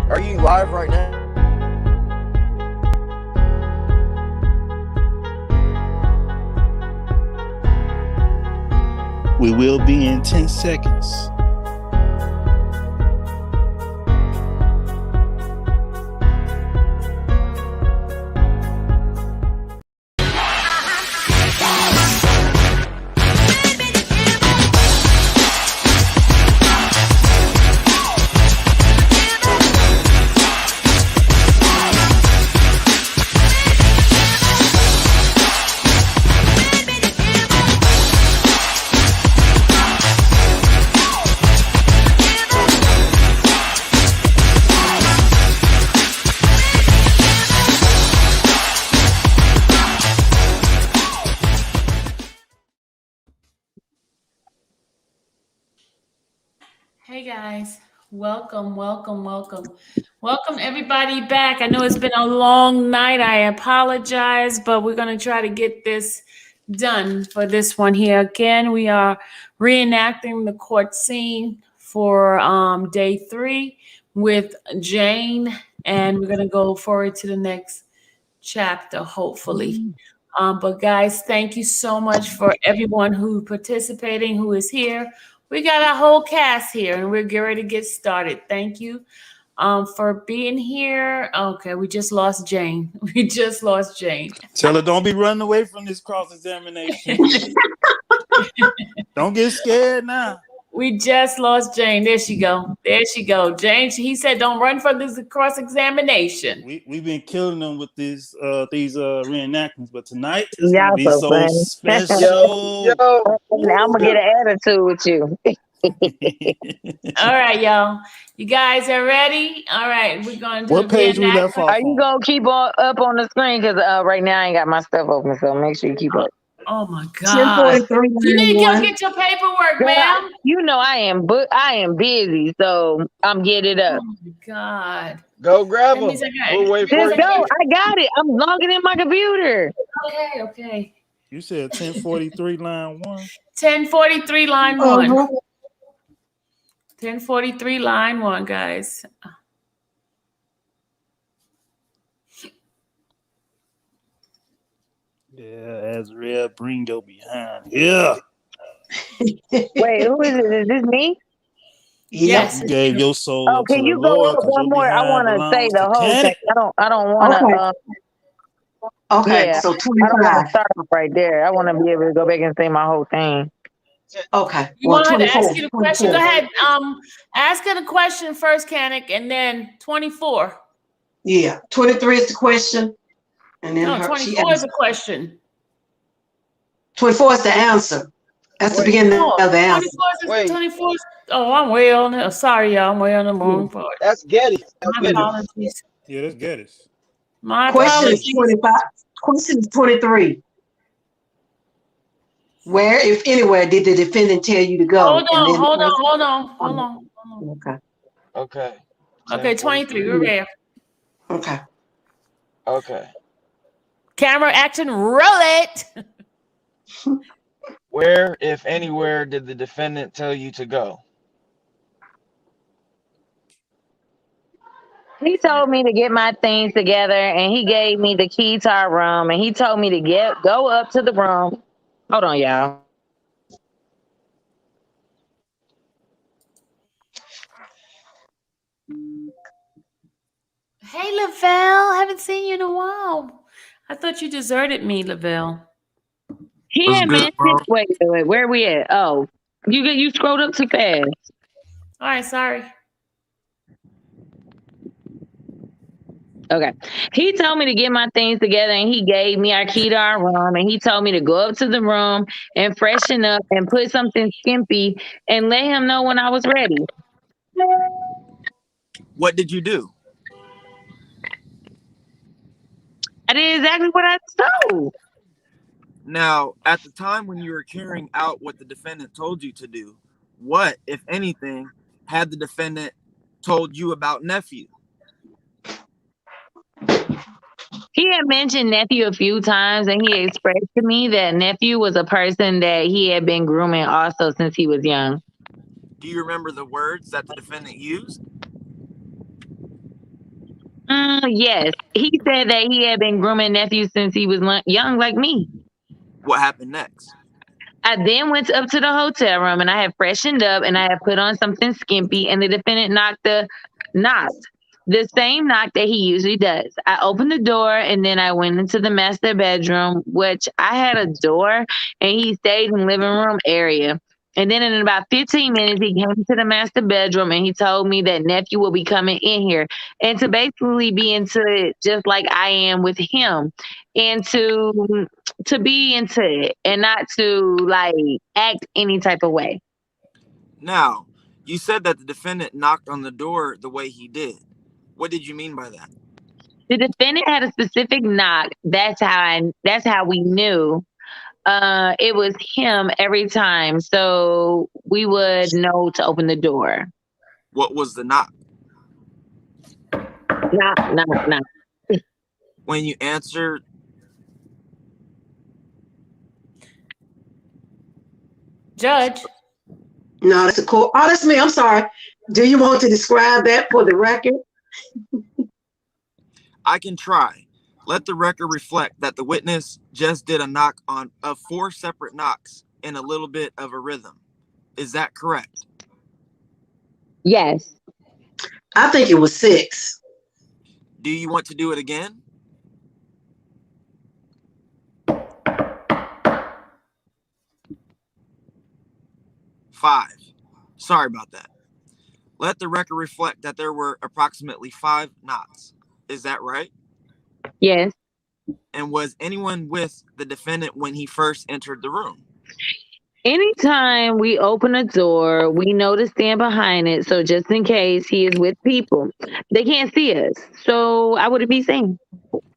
Are you live right now? We will be in 10 seconds. Hey guys, welcome everybody back. I know it's been a long night. I apologize, but we're going to try to get this done for this one here. Again, we are reenacting the court scene for day 3 with Jane, and we're going to go forward to the next chapter, hopefully. But guys, thank you so much for everyone who participating, who is here. We got our whole cast here, and we're getting ready to get started. Thank you for being here. Okay, we just lost Jane. Tell her don't be running away from this cross-examination. Don't get scared now. We just lost Jane. There she go. Jane, he said don't run from this cross-examination. We've been killing them with these reenactments, but tonight it's going to be so special. Now I'm going to get an attitude with you. All right, y'all. You guys are ready? All right, we're going to do what page we left off? Are you going to keep up on the screen? Because right now I ain't got my stuff open, so make sure you keep up. Oh my God! You need to go get your paperwork, ma'am. You know I am busy, so I'm getting it up. Oh my God! Go grab them. We'll wait for you. Just go. I got it. I'm logging in my computer. Okay. You said 1043 line 1. 1043 line 1. 1043 line 1, guys. Yeah, Azrael, bring your behind. Yeah. Wait, who is it? Is this me? Yes. You gave your soul. Oh, can you go up one more? I want to say the whole thing. I don't want to. Okay, yeah, so 25. I don't want to start off right there. I want to be able to go back and say my whole thing. Okay. You want to ask you the question? Go ahead. Ask her the question first, Kanik, and then 24. Yeah, 23 is the question. And then 24 is a question. 24 is the answer. That's the beginning of the answer. 24 is, I'm way on there. Sorry, y'all. I'm way on the wrong part. That's Getty. My apologies. Yeah, that's Geddes. My Question apologies. is 25. Question is 23. Where, if anywhere, did the defendant tell you to go? Hold on. Okay. 23. We're there. Okay. Camera action, roll it. Where, if anywhere, did the defendant tell you to go? He told me to get my things together, and he gave me the key to our room, and he told me to go up to the room. Hold on, y'all. Hey, Lavelle. Haven't seen you in a while. I thought you deserted me, Lavelle. He had mentioned. Wait. Where are we at? Oh, you scrolled up too fast. All right, sorry. Okay. He told me to get my things together, and he gave me our key to our room, and he told me to go up to the room and freshen up and put something skimpy and let him know when I was ready. What did you do? I did exactly what I told. Now, at the time when you were carrying out what the defendant told you to do, what, if anything, had the defendant told you about Nephew? He had mentioned Nephew a few times, and he expressed to me that Nephew was a person that he had been grooming also since he was young. Do you remember the words that the defendant used? Yes. He said that he had been grooming Nephew since he was young, like me. What happened next? I then went up to the hotel room and I had freshened up and I had put on something skimpy, and the defendant knocked the same knock that he usually does. I opened the door and then I went into the master bedroom, which I had a door, and he stayed in the living room area. And then in about 15 minutes, he came to the master bedroom and he told me that Nephew will be coming in here and to basically be into it just like I am with him, and to be into it and not to like act any type of way. Now, you said that the defendant knocked on the door the way he did. What did you mean by that? The defendant had a specific knock. That's how we knew it was him every time. So we would know to open the door. What was the knock? Knock. When you answered, Judge. No, that's a court. Oh, that's me. I'm sorry. Do you want to describe that for the record? I can try. Let the record reflect that the witness just did a knock of 4 separate knocks in a little bit of a rhythm. Is that correct? Yes. I think it was 6. Do you want to do it again? Five. Sorry about that. Let the record reflect that there were approximately 5 knocks. Is that right? Yes. And was anyone with the defendant when he first entered the room? Anytime we open a door, we know to stand behind it. So just in case he is with people, they can't see us. So I wouldn't be seen.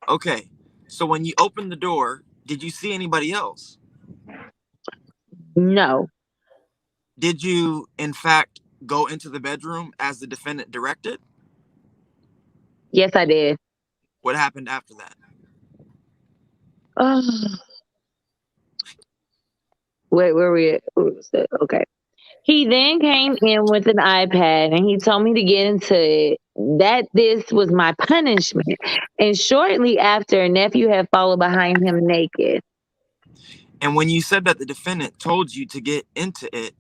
Okay. So when you opened the door, did you see anybody else? No. Did you, in fact, go into the bedroom as the defendant directed? Yes, I did. What happened after that? Wait, where were we? Okay. He then came in with an iPad and he told me to get into it, that this was my punishment. And shortly after, Nephew had followed behind him naked. And when you said that the defendant told you to get into it,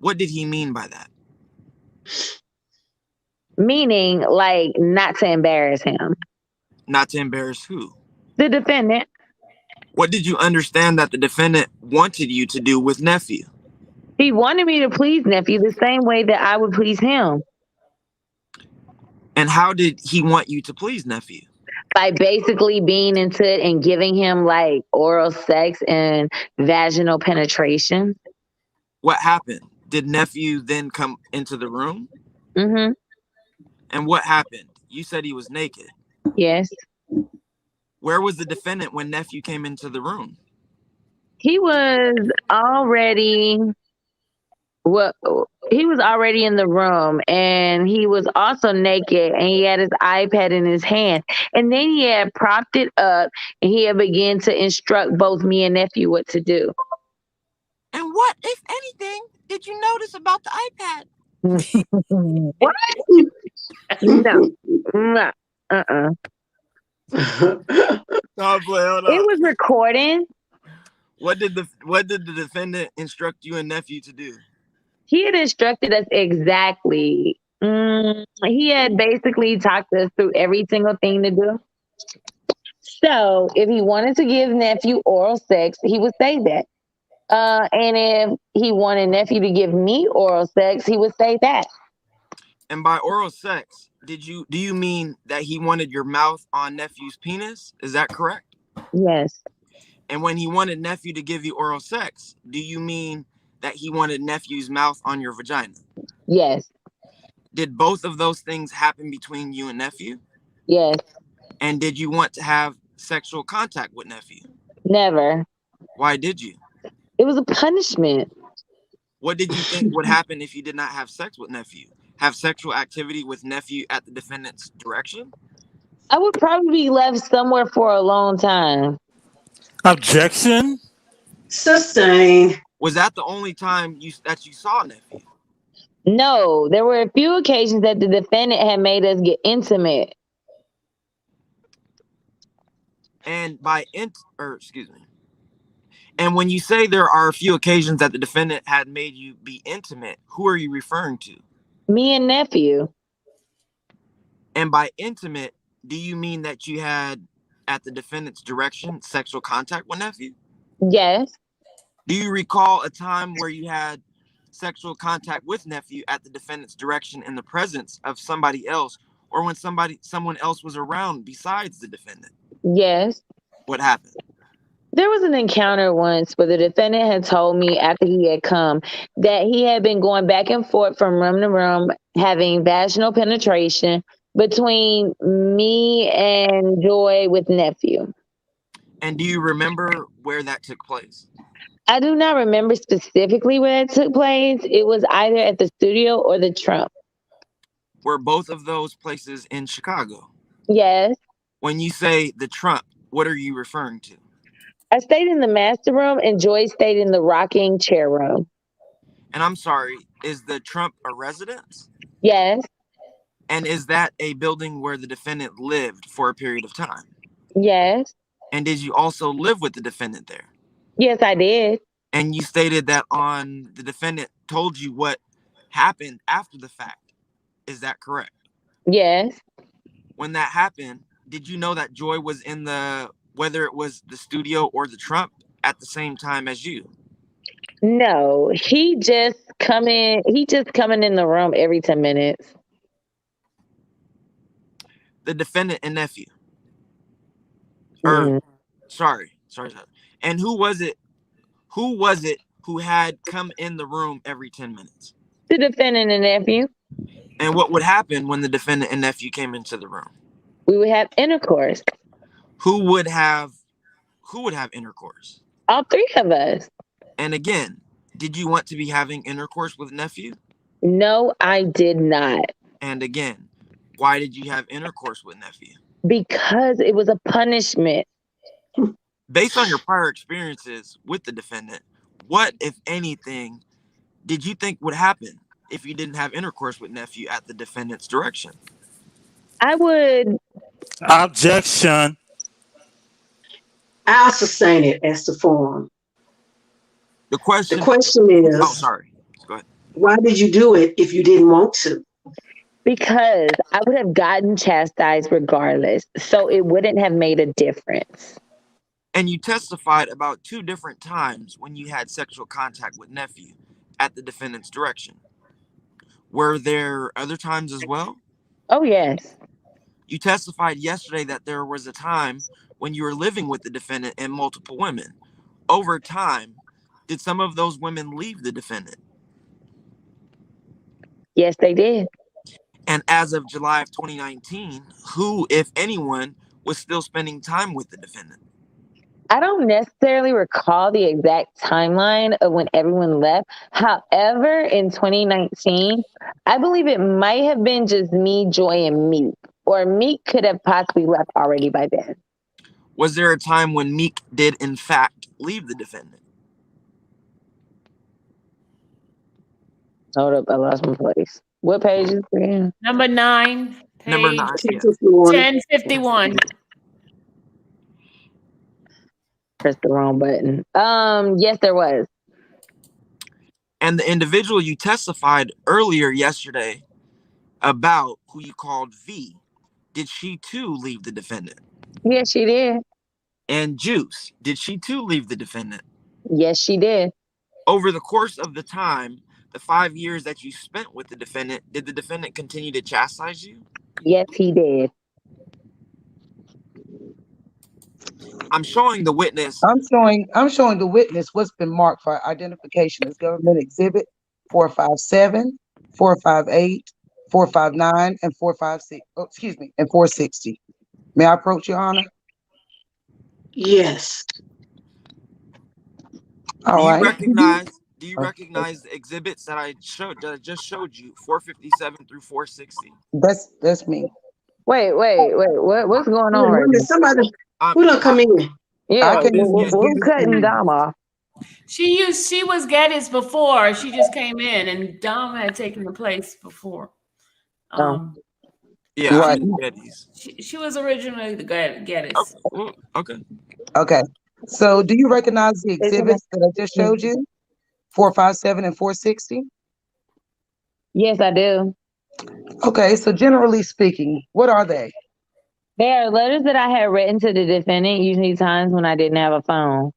what did he mean by that? Meaning, like, not to embarrass him. Not to embarrass who? The defendant. What did you understand that the defendant wanted you to do with Nephew? He wanted me to please Nephew the same way that I would please him. And how did he want you to please Nephew? By basically being into it and giving him like oral sex and vaginal penetration. What happened? Did Nephew then come into the room? Mm-hmm. And what happened? You said he was naked. Yes. Where was the defendant when Nephew came into the room? He was already in the room, and he was also naked, and he had his iPad in his hand. And then he had propped it up, and he had begun to instruct both me and Nephew what to do. And what, if anything, did you notice about the iPad? What? No. Oh, boy, hold on. It was recording. What did the defendant instruct you and Nephew to do? He had instructed us exactly. He had basically talked us through every single thing to do. So if he wanted to give Nephew oral sex, he would say that. And if he wanted Nephew to give me oral sex, he would say that. And by oral sex, do you mean that he wanted your mouth on Nephew's penis? Is that correct? Yes. And when he wanted Nephew to give you oral sex, do you mean that he wanted Nephew's mouth on your vagina? Yes. Did both of those things happen between you and Nephew? Yes. And did you want to have sexual contact with Nephew? Never. Why did you? It was a punishment. What did you think would happen if you did not have sex with Nephew? Have sexual activity with Nephew at the defendant's direction? I would probably be left somewhere for a long time. Objection. Sustained. Was that the only time that you saw Nephew? No, there were a few occasions that the defendant had made us get intimate. And and when you say there are a few occasions that the defendant had made you be intimate, who are you referring to? Me and nephew. And by intimate, do you mean that you had, at the defendant's direction, sexual contact with nephew? Yes. Do you recall a time where you had sexual contact with nephew at the defendant's direction in the presence of somebody else, or when someone else was around besides the defendant? Yes. What happened? There was an encounter once where the defendant had told me after he had come that he had been going back and forth from room to room, having vaginal penetration between me and Joy with nephew. And do you remember where that took place? I do not remember specifically where it took place. It was either at the studio or the Trump. Were both of those places in Chicago? Yes. When you say the Trump, what are you referring to? I stayed in the master room and Joy stayed in the rocking chair room. And I'm sorry, is the Trump a residence? Yes. And is that a building where the defendant lived for a period of time? Yes. And did you also live with the defendant there? Yes, I did. And you stated that the defendant told you what happened after the fact. Is that correct? Yes. When that happened, did you know that Joy was in whether it was the studio or the Trump, at the same time as you? No, he just coming in the room every 10 minutes. The defendant and nephew. Mm-hmm. Sorry. And who was it who had come in the room every 10 minutes? The defendant and nephew. And what would happen when the defendant and nephew came into the room? We would have intercourse. Who would have intercourse? All three of us. And again, did you want to be having intercourse with nephew? No, I did not. And again, why did you have intercourse with nephew? Because it was a punishment. Based on your prior experiences with the defendant, what, if anything, did you think would happen if you didn't have intercourse with nephew at the defendant's direction? I would. Objection. I'll sustain it as the form. The question is, oh, sorry. Go ahead. Why did you do it if you didn't want to? Because I would have gotten chastised regardless, so it wouldn't have made a difference. And you testified about 2 different times when you had sexual contact with nephew at the defendant's direction. Were there other times as well? Oh, yes. You testified yesterday that there was a time when you were living with the defendant and multiple women. Over time, did some of those women leave the defendant? Yes, they did. And as of July of 2019, who, if anyone, was still spending time with the defendant? I don't necessarily recall the exact timeline of when everyone left. However, in 2019, I believe it might have been just me, Joy, and Meek. Or Meek could have possibly left already by then. Was there a time when Meek did, in fact, leave the defendant? Hold up, I lost my place. What page is it? Number 9. Number 9. Page Yeah. 1051. Pressed the wrong button. Yes, there was. And the individual you testified earlier yesterday about, who you called V, did she too leave the defendant? Yes, she did. And Juice, did she too leave the defendant? Yes, she did. Over the course of the time, the 5 years that you spent with the defendant, did the defendant continue to chastise you? Yes, he did. I'm showing the witness. I'm showing the witness what's been marked for identification as government exhibit 457, 458, 459, and 456. Oh, excuse me, and 460. May I approach, Your Honor? Yes. All right. Do you recognize the exhibits that I just showed you, 457 through 460? That's me. Wait. What's going on right now? Somebody who don't come in. Yeah, we're cutting Dom off. She was Geddes before. She just came in, and Dom had taken the place before. Yeah, Right. I'm Getty's. She was originally the Gettys. Oh, well, okay. Okay. So do you recognize the exhibits that I just showed you? 457 and 460? Yes, I do. Okay, so generally speaking, what are they? They are letters that I had written to the defendant, usually times when I didn't have a phone.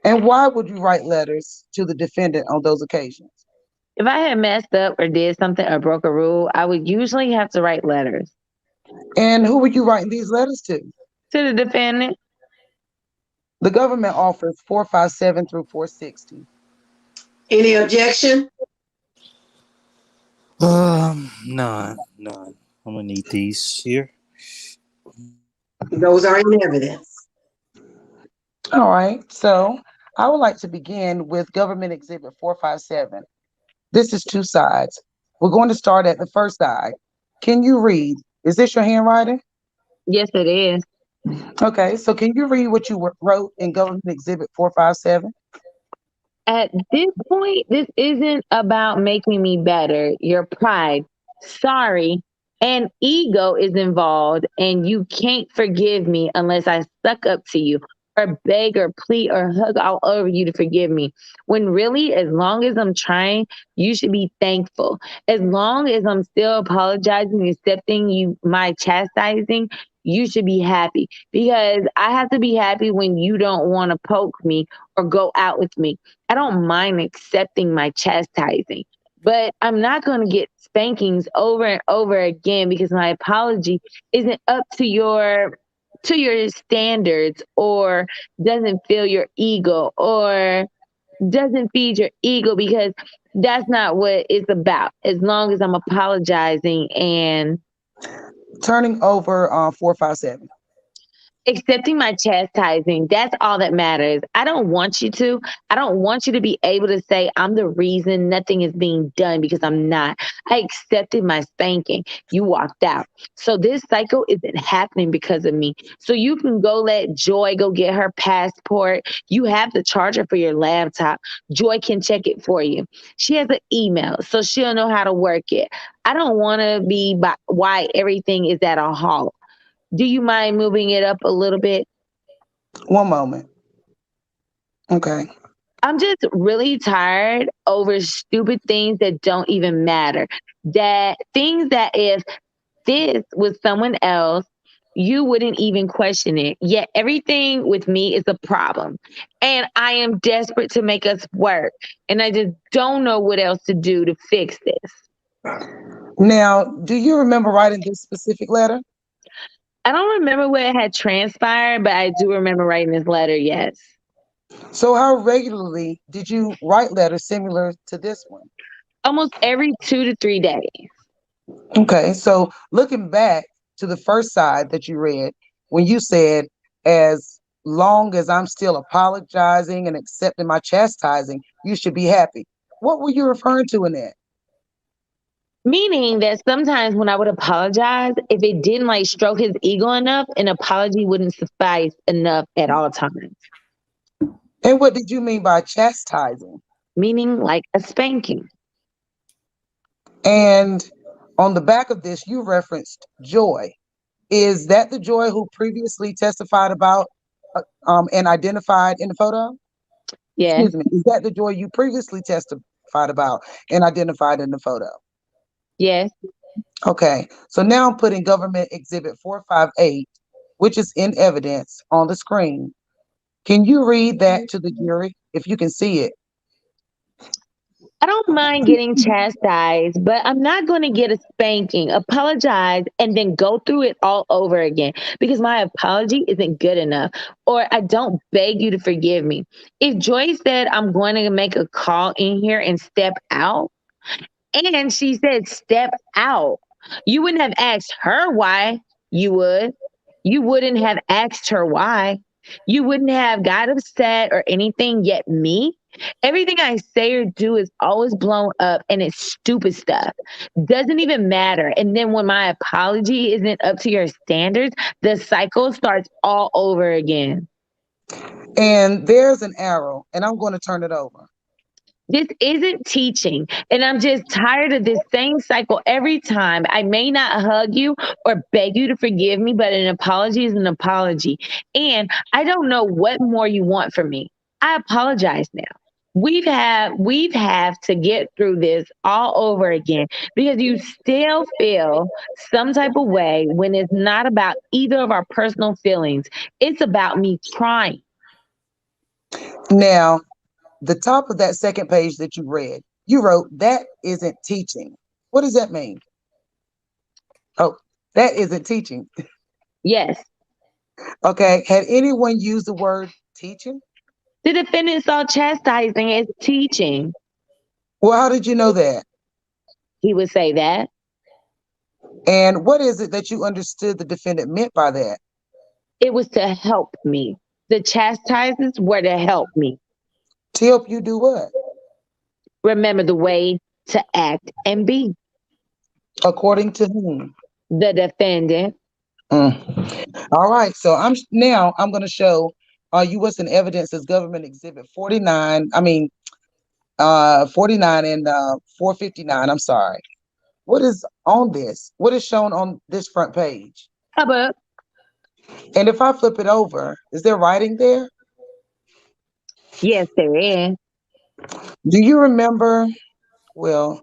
And why would you write letters to the defendant on those occasions? If I had messed up or did something or broke a rule, I would usually have to write letters And who were you writing these letters to? to the defendant. The government offers 457 through 460. Any objection? None. I'm gonna need these here. Those are in evidence. All right, so I would like to begin with Government Exhibit 457. This is two sides. We're going to start at the first side. Can you read? Is this your handwriting? Yes, it is. Okay, so can you read what you wrote in Government Exhibit 457? At this point, this isn't about making me better. Your pride, sorry, and ego is involved, and you can't forgive me unless I suck up to you or beg or plead or hug all over you to forgive me. When really, as long as I'm trying, you should be thankful. As long as I'm still apologizing, accepting you my chastising, you should be happy, because I have to be happy when you don't want to poke me or go out with me. I don't mind accepting my chastising, but I'm not going to get spankings over and over again because my apology isn't up to your standards, or doesn't feel your ego, or doesn't feed your ego, because that's not what it's about. As long as I'm apologizing and Turning over 457. accepting my chastising, that's all that matters. I don't want you to be able to say I'm the reason nothing is being done, because I'm not. I accepted my spanking. You walked out. So this cycle isn't happening because of me. So you can go let Joy go get her passport. You have the charger for your laptop. Joy can check it for you. She has an email, so she'll know how to work it. I don't want to be why everything is at a halt. Do you mind moving it up a little bit? One moment. Okay. I'm just really tired over stupid things that don't even matter. That things that if this was someone else, you wouldn't even question it. Yet everything with me is a problem. And I am desperate to make us work. And I just don't know what else to do to fix this. Now, do you remember writing this specific letter? I don't remember what had transpired, but I do remember writing this letter, yes. So how regularly did you write letters similar to this one? Almost every 2 to 3 days. Okay, so looking back to the first side that you read, when you said, as long as I'm still apologizing and accepting my chastising, you should be happy. What were you referring to in that? Meaning that sometimes when I would apologize, if it didn't like stroke his ego enough, an apology wouldn't suffice enough at all times. And what did you mean by chastising? Meaning like a spanking. And on the back of this, you referenced Joy. Is that the Joy who previously testified about and identified in the photo? Yeah. Excuse me. Is that the Joy you previously testified about and identified in the photo? Yes. Okay. So now I'm putting Government Exhibit 458, which is in evidence, on the screen. Can you read that to the jury if you can see it? I don't mind getting chastised, but I'm not going to get a spanking, apologize, and then go through it all over again, because my apology isn't good enough, or I don't beg you to forgive me. If Joy said I'm going to make a call in here and step out, and she said step out, you wouldn't have asked her why. You would. You wouldn't have asked her why. You wouldn't have got upset or anything, yet me. Everything I say or do is always blown up, and it's stupid stuff. Doesn't even matter. And then when my apology isn't up to your standards, the cycle starts all over again. And there's an arrow, and I'm going to turn it over. This isn't teaching. And I'm just tired of this same cycle every time. I may not hug you or beg you to forgive me, but an apology is an apology. And I don't know what more you want from me. I apologize now. We've have to get through this all over again because you still feel some type of way when it's not about either of our personal feelings. It's about me trying. Now, the top of that second page that you read, you wrote, that isn't teaching. What does that mean? Oh, that isn't teaching. Yes. Okay. Had anyone used the word teaching? The defendant saw chastising as teaching. Well, how did you know that? He would say that. And what is it that you understood the defendant meant by that? It was to help me. The chastisements were to help me. To help you do what? Remember the way to act and be. According to whom? The defendant. All right. So I'm going to show you what's in evidence as government exhibit 49. 49 and 459. I'm sorry. What is on this? What is shown on this front page? A book. And if I flip it over, is there writing there? Yes, there is. Do you remember? Well,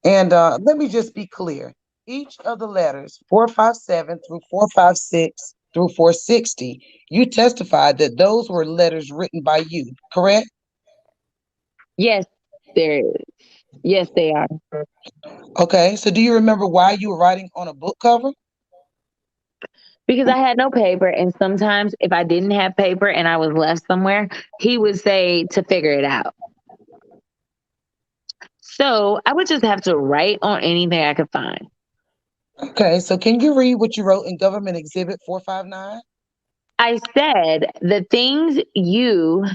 and let me just be clear. Each of the letters, 457 through 456 through 460, you testified that those were letters written by you, correct? Yes, there is. Yes, they are. Okay, so do you remember why you were writing on a book cover? Because I had no paper, and sometimes if I didn't have paper and I was left somewhere, he would say to figure it out. So I would just have to write on anything I could find. Okay, so can you read what you wrote in Government Exhibit 459? I said the things you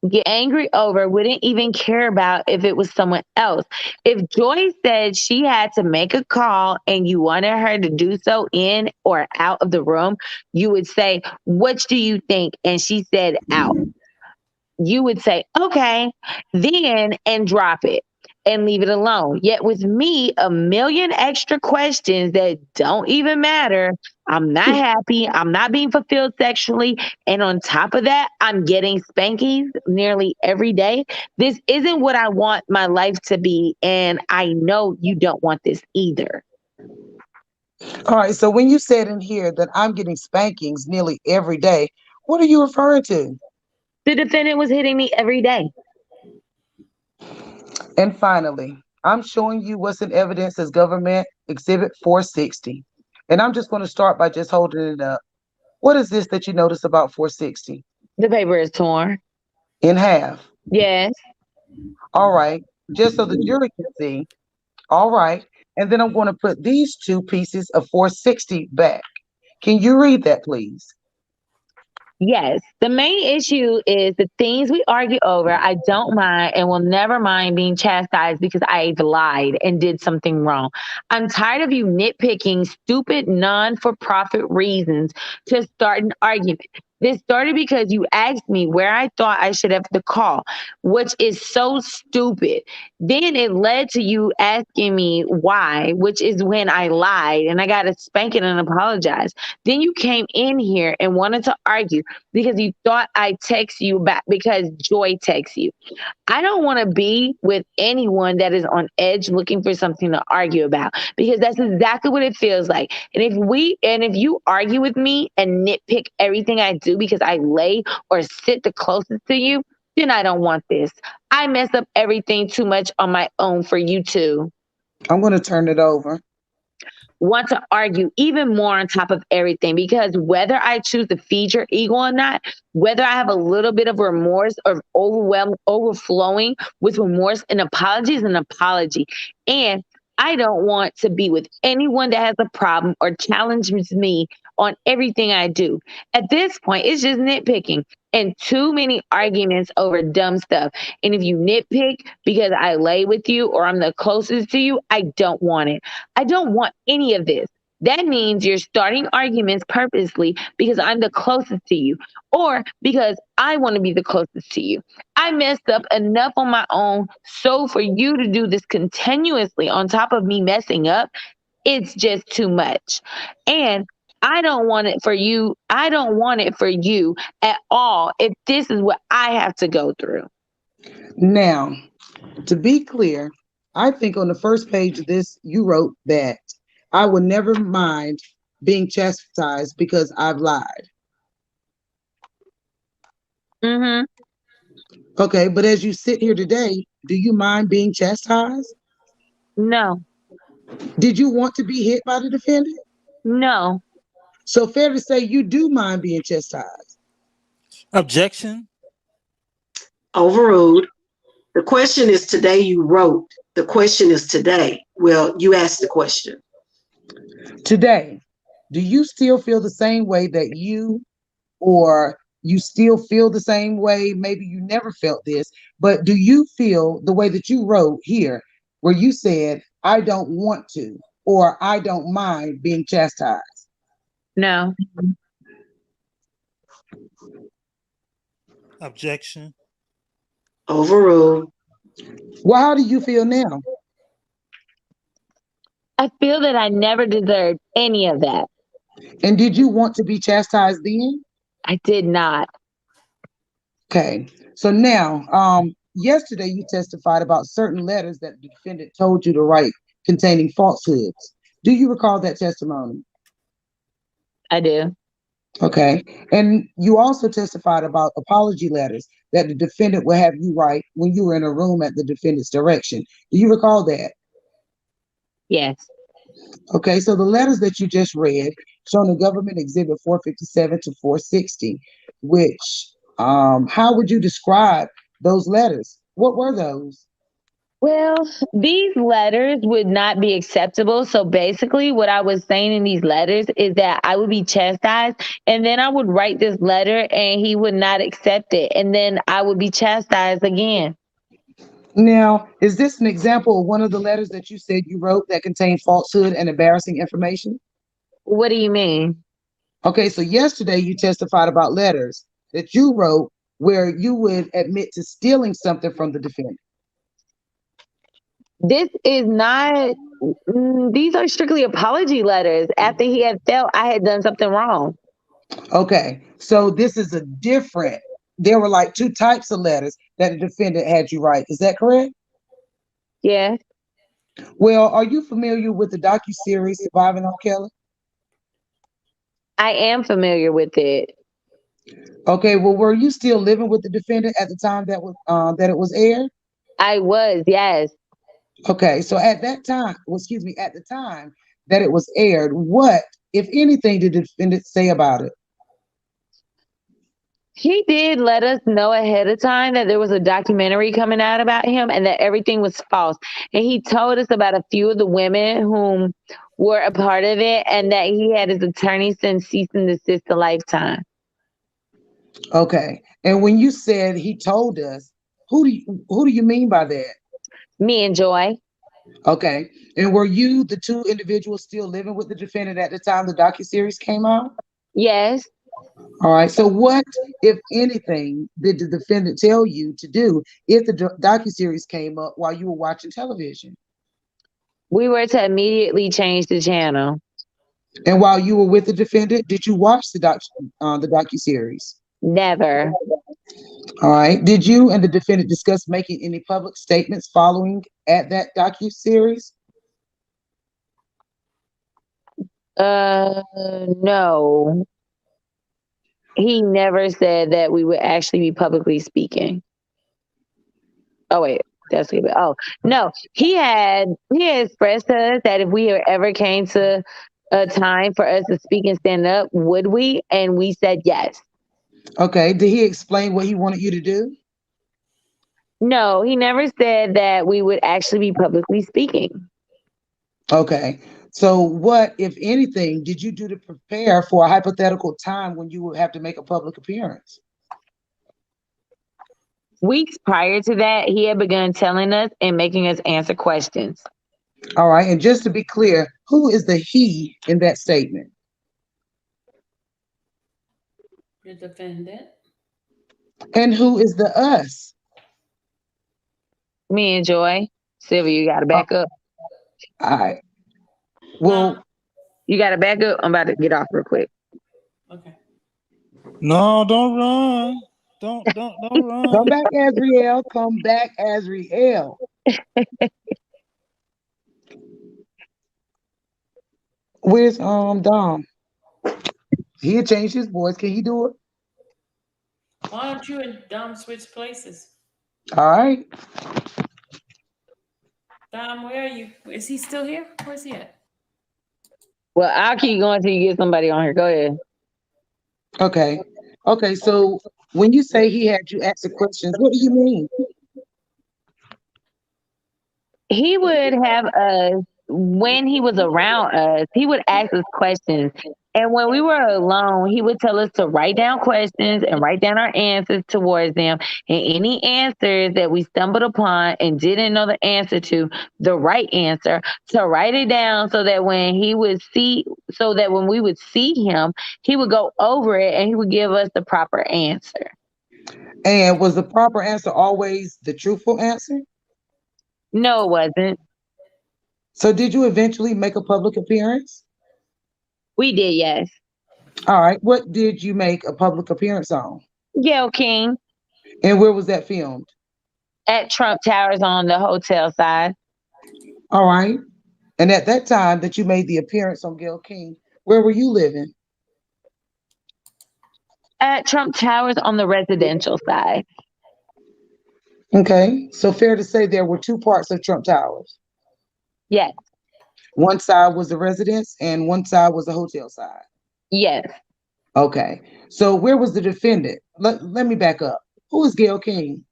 get angry over wouldn't even care about if it was someone else. If Joy said she had to make a call and you wanted her to do so in or out of the room, you would say, "What do you think?" And she said, "Out." You would say, "Okay," then and drop it and leave it alone. Yet with me, a million extra questions that don't even matter. I'm not happy. I'm not being fulfilled sexually. And on top of that, I'm getting spankings nearly every day. This isn't what I want my life to be. And I know you don't want this either. All right, so when you said in here that I'm getting spankings nearly every day, what are you referring to? The defendant was hitting me every day. And finally, I'm showing you what's in evidence as Government Exhibit 460. And I'm just going to start by just holding it up. What is this that you notice about 460? The paper is torn. In half. Yes. All right, just so the jury can see. All right, and then I'm going to put these two pieces of 460 back. Can you read that, please? Yes. The main issue is the things we argue over. I don't mind and will never mind being chastised because I've lied and did something wrong. I'm tired of you nitpicking stupid non-for-profit reasons to start an argument. This started because you asked me where I thought I should have the call, which is so stupid. Then it led to you asking me why, which is when I lied and I got to spank it and apologize. Then you came in here and wanted to argue because you thought I text you back because Joy texts you. I don't want to be with anyone that is on edge looking for something to argue about because that's exactly what it feels like. And if you argue with me and nitpick everything I do because I lay or sit the closest to you, then I don't want this. I mess up everything too much on my own for you too. I'm going to turn it over. Want to argue even more on top of everything because whether I choose to feed your ego or not, whether I have a little bit of remorse or overflowing with remorse and apology is an apology. And I don't want to be with anyone that has a problem or challenges me on everything I do. At this point, it's just nitpicking and too many arguments over dumb stuff. And if you nitpick because I lay with you or I'm the closest to you, I don't want it. I don't want any of this. That means you're starting arguments purposely because I'm the closest to you or because I want to be the closest to you. I messed up enough on my own. So for you to do this continuously on top of me messing up, it's just too much. And I don't want it for you. I don't want it for you at all if this is what I have to go through. Now, to be clear, I think on the first page of this, you wrote that I would never mind being chastised because I've lied. Mm-hmm. Okay, but as you sit here today, do you mind being chastised? No, Did you want to be hit by the defendant? no. So fair to say you do mind being chastised. Objection. Overruled. The question is today you wrote. The question is today. Well, you asked the question. Today, do you still feel the same way that or you still feel the same way? Maybe you never felt this, but do you feel the way that you wrote here, where you said, I don't want to, or I don't mind being chastised? No. Objection. Overruled. Well, how do you feel now? I feel that I never deserved any of that. And did you want to be chastised then? I did not. Okay. So now, yesterday you testified about certain letters that the defendant told you to write containing falsehoods. Do you recall that testimony? I do. Okay. And you also testified about apology letters that the defendant would have you write when you were in a room at the defendant's direction. Do you recall that? Yes. Okay. So the letters that you just read shown in Government Exhibit 457 to 460, which, how would you describe those letters? What were those? Well, these letters would not be acceptable. So basically, what I was saying in these letters is that I would be chastised, and then I would write this letter and he would not accept it. And then I would be chastised again. Now, is this an example of one of the letters that you said you wrote that contained falsehood and embarrassing information? What do you mean? Okay, so yesterday you testified about letters that you wrote where you would admit to stealing something from the defendant. This is not, these are strictly apology letters after he had felt I had done something wrong. Okay, so this is a different, there were like two types of letters that the defendant had you write. Is that correct? Yes. Well, are you familiar with the docuseries Surviving R. Kelly? I am familiar with it. Okay, well, were you still living with the defendant at the time that it was aired? I was, yes. Okay, so at that time, at the time that it was aired, what, if anything, did the defendant say about it? He did let us know ahead of time that there was a documentary coming out about him and that everything was false. And he told us about a few of the women whom were a part of it and that he had his attorney send cease and desist a lifetime. Okay, and when you said he told us, who do you mean by that? Me and Joy. Okay, and were you the two individuals still living with the defendant at the time the docuseries came out? Yes. All right, so what, if anything, did the defendant tell you to do if the docuseries came up while you were watching television? We were to immediately change the channel. And while you were with the defendant, did you watch the docuseries? Never. All right. Did you and the defendant discuss making any public statements following at that docuseries? No. He never said that we would actually be publicly speaking. Oh, wait. That's good. Oh, no. He had expressed to us that if we ever came to a time for us to speak and stand up, would we? And we said yes. Okay. Did he explain what he wanted you to do? No, he never said that we would actually be publicly speaking. Okay. So what, if anything, did you do to prepare for a hypothetical time when you would have to make a public appearance? Weeks prior to that, he had begun telling us and making us answer questions. All right. And just to be clear, who is the he in that statement? The defendant. And who is the us? Me and Joy. Sylvia, you gotta back up. All right. Well, You gotta back up. I'm about to get off real quick. Okay. No, don't run. Don't run. come back, Azriel. Come back, Azriel. Where's Dom? He'll change his voice. Can he do it? Why don't you and Dom switch places? All right. Dom, where are you? Is he still here? Where's he at? Well, I'll keep going until you get somebody on here. Go ahead. Okay. Okay. So when you say he had you ask the questions, what do you mean? He would have us, when he was around us, he would ask us questions. And when we were alone, he would tell us to write down questions and write down our answers towards them. And any answers that we stumbled upon and didn't know the answer to, the right answer, to write it down so that when we would see him, he would go over it and he would give us the proper answer. And was the proper answer always the truthful answer? No, it wasn't. So did you eventually make a public appearance? We did, yes. All right. What did you make a public appearance on? Gayle King And where was that filmed? at Trump Towers on the hotel side. All right. And at that time that you made the appearance on Gayle King, where were you living? At Trump Towers on the residential side. Okay. So fair to say there were two parts of Trump Towers. Yes. One side was the residence and one side was the hotel side. Yes. Okay. So where was the defendant? Let me back up. Who is Gayle King?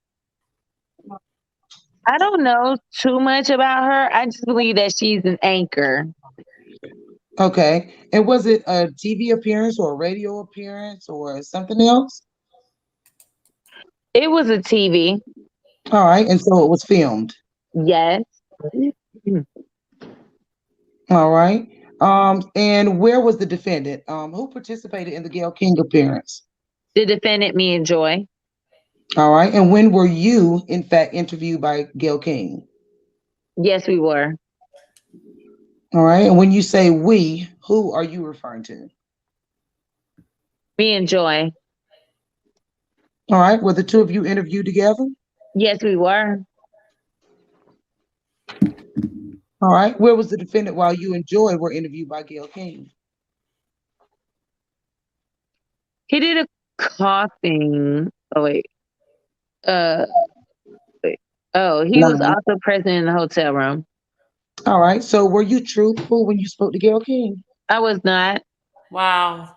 I don't know too much about her. I just believe that she's an anchor. Okay. And was it a TV appearance or a radio appearance or something else? It was a TV. All right. And so it was filmed. Yes. All right. And where was the defendant? Who participated in the Gayle King appearance? The defendant, me and Joy. All right. And when were you, in fact, interviewed by Gayle King? Yes, we were. All right. And when you say we, who are you referring to? Me and Joy. All right. Were the two of you interviewed together? Yes, we were. All right. Where was the defendant while you and Joy were interviewed by Gayle King? He did a coughing. Oh, wait. Wait. Oh, he was also present in the hotel room. All right. So were you truthful when you spoke to Gayle King? I was not. Wow.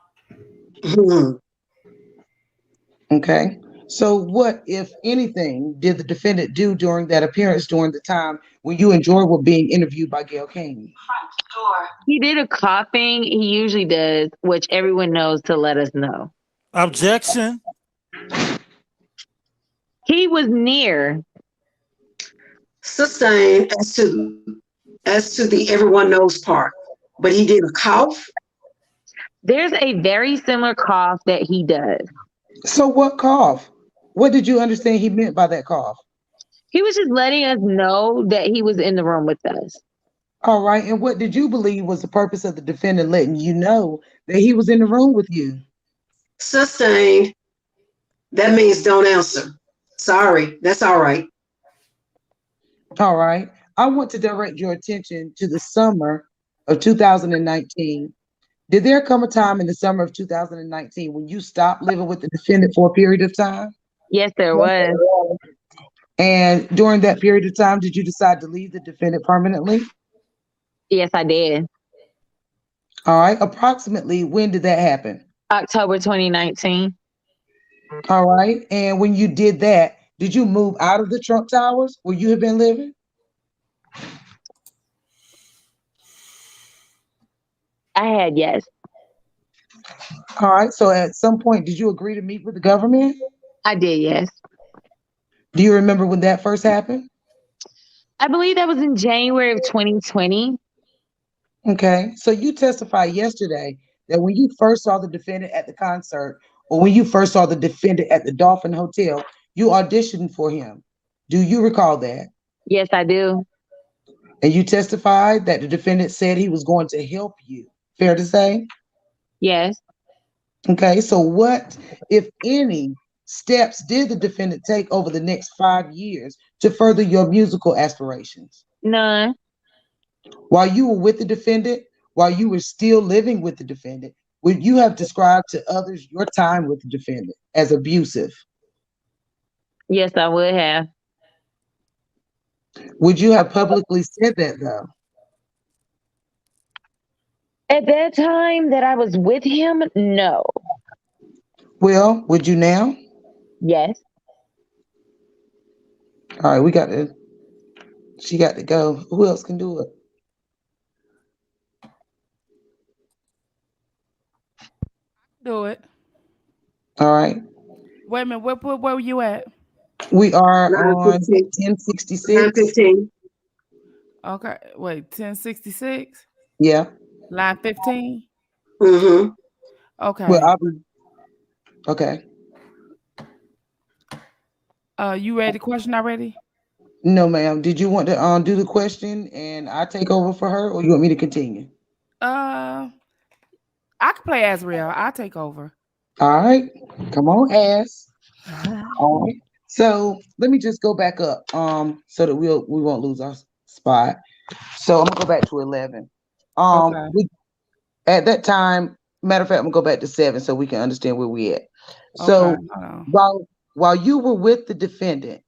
Okay. So what, if anything, did the defendant do during that appearance during the time when you and Joy were being interviewed by Gayle King? He did a coughing. He usually does, which everyone knows to let us know. Objection. He was near. Sustained as to the everyone knows part, but he did a cough. There's a very similar cough that he does. So what cough? What did you understand he meant by that cough? He was just letting us know that he was in the room with us. All right. And what did you believe was the purpose of the defendant letting you know that he was in the room with you? Sustained. That means don't answer. Sorry. That's all right. All right. I want to direct your attention to the summer of 2019. Did there come a time in the summer of 2019 when you stopped living with the defendant for a period of time? Yes, there was. And during that period of time, did you decide to leave the defendant permanently? Yes, I did. All right. Approximately when did that happen? October 2019. All right. And when you did that, did you move out of the Trump Towers where you had been living? I had, yes. All right. So at some point, did you agree to meet with the government? I did, yes. Do you remember when that first happened? I believe that was in January of 2020. Okay, so you testified yesterday that when you first saw the defendant at the concert, or when you first saw the defendant at the Dolphin Hotel, you auditioned for him. Do you recall that? Yes, I do. And you testified that the defendant said he was going to help you. Fair to say? Yes. Okay, so what, if any, steps did the defendant take over the next 5 years to further your musical aspirations? None. While you were with the defendant, while you were still living with the defendant, would you have described to others your time with the defendant as abusive? Yes, I would have. Would you have publicly said that though? At that time that I was with him, no. Well, would you now? Yes. All right, she got to go. Who else can do it? Do it. All right. Wait a minute. Where were you at? We are 9:15. on 1066. 9:15. Okay. Wait, 1066? Yeah. Line 15? Mm-hmm. Okay. Well, okay. You ready? Question already? No, ma'am. Did you want to do the question and I take over for her, or you want me to continue? I can play Azrael. I'll take over. All right. Come on, ass. All right. So let me just go back up so that we won't lose our spot. So I'm gonna go back to 11. Okay. At that time, matter of fact, I'm gonna go back to 7 so we can understand where we at. So Okay, hold on. while you were with the defendant,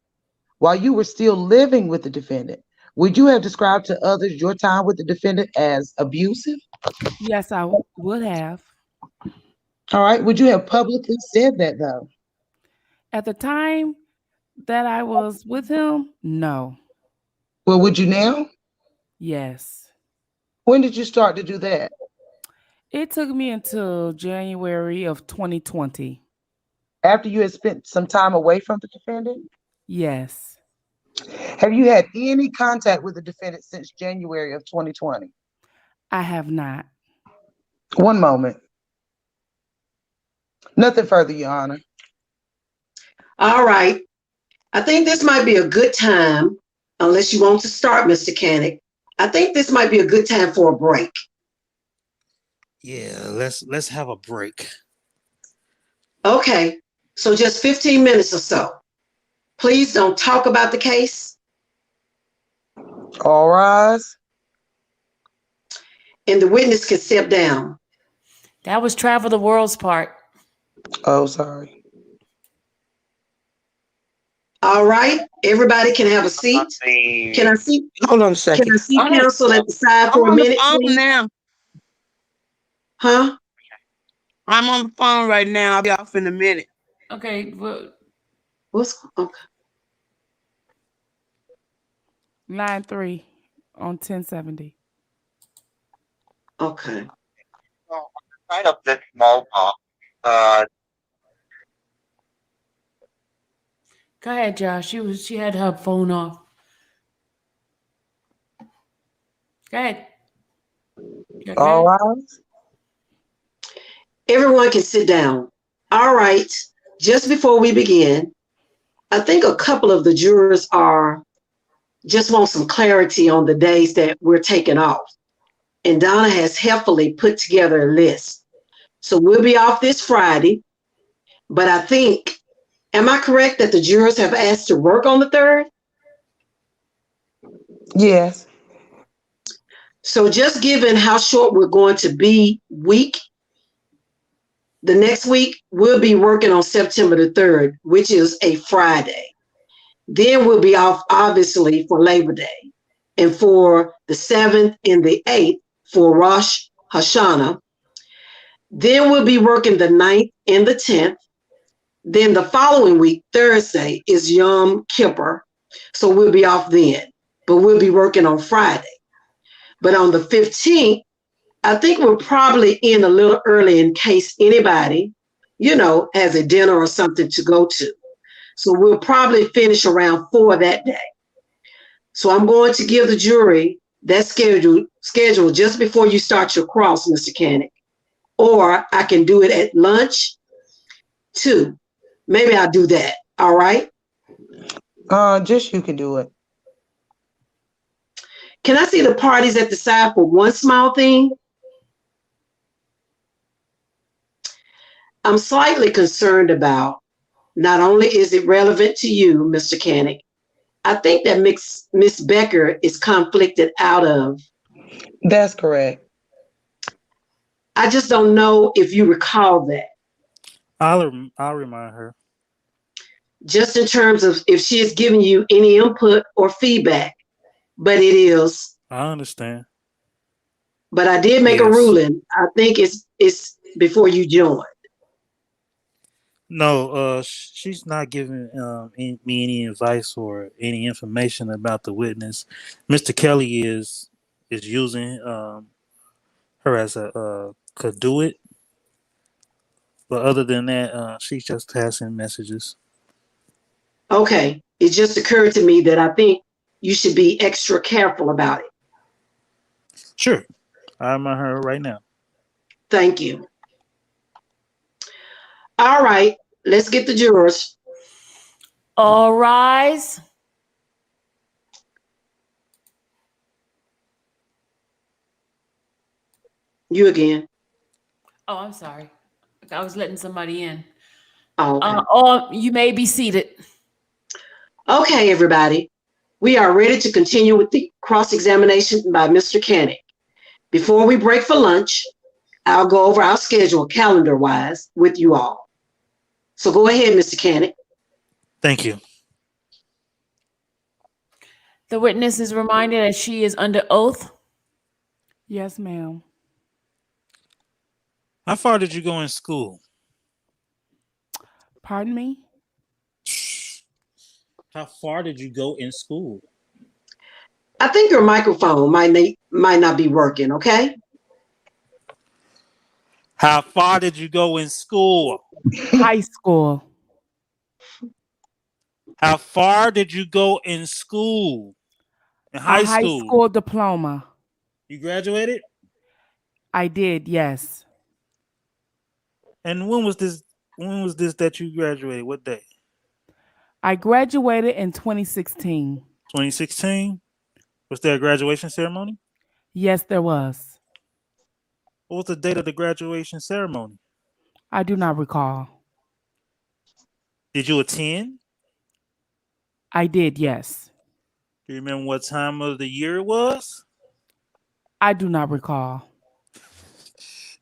while you were still living with the defendant, would you have described to others your time with the defendant as abusive? Yes, I would have. All right. Would you have publicly said that though? At the time that I was with him, no. Well, would you now? Yes. When did you start to do that? It took me until January of 2020. After you had spent some time away from the defendant? Yes. Have you had any contact with the defendant since January of 2020? I have not. One moment. Nothing further, Your Honor. All right. I think this might be a good time, unless you want to start, Mr. Canick. I think this might be a good time for a break. Yeah, let's have a break. Okay. So just 15 minutes or so. Please don't talk about the case. All rise. And the witness can step down. That was Travel the World's part. Oh, sorry. All right. Everybody can have a seat. Can I see? Hold on a second. Can I see counsel at the side for a minute, please? Now. Huh? I'm on the phone right now. I'll be off in a minute. Okay. Well, What's okay? Line 3 on 1070. Okay. Kind of that small part. go ahead, Josh. She had her phone off. Go ahead. You okay? All rise. Everyone can sit down. All right. Just before we begin, I think a couple of the jurors just want some clarity on the days that we're taking off. And Donna has helpfully put together a list. So we'll be off this Friday. But I think, am I correct that the jurors have asked to work on the 3rd? Yes. So just given how short we're going to be the next week, we'll be working on September the 3rd, which is a Friday. Then we'll be off, obviously, for Labor Day. And for the 7th and the 8th for Rosh Hashanah. Then we'll be working the 9th and the 10th. Then the following week, Thursday, is Yom Kippur. So we'll be off then. But we'll be working on Friday. But on the 15th, I think we'll probably end a little early in case anybody, has a dinner or something to go to. So we'll probably finish around 4 that day. So I'm going to give the jury that schedule just before you start your cross, Mr. Canick. Or I can do it at lunch too. Maybe I'll do that. All right. Just you can do it. Can I see the parties at the side for one small thing? I'm slightly concerned about, not only is it relevant to you, Mr. Canick, I think that Miss Becker is conflicted out of. That's correct. I just don't know if you recall that. I'll remind her. Just in terms of if she is giving you any input or feedback, but it is. I understand. But I did make a ruling. I think it's before you join. No, she's not giving me any advice or any information about the witness. Mr. Kelly is using her as a conduit, but other than that, she's just passing messages. Okay, it just occurred to me that I think you should be extra careful about it. Sure, I'm on her right now. Thank you. All right, let's get the jurors. All rise. You again. Oh, I'm sorry. I was letting somebody in. Oh, okay. Or you may be seated. Okay, everybody. We are ready to continue with the cross-examination by Mr. Canick. Before we break for lunch, I'll go over our schedule calendar-wise with you all. So go ahead, Mr. Canick. Thank you. The witness is reminded that she is under oath. Yes, ma'am. How far did you go in school? Pardon me? How far did you go in school? I think your microphone might not be working, okay? How far did you go in school? High school. How far did you go in school? In high A high school? school diploma. You graduated? I did, yes. And when was this that you graduated? What day? I graduated in 2016. 2016? Was there a graduation ceremony? Yes, there was. What was the date of the graduation ceremony? I do not recall. Did you attend? I did, yes. Do you remember what time of the year it was? I do not recall.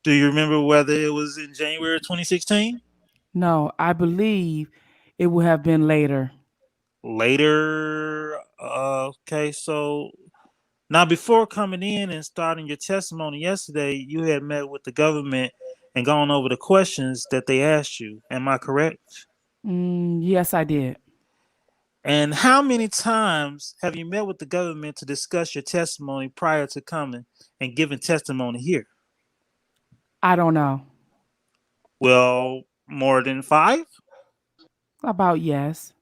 Do you remember whether it was in January 2016? No, I believe it would have been later. Later? Okay, so now before coming in and starting your testimony yesterday, you had met with the government and gone over the questions that they asked you. Am I correct? Yes, I did. And how many times have you met with the government to discuss your testimony prior to coming and giving testimony here? I don't know. Well, more than 5? About yes.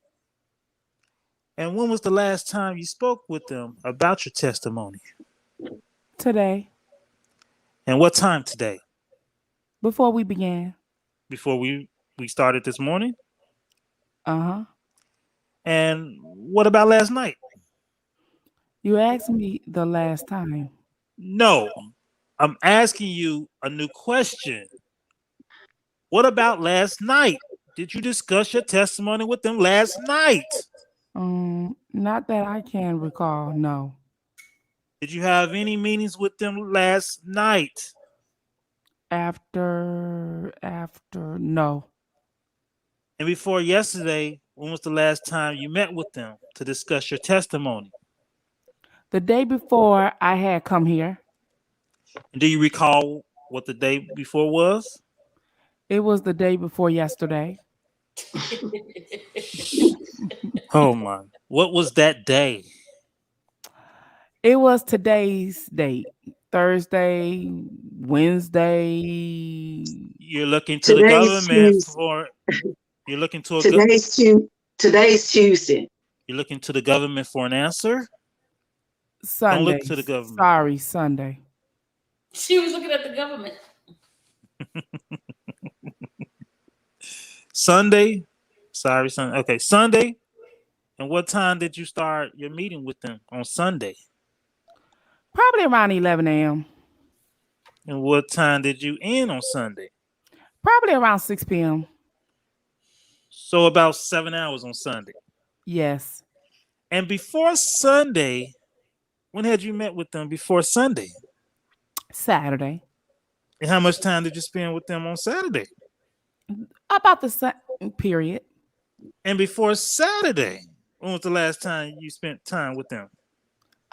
And when was the last time you spoke with them about your testimony? Today. And what time today? Before we began. Before we started this morning? Uh-huh. And what about last night? You asked me the last time. No, I'm asking you a new question. What about last night? Did you discuss your testimony with them last night? Not that I can recall, no. Did you have any meetings with them last night? After, no. And before yesterday, when was the last time you met with them to discuss your testimony? The day before I had come here. And do you recall what the day before was? It was the day before yesterday. Oh my. What was that day? It was today's date. Thursday, Wednesday. You're looking to the government for you're looking to today's Tuesday. You're looking to the government for an answer? Sunday. Don't look to the government. Sorry, Sunday. She was looking at the government. Sunday. Sorry, Sunday. Okay, Sunday. And what time did you start your meeting with them on Sunday? Probably around 11 a.m. And what time did you end on Sunday? Probably around 6 p.m. So about 7 hours on Sunday. Yes. And before Sunday, when had you met with them before Sunday? Saturday. And how much time did you spend with them on Saturday? About the same period. And before Saturday, when was the last time you spent time with them?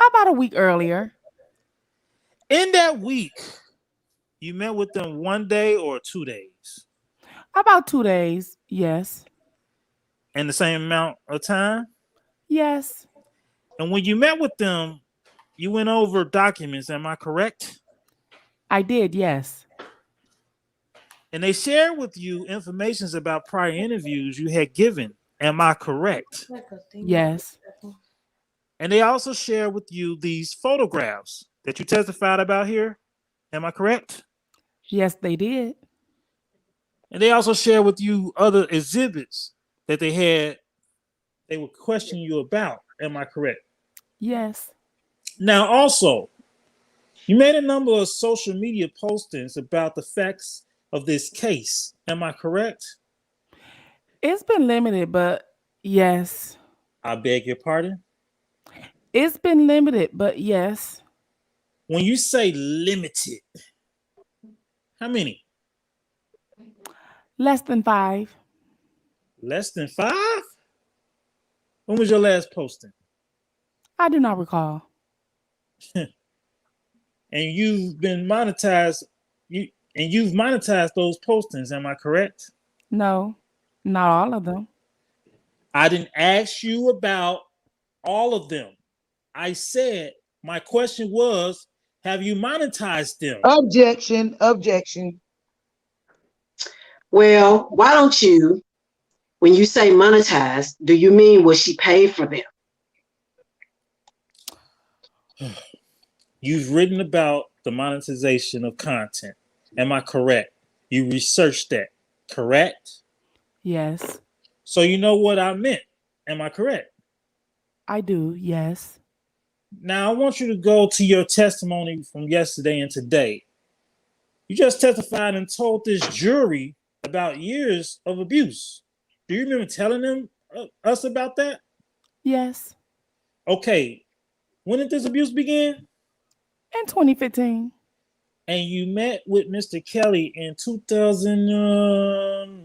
About a week earlier. In that week, you met with them 1 day or 2 days? About 2 days, yes. And the same amount of time? Yes. And when you met with them, you went over documents, am I correct? I did, yes. And they shared with you information about prior interviews you had given, am I correct? Yes. And they also shared with you these photographs that you testified about here, am I correct? Yes, they did. And they also shared with you other exhibits that they were questioning you about, am I correct? Yes. Now, also, you made a number of social media postings about the facts of this case. Am I correct? It's been limited, but yes. I beg your pardon? It's been limited, but yes. When you say limited, how many? Less than 5. Less than 5? When was your last posting? I do not recall. And you've been monetized. You've monetized those postings. Am I correct? No, not all of them. I didn't ask you about all of them. I said my question was, have you monetized them? Objection, objection. Well, why don't you, when you say monetize, do you mean was she paid for them? You've written about the monetization of content. Am I correct? You researched that, correct? Yes. So you know what I meant. Am I correct? I do, yes. Now I want you to go to your testimony from yesterday and today. You just testified and told this jury about years of abuse. Do you remember telling them us about that? Yes. Okay. When did this abuse begin? In 2015. And you met with Mr. Kelly in 2000.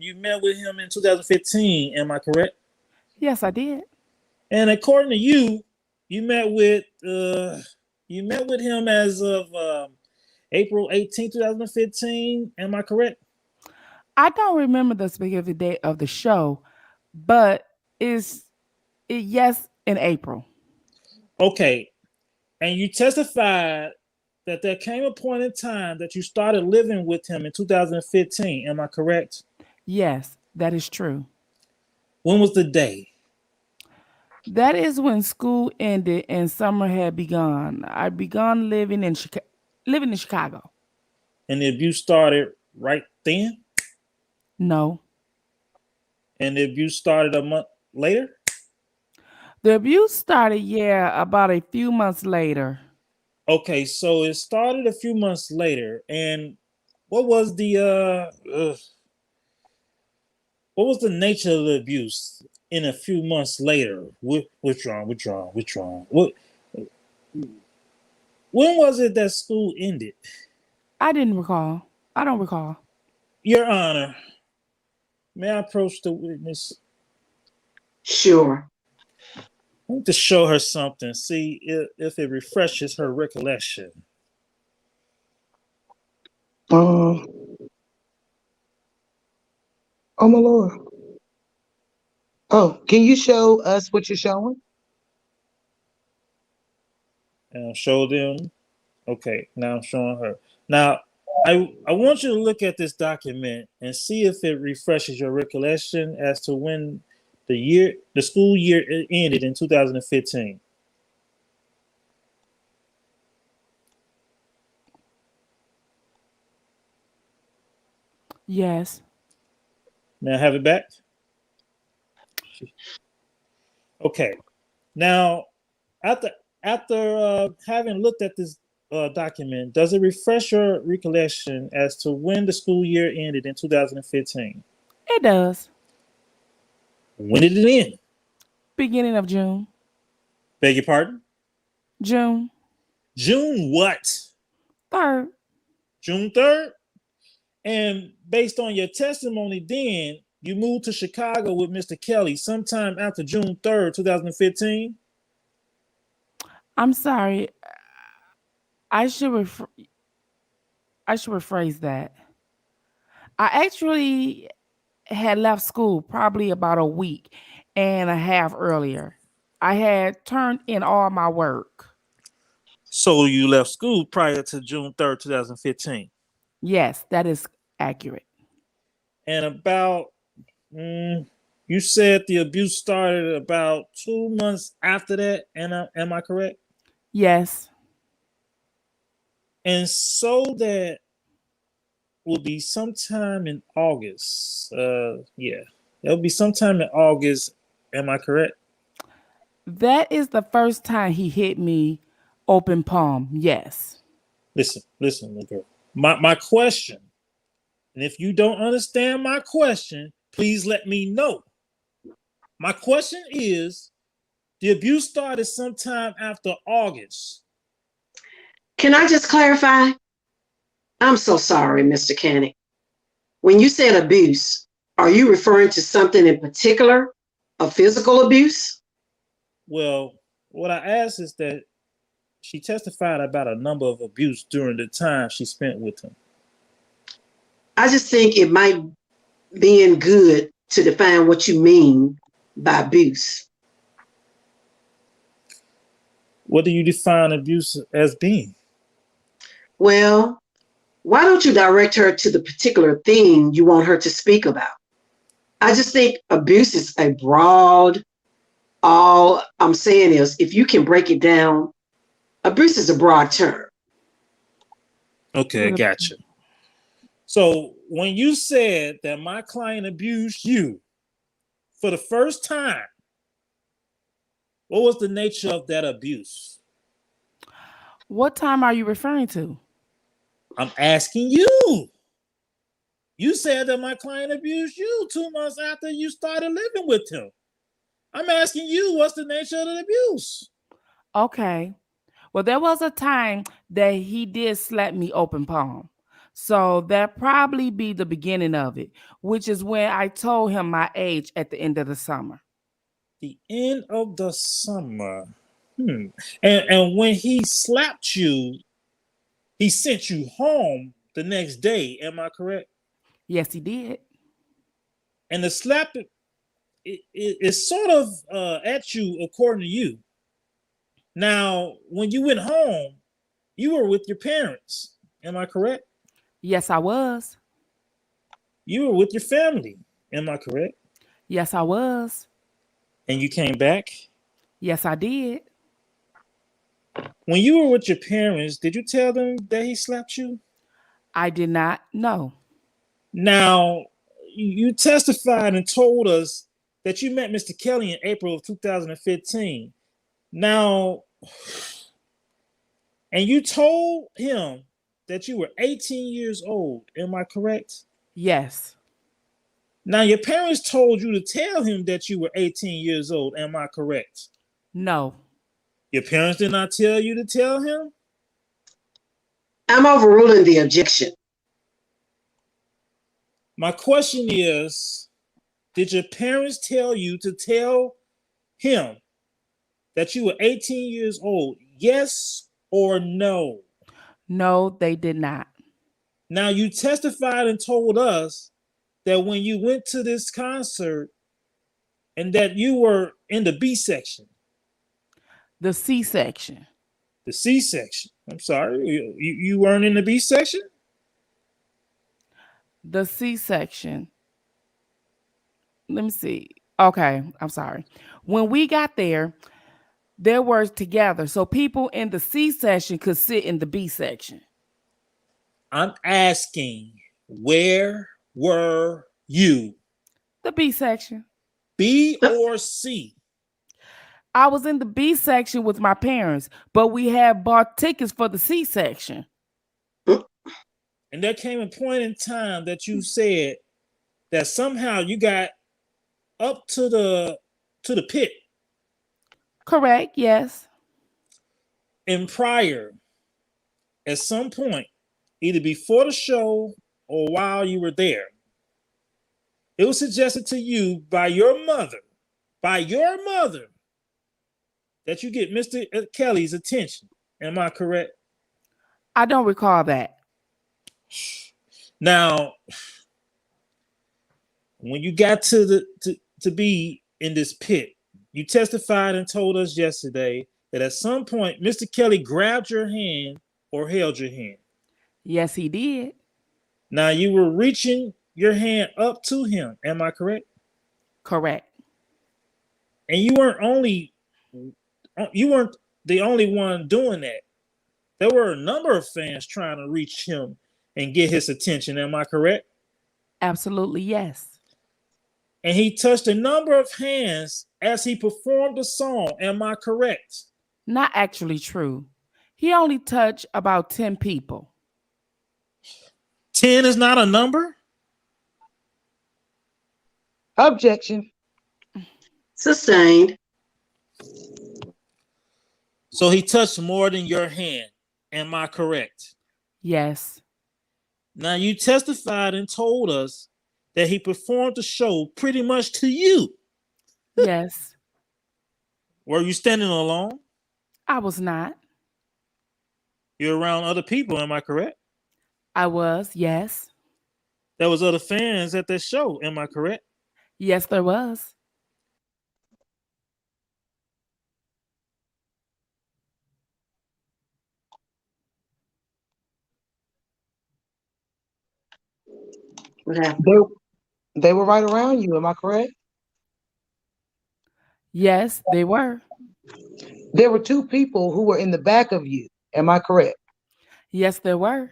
You met with him in 2015. Am I correct? Yes, I did. And according to you, you met with him as of April 18, 2015. Am I correct? I don't remember the specific date of the show, but yes, in April. Okay. And you testified that there came a point in time that you started living with him in 2015. Am I correct? Yes, that is true. When was the day? That is when school ended and summer had begun. I begun living in Chicago. And the abuse started right then? No. And the abuse started a month later? The abuse started, about a few months later. Okay, so it started a few months later. And what was the nature of the abuse in a few months later? Withdrawn. When was it that school ended? I don't recall. Your Honor, may I approach the witness? Sure. I need to show her something, see if it refreshes her recollection. Oh my Lord. Oh, can you show us what you're showing? And I'll show them. Okay, now I'm showing her. Now, I want you to look at this document and see if it refreshes your recollection as to when the school year ended in 2015. Yes. May I have it back? Okay. Now, after having looked at this document, does it refresh your recollection as to when the school year ended in 2015? It does. When did it end? Beginning of June. Beg your pardon? June June what? 3rd. June 3rd? And based on your testimony then, you moved to Chicago with Mr. Kelly sometime after June 3rd, 2015? I'm sorry. I should rephrase that. I actually had left school probably about a week and a half earlier. I had turned in all my work. So you left school prior to June 3rd, 2015? Yes, that is accurate. And about, you said the abuse started about 2 months after that, and am I correct? Yes. And so that will be sometime in August. Yeah, it'll be sometime in August. Am I correct? That is the first time he hit me open palm. Yes. Listen, little girl. My question, and if you don't understand my question, please let me know. My question is, the abuse started sometime after August. Can I just clarify? I'm so sorry, Mr. Canning. When you said abuse, are you referring to something in particular, a physical abuse? Well, what I asked is that she testified about a number of abuse during the time she spent with him. I just think it might be good to define what you mean by abuse. What do you define abuse as being? Well, why don't you direct her to the particular thing you want her to speak about? I just think abuse is a broad, all I'm saying is, if you can break it down, abuse is a broad term. Okay, gotcha. So when you said that my client abused you for the first time, what was the nature of that abuse? What time are you referring to? I'm asking you. You said that my client abused you 2 months after you started living with him. I'm asking you, what's the nature of the abuse? Okay. Well, there was a time that he did slap me open palm. So that probably be the beginning of it, which is when I told him my age at the end of the summer. The end of the summer. And when he slapped you, he sent you home the next day. Am I correct? Yes, he did. And the slap is sort of at you, according to you. Now, when you went home, you were with your parents. Am I correct? Yes, I was. You were with your family. Am I correct? Yes, I was. And you came back? Yes, I did. When you were with your parents, did you tell them that he slapped you? I did not know. Now, you testified and told us that you met Mr. Kelly in April of 2015. Now, and you told him that you were 18 years old. Am I correct? Yes. Now, your parents told you to tell him that you were 18 years old. Am I correct? No. Your parents did not tell you to tell him? I'm overruling the objection. My question is, did your parents tell you to tell him that you were 18 years old? Yes or no? No, they did not. Now, you testified and told us that when you went to this concert and that you were in the B section. The C section. The C section. I'm sorry. You weren't in the B section? The C section. Let me see. Okay, I'm sorry. When we got there, they were together. So people in the C section could sit in the B section. I'm asking, where were you? The B section. B or C? I was in the B section with my parents, but we had bought tickets for the C section. And there came a point in time that you said that somehow you got up to the pit. Correct, yes. And prior, at some point, either before the show or while you were there, it was suggested to you by your mother, that you get Mr. Kelly's attention. Am I correct? I don't recall that. Now, when you got to be in this pit, you testified and told us yesterday that at some point Mr. Kelly grabbed your hand or held your hand. Yes, he did. Now you were reaching your hand up to him. Am I correct? Correct. And you weren't the only one doing that. There were a number of fans trying to reach him and get his attention. Am I correct? Absolutely, yes. And he touched a number of hands as he performed the song. Am I correct? Not actually true. He only touched about 10 people. 10 is not a number? Objection. Sustained. So he touched more than your hand. Am I correct? Yes. Now you testified and told us that he performed the show pretty much to you. Yes. Were you standing alone? I was not. You're around other people, am I correct? I was, yes. There was other fans at that show, am I correct? Yes, there was. What happened? They were right around you. Am I correct? Yes, they were. There were two people who were in the back of you. Am I correct? Yes, there were.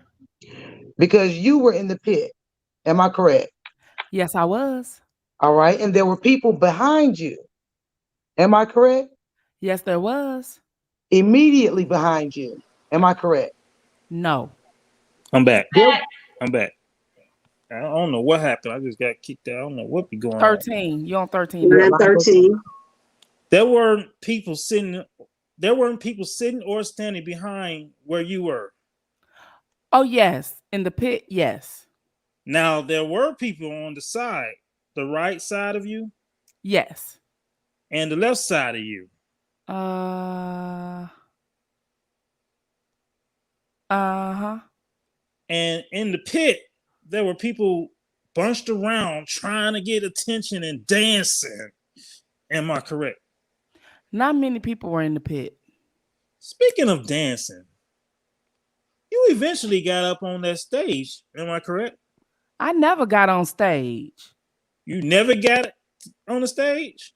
Because you were in the pit. Am I correct? Yes, I was. All right. And there were people behind you. Am I correct? Yes, there was. Immediately behind you. Am I correct? No. I'm back. I'm back. I don't know what happened. I just got kicked out. I don't know what be going on. 13. You're on 13. You're at 13. There weren't people sitting or standing behind where you were. Oh, yes. In the pit, yes. Now, there were people on the side, the right side of you Yes. and the left side of you. Uh-huh. And in the pit, there were people bunched around trying to get attention and dancing. Am I correct? Not many people were in the pit. Speaking of dancing, you eventually got up on that stage. Am I correct? I never got on stage. You never got on the stage?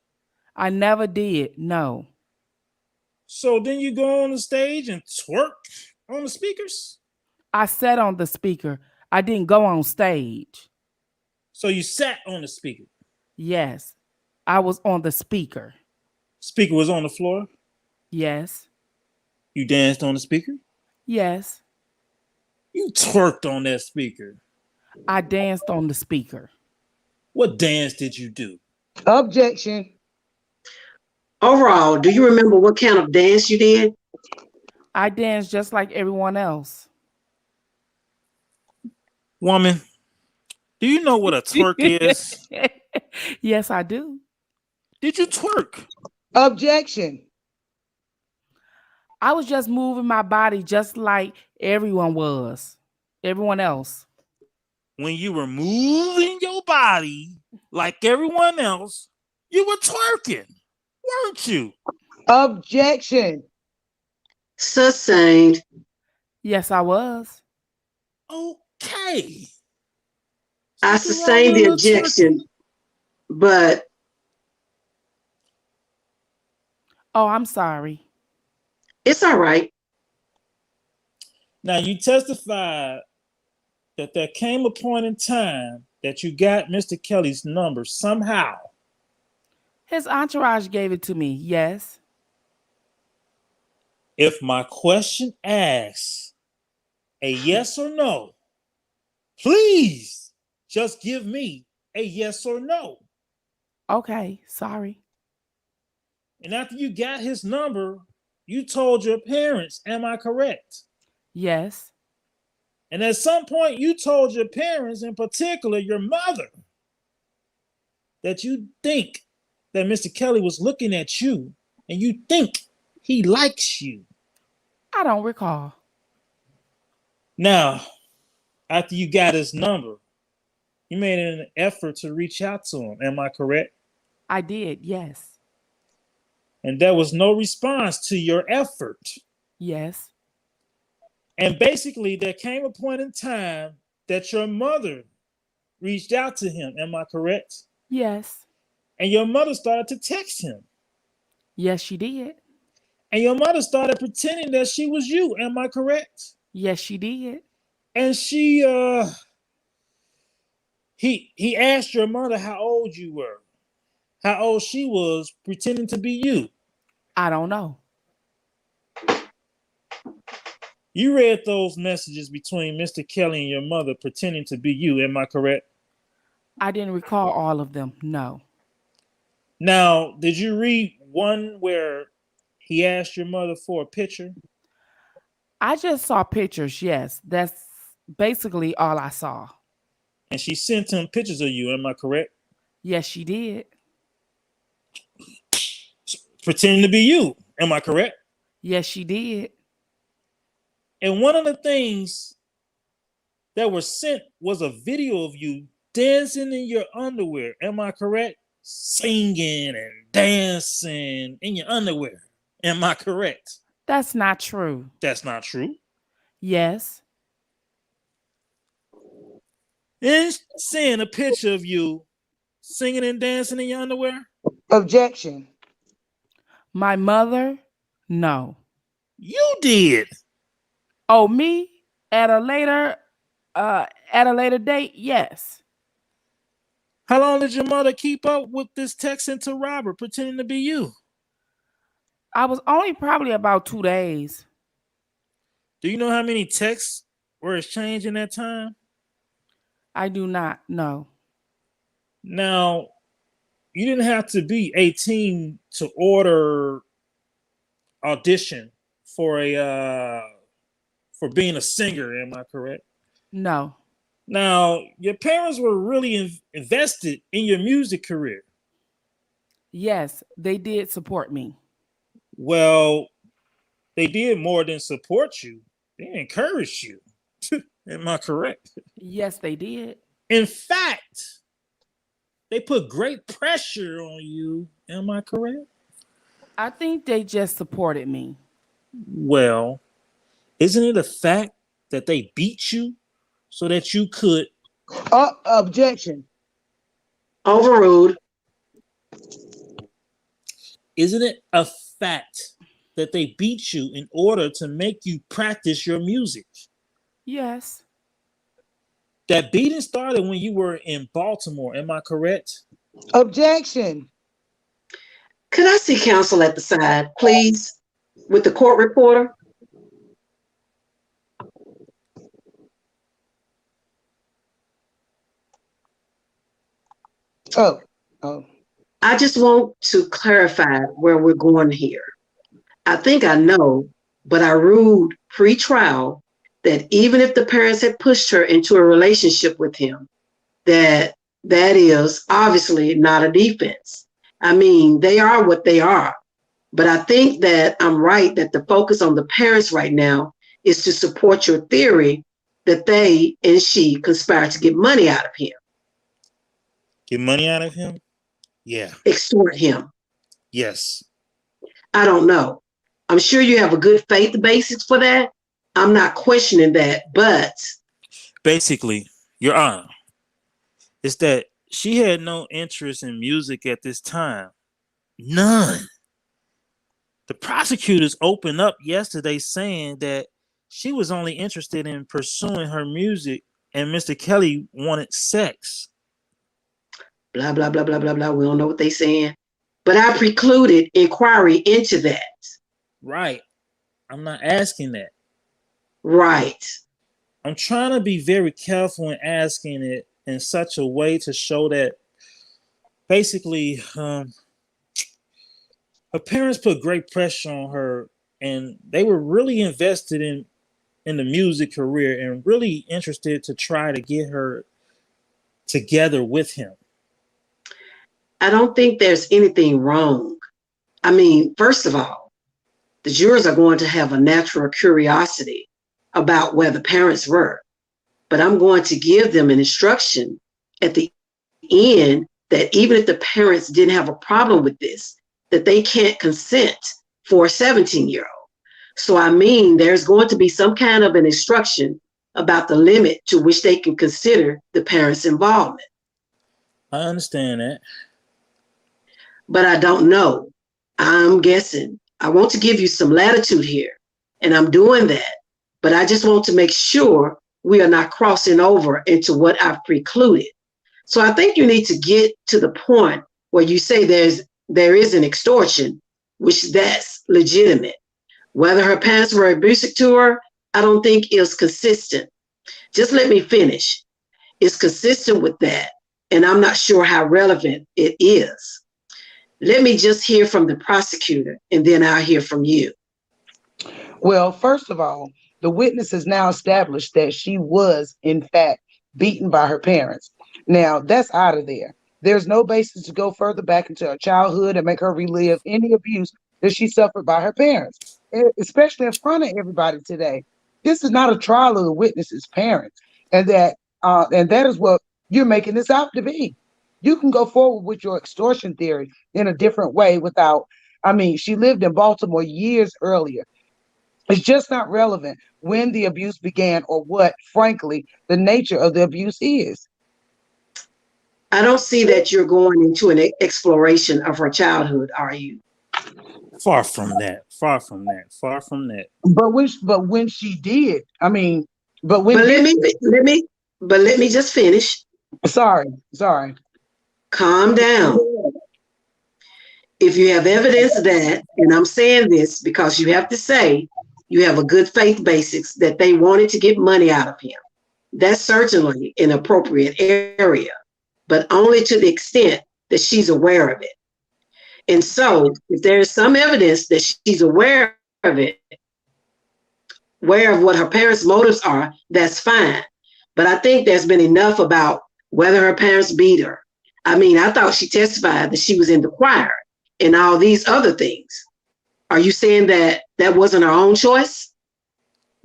I never did. No. So then you go on the stage and twerk on the speakers? I sat on the speaker. I didn't go on stage. So you sat on the speaker? Yes. I was on the speaker. Speaker was on the floor? Yes. You danced on the speaker? Yes. You twerked on that speaker? I danced on the speaker. What dance did you do? Objection. Overall, do you remember what kind of dance you did? I danced just like everyone else. Woman, do you know what a twerk is? Yes, I do. Did you twerk? Objection. I was just moving my body just like everyone was. Everyone else. When you were moving your body like everyone else, you were twerking, weren't you? Objection. Sustained. Yes, I was. Okay. I sustained the objection, but Oh, I'm sorry. it's all right. Now you testified that there came a point in time that you got Mr. Kelly's number somehow? His entourage gave it to me. Yes. If my question asks a yes or no, please just give me a yes or no. Okay. Sorry. And after you got his number, you told your parents, am I correct? Yes. And at some point, you told your parents, in particular your mother, that you think that Mr. Kelly was looking at you and you think he likes you. I don't recall. Now, after you got his number, you made an effort to reach out to him. Am I correct? I did. Yes. And there was no response to your effort. Yes. And basically, there came a point in time that your mother reached out to him. Am I correct? Yes. And your mother started to text him. Yes, she did. And your mother started pretending that she was you. Am I correct? Yes, she did. And he asked your mother how old you were, how old she was, pretending to be you. I don't know. You read those messages between Mr. Kelly and your mother pretending to be you. Am I correct? I didn't recall all of them. No. Now, did you read one where he asked your mother for a picture? I just saw pictures. Yes. That's basically all I saw. And she sent him pictures of you. Am I correct? Yes, she did. Pretending to be you. Am I correct? Yes, she did. And one of the things that were sent was a video of you dancing in your underwear. Am I correct? Singing and dancing in your underwear. Am I correct? That's not true. That's not true. Yes. And seeing a picture of you singing and dancing in your underwear? Objection. My mother? No. You did. Oh, me? At a later date? Yes. How long did your mother keep up with this texting to Robert, pretending to be you? I was only probably about 2 days. Do you know how many texts were exchanged in that time? I do not know. Now, you didn't have to be 18 to order Audition for being a singer. Am I correct? No. Now, your parents were really invested in your music career. Yes, they did support me. Well, they did more than support you. They encouraged you. Am I correct? Yes, they did. In fact, they put great pressure on you. Am I correct? I think they just supported me. Well, isn't it a fact that they beat you so that you could? Objection. Overruled. Isn't it a fact that they beat you in order to make you practice your music? Yes. That beating started when you were in Baltimore. Am I correct? Objection. Could I see counsel at the side, please, with the court reporter? Oh. I just want to clarify where we're going here. I think I know, but I ruled pre-trial that even if the parents had pushed her into a relationship with him, that is obviously not a defense. I mean, they are what they are. But I think that I'm right that the focus on the parents right now is to support your theory that they and she conspired to get money out of him. Get money out of him? Yeah. Extort him. Yes. I don't know. I'm sure you have a good faith basis for that. I'm not questioning that, but basically, Your Honor, it's that she had no interest in music at this time. None. The prosecutors opened up yesterday saying that she was only interested in pursuing her music and Mr. Kelly wanted sex. Blah, blah, blah, blah, blah, blah. We don't know what they're saying. But I precluded inquiry into that. Right. I'm not asking that. Right. I'm trying to be very careful in asking it in such a way to show that basically her parents put great pressure on her, and they were really invested in the music career and really interested to try to get her together with him. I don't think there's anything wrong. I mean, first of all, the jurors are going to have a natural curiosity about where the parents were, but I'm going to give them an instruction at the end that even if the parents didn't have a problem with this, that they can't consent for a 17-year-old. So I mean, there's going to be some kind of an instruction about the limit to which they can consider the parents' involvement. I understand that. But I don't know. I'm guessing. I want to give you some latitude here, and I'm doing that. But I just want to make sure we are not crossing over into what I've precluded. So I think you need to get to the point where you say there is an extortion, which that's legitimate. Whether her parents were abusive to her, I don't think is consistent. Just let me finish. It's consistent with that, and I'm not sure how relevant it is. Let me just hear from the prosecutor, and then I'll hear from you. Well, first of all, the witness has now established that she was, in fact, beaten by her parents. Now, that's out of there. There's no basis to go further back into her childhood and make her relive any abuse that she suffered by her parents, especially in front of everybody today. This is not a trial of the witness's parents, and that is what you're making this out to be. You can go forward with your extortion theory in a different way she lived in Baltimore years earlier. It's just not relevant when the abuse began or what, frankly, the nature of the abuse is. I don't see that you're going into an exploration of her childhood, are you? Far from that. Far from that. Far from that. But when she did, let me just finish. Sorry. Calm down. If you have evidence that, and I'm saying this because you have to say you have a good faith basis that they wanted to get money out of him, that's certainly an appropriate area, but only to the extent that she's aware of it. And so if there's some evidence that she's aware of it, aware of what her parents' motives are, that's fine. But I think there's been enough about whether her parents beat her. I mean, I thought she testified that she was in the choir and all these other things. Are you saying that that wasn't her own choice?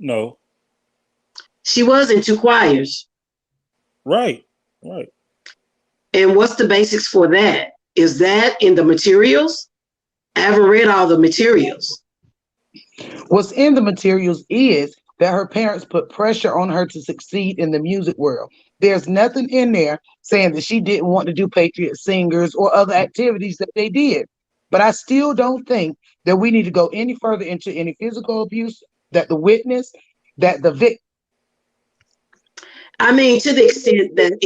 No. She was in 2 choirs. Right. And what's the basics for that? Is that in the materials? I haven't read all the materials. What's in the materials is that her parents put pressure on her to succeed in the music world. There's nothing in there saying that she didn't want to do Patriot Singers or other activities that they did. But I still don't think that we need to go any further into any physical abuse that the witness, that the victim. I mean, to the extent that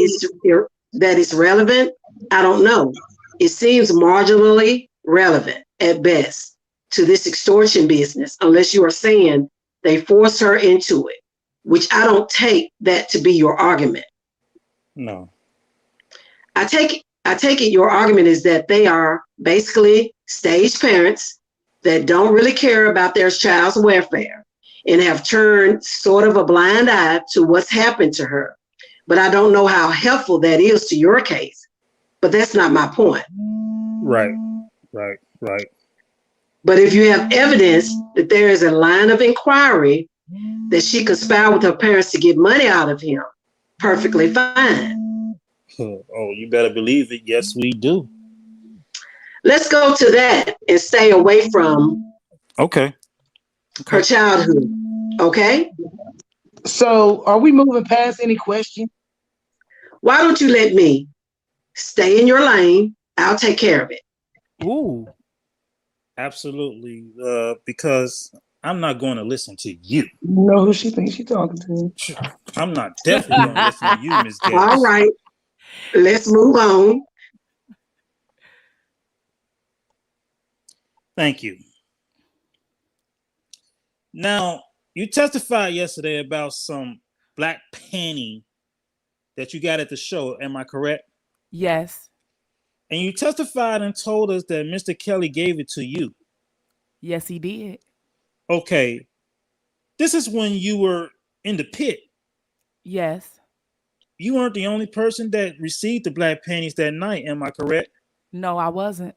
it's relevant, I don't know. It seems marginally relevant at best to this extortion business, unless you are saying they forced her into it, which I don't take that to be your argument. No. I take it your argument is that they are basically stage parents that don't really care about their child's welfare and have turned sort of a blind eye to what's happened to her. But I don't know how helpful that is to your case. But that's not my point. Right. But if you have evidence that there is a line of inquiry that she conspired with her parents to get money out of him, perfectly fine. Oh, you better believe it. Yes, we do. Let's go to that and stay away from her childhood. Okay? So are we moving past any question? Why don't you let me stay in your lane? I'll take care of it. Ooh. Absolutely. Because I'm not going to listen to you. You know who she thinks she's talking to. I'm not definitely going to listen to you, Miss Gayle. All right, let's move on. Thank you. Now, you testified yesterday about some black panty that you got at the show. Am I correct? Yes. And you testified and told us that Mr. Kelly gave it to you. Yes, he did. Okay. This is when you were in the pit. Yes. You weren't the only person that received the black panties that night. Am I correct? No, I wasn't.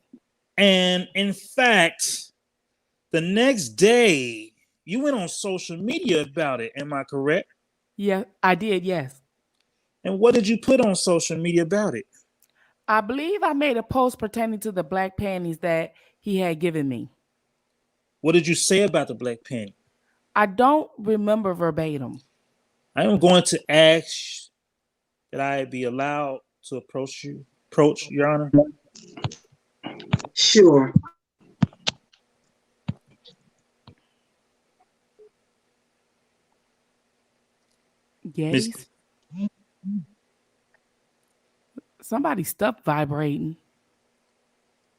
And in fact, the next day, you went on social media about it. Am I correct? Yeah, I did. Yes. And what did you put on social media about it? I believe I made a post pertaining to the black panties that he had given me. What did you say about the black panty? I don't remember verbatim. I am going to ask that I be allowed to approach, Your Honor. Sure. Yes. Somebody's stuff vibrating.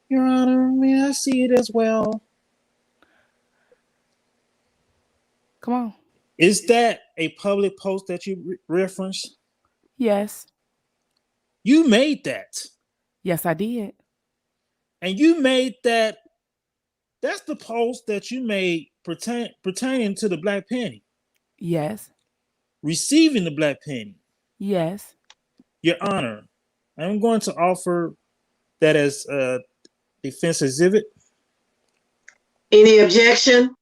Your Honor, may I see it as well? Come on. Is that a public post that you referenced? Yes. You made that. Yes, I did. And you made that. That's the post that you made pertaining to the black panty. Yes. Receiving the black panty. Yes. Your Honor, I'm going to offer that as a defense exhibit. Any objection?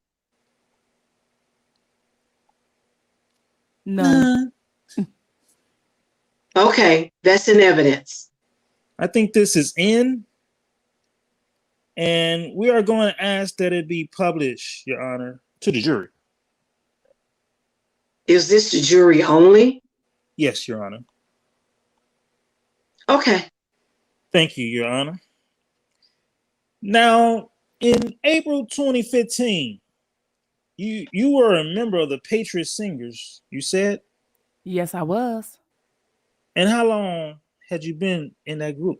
None. Okay, that's in evidence. I think this is in. And we are going to ask that it be published, Your Honor, to the jury. Is this the jury only? Yes, Your Honor. Okay. Thank you, Your Honor. Now, in April 2015, you were a member of the Patriot Singers, you said? Yes, I was. And how long had you been in that group?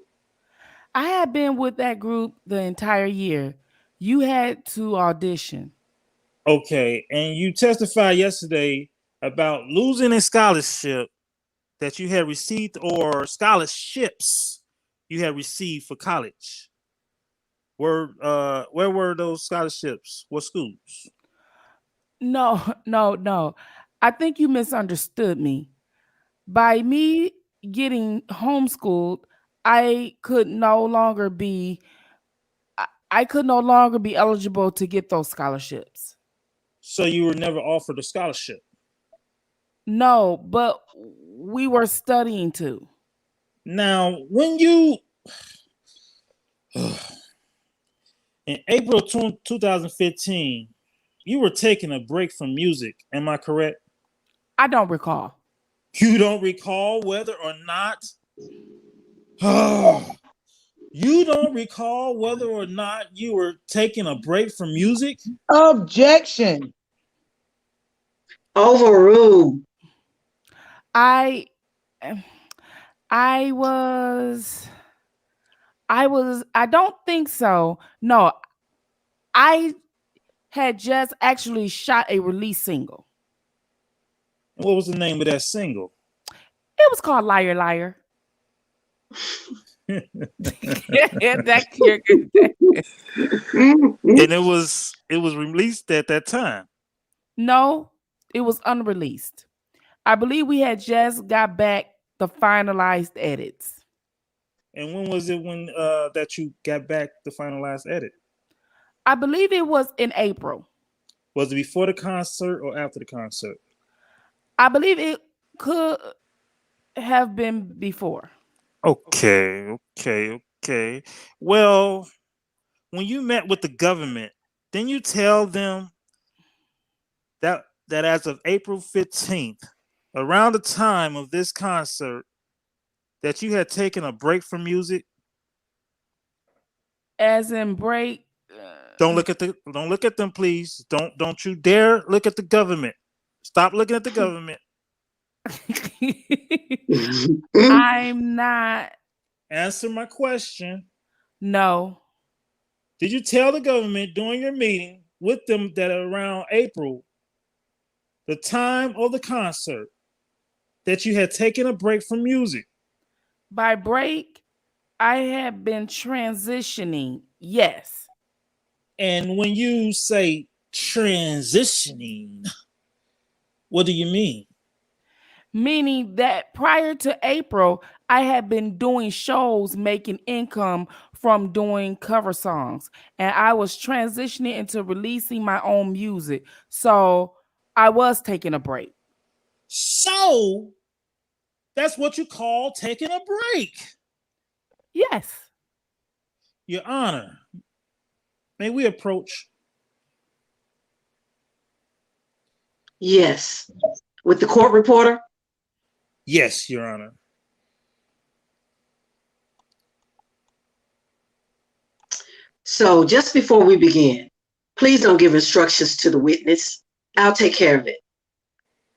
I had been with that group the entire year. You had to audition. Okay, and you testified yesterday about losing a scholarship that you had received, or scholarships you had received for college. Where were those scholarships? What schools? No. I think you misunderstood me. By me getting homeschooled, I could no longer be eligible to get those scholarships. So you were never offered a scholarship? No, but we were studying too. Now, when you in April 2015, you were taking a break from music. Am I correct? I don't recall. You don't recall whether or not you don't recall whether or not you were taking a break from music? Objection. Overruled. I don't think so. No, I had just actually shot a release single. What was the name of that single? It was called Liar Liar. And it was released at that time. No, it was unreleased. I believe we had just got back the finalized edits. And when was it that you got back the finalized edit? I believe it was in April. Was it before the concert or after the concert? I believe it could have been before. Okay. Well, when you met with the government, didn't you tell them that as of April 15th, around the time of this concert, that you had taken a break from music? As in break? Don't look at them, please. Don't you dare look at the government. Stop looking at the government. I'm not. Answer my question. No. Did you tell the government during your meeting with them that around April, the time of the concert, that you had taken a break from music? By break, I have been transitioning. Yes. And when you say transitioning, what do you mean? Meaning that prior to April, I had been doing shows, making income from doing cover songs. And I was transitioning into releasing my own music. So I was taking a break. So that's what you call taking a break. Yes. Your Honor, may we approach? Yes. With the court reporter? Yes, Your Honor. So just before we begin, please don't give instructions to the witness. I'll take care of it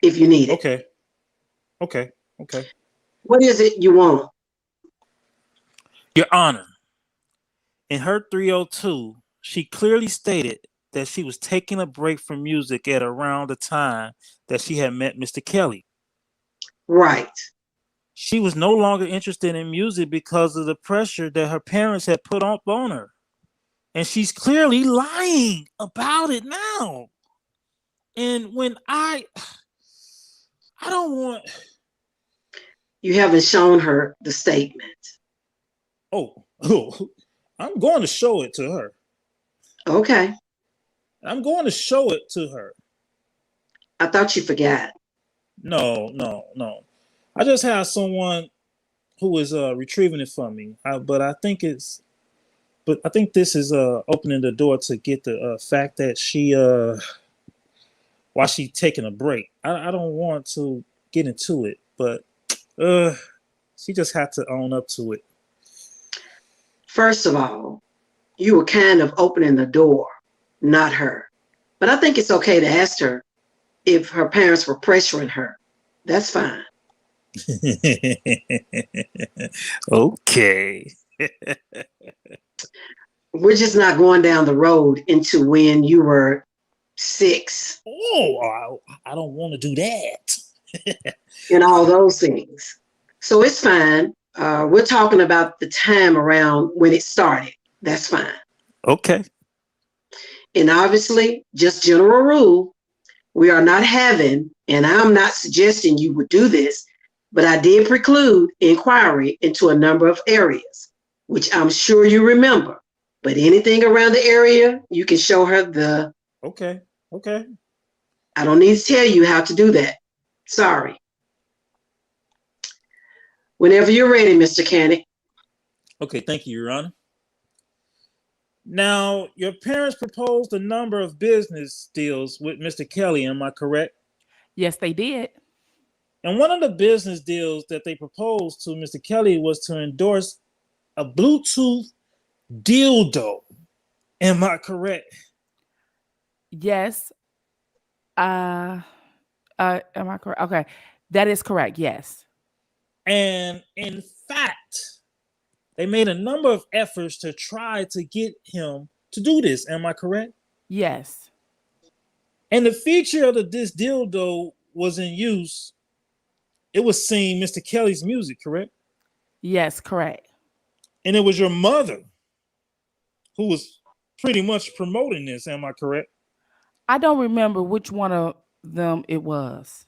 if you need it. Okay. What is it you want? Your Honor, in her 302, she clearly stated that she was taking a break from music at around the time that she had met Mr. Kelly. Right. She was no longer interested in music because of the pressure that her parents had put up on her. And she's clearly lying about it now. And when I don't want... You haven't shown her the statement. Oh, I'm going to show it to her. Okay. I'm going to show it to her. I thought you forgot. No. I just have someone who is retrieving it for me. But I think this is opening the door to get the fact that she while she's taking a break. I don't want to get into it, but she just had to own up to it. First of all, you were kind of opening the door, not her. But I think it's okay to ask her if her parents were pressuring her. That's fine. Okay. We're just not going down the road into when you were 6. Oh, I don't want to do that. And all those things. So it's fine. We're talking about the time around when it started. That's fine. Okay. And obviously, just general rule, we are not having, and I'm not suggesting you would do this, but I did preclude inquiry into a number of areas, which I'm sure you remember. But anything around the area, you can show her the... Okay. I don't need to tell you how to do that. Sorry. Whenever you're ready, Mr. Cannick. Okay, thank you, Your Honor. Now, your parents proposed a number of business deals with Mr. Kelly, am I correct? Yes, they did. And one of the business deals that they proposed to Mr. Kelly was to endorse a Bluetooth dildo. Am I correct? Yes. Am I correct? Okay. That is correct. Yes. And in fact, they made a number of efforts to try to get him to do this. Am I correct? Yes. And the feature of this dildo was in use. It was singing Mr. Kelly's music, correct? Yes, correct. And it was your mother who was pretty much promoting this. Am I correct? I don't remember which one of them it was.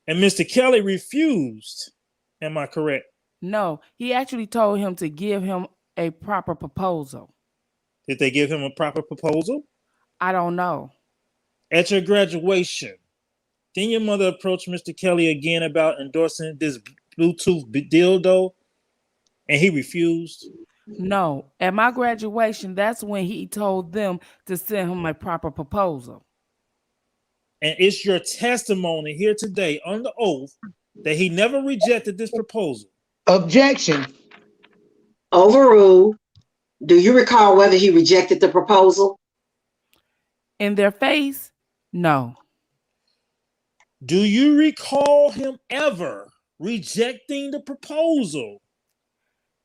And Mr. Kelly refused. Am I correct? No, he actually told him to give him a proper proposal. Did they give him a proper proposal? I don't know. At your graduation, then your mother approached Mr. Kelly again about endorsing this Bluetooth dildo, and he refused? No, at my graduation, that's when he told them to send him a proper proposal. And it's your testimony here today under oath that he never rejected this proposal. Objection. Overruled. Do you recall whether he rejected the proposal? In their face? No. Do you recall him ever rejecting the proposal?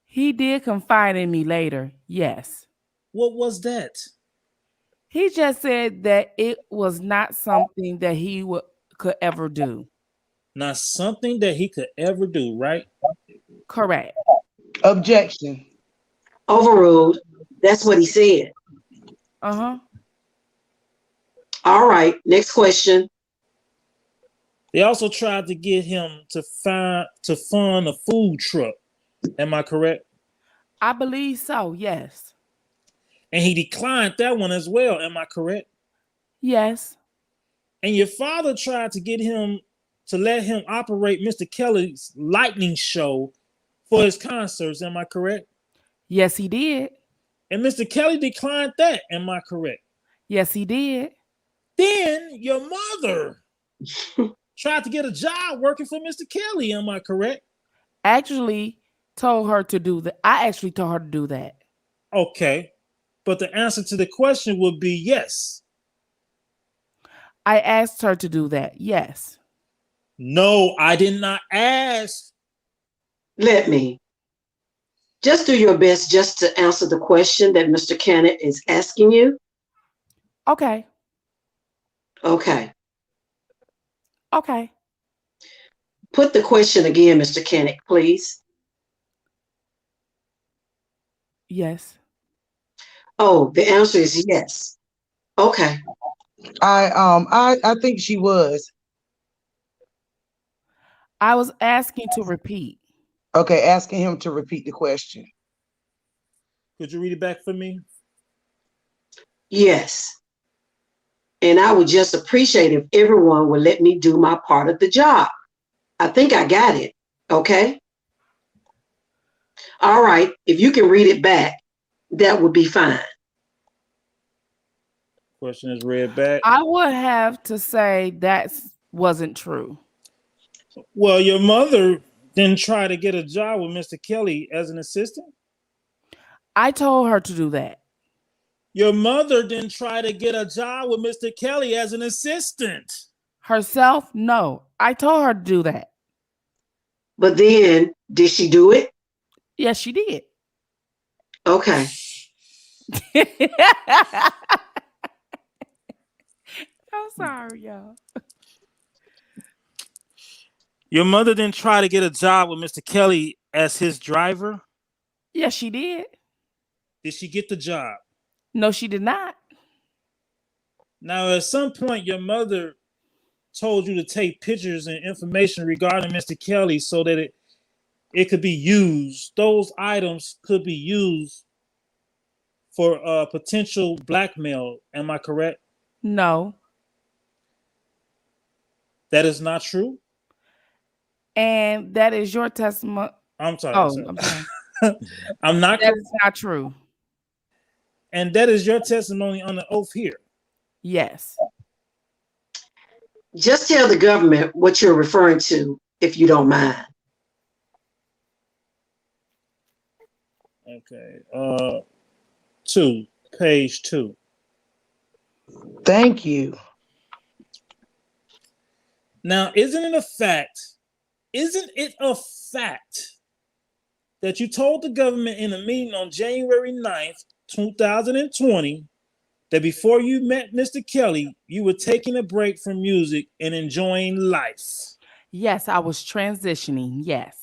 He did confide in me later. Yes. What was that? He just said that it was not something that he could ever do. Not something that he could ever do, right? Correct. Objection. Overruled. That's what he said. Uh-huh. All right, next question. They also tried to get him to fund a food truck. Am I correct? I believe so, yes. And he declined that one as well. Am I correct? Yes. And your father tried to get him to let him operate Mr. Kelly's lightning show for his concerts. Am I correct? Yes, he did. And Mr. Kelly declined that. Am I correct? Yes, he did. Then your mother tried to get a job working for Mr. Kelly. Am I correct? Actually told her to do that. I actually told her to do that. Okay. But the answer to the question would be yes. I asked her to do that. Yes. No, I did not ask. Let me. Just do your best just to answer the question that Mr. Kennett is asking you. Okay. Okay. Okay. Put the question again, Mr. Kennett, please. Yes. Oh, the answer is yes. Okay. I think she was. I was asking to repeat. Okay, asking him to repeat the question. Could you read it back for me? Yes. And I would just appreciate if everyone would let me do my part of the job. I think I got it. Okay. All right. If you can read it back, that would be fine. Question is read back. I would have to say that wasn't true. Well, your mother didn't try to get a job with Mr. Kelly as an assistant? I told her to do that. Your mother didn't try to get a job with Mr. Kelly as an assistant. Herself? No. I told her to do that. But then, did she do it? Yes, she did. Okay. I'm sorry, y'all. Your mother didn't try to get a job with Mr. Kelly as his driver? Yes, she did. Did she get the job? No, she did not. Now, at some point, your mother told you to take pictures and information regarding Mr. Kelly so that it could be used. Those items could be used for potential blackmail. Am I correct? No. That is not true? And that is your testimony. I'm sorry. Oh, sorry. I'm sorry. I'm not. That is not true. And that is your testimony on the oath here. Yes. Just tell the government what you're referring to, if you don't mind. Okay. Page 2. Thank you. Now, isn't it a fact that you told the government in a meeting on January 9th, 2020, that before you met Mr. Kelly, you were taking a break from music and enjoying life? Yes, I was transitioning. Yes.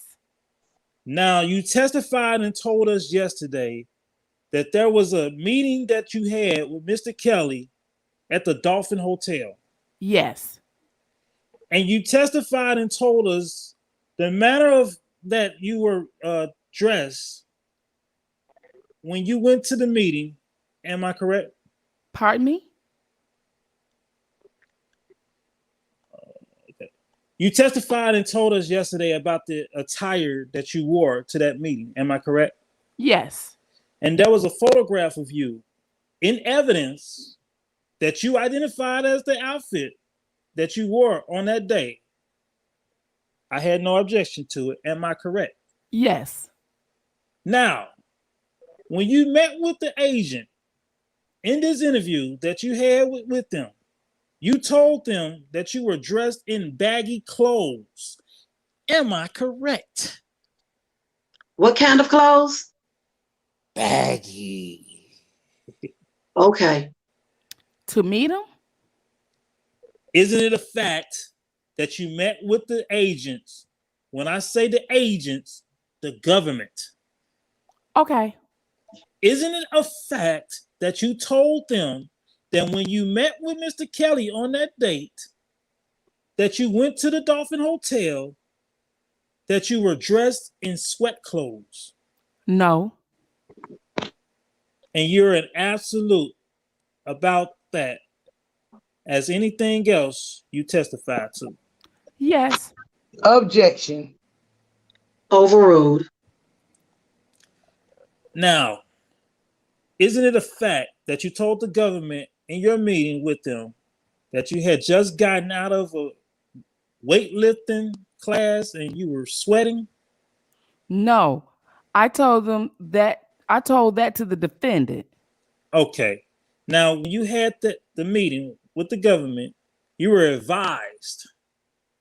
Now, you testified and told us yesterday that there was a meeting that you had with Mr. Kelly at the Dolphin Hotel. Yes. And you testified and told us the manner of that you were dressed when you went to the meeting. Am I correct? Pardon me? Okay. You testified and told us yesterday about the attire that you wore to that meeting. Am I correct? Yes. And there was a photograph of you in evidence that you identified as the outfit that you wore on that day. I had no objection to it. Am I correct? Yes. Now, when you met with the agent in this interview that you had with them, you told them that you were dressed in baggy clothes. Am I correct? What kind of clothes? Baggy. Okay. To meet him? Isn't it a fact that you met with the agents? When I say the agents, the government. Okay. Isn't it a fact that you told them that when you met with Mr. Kelly on that date, that you went to the Dolphin Hotel, that you were dressed in sweat clothes? No. And you're an absolute about that as anything else you testified to? Yes. Objection. Overruled. Now, isn't it a fact that you told the government in your meeting with them that you had just gotten out of a weightlifting class and you were sweating? No. I told that to the defendant. Okay. Now, when you had the meeting with the government, you were advised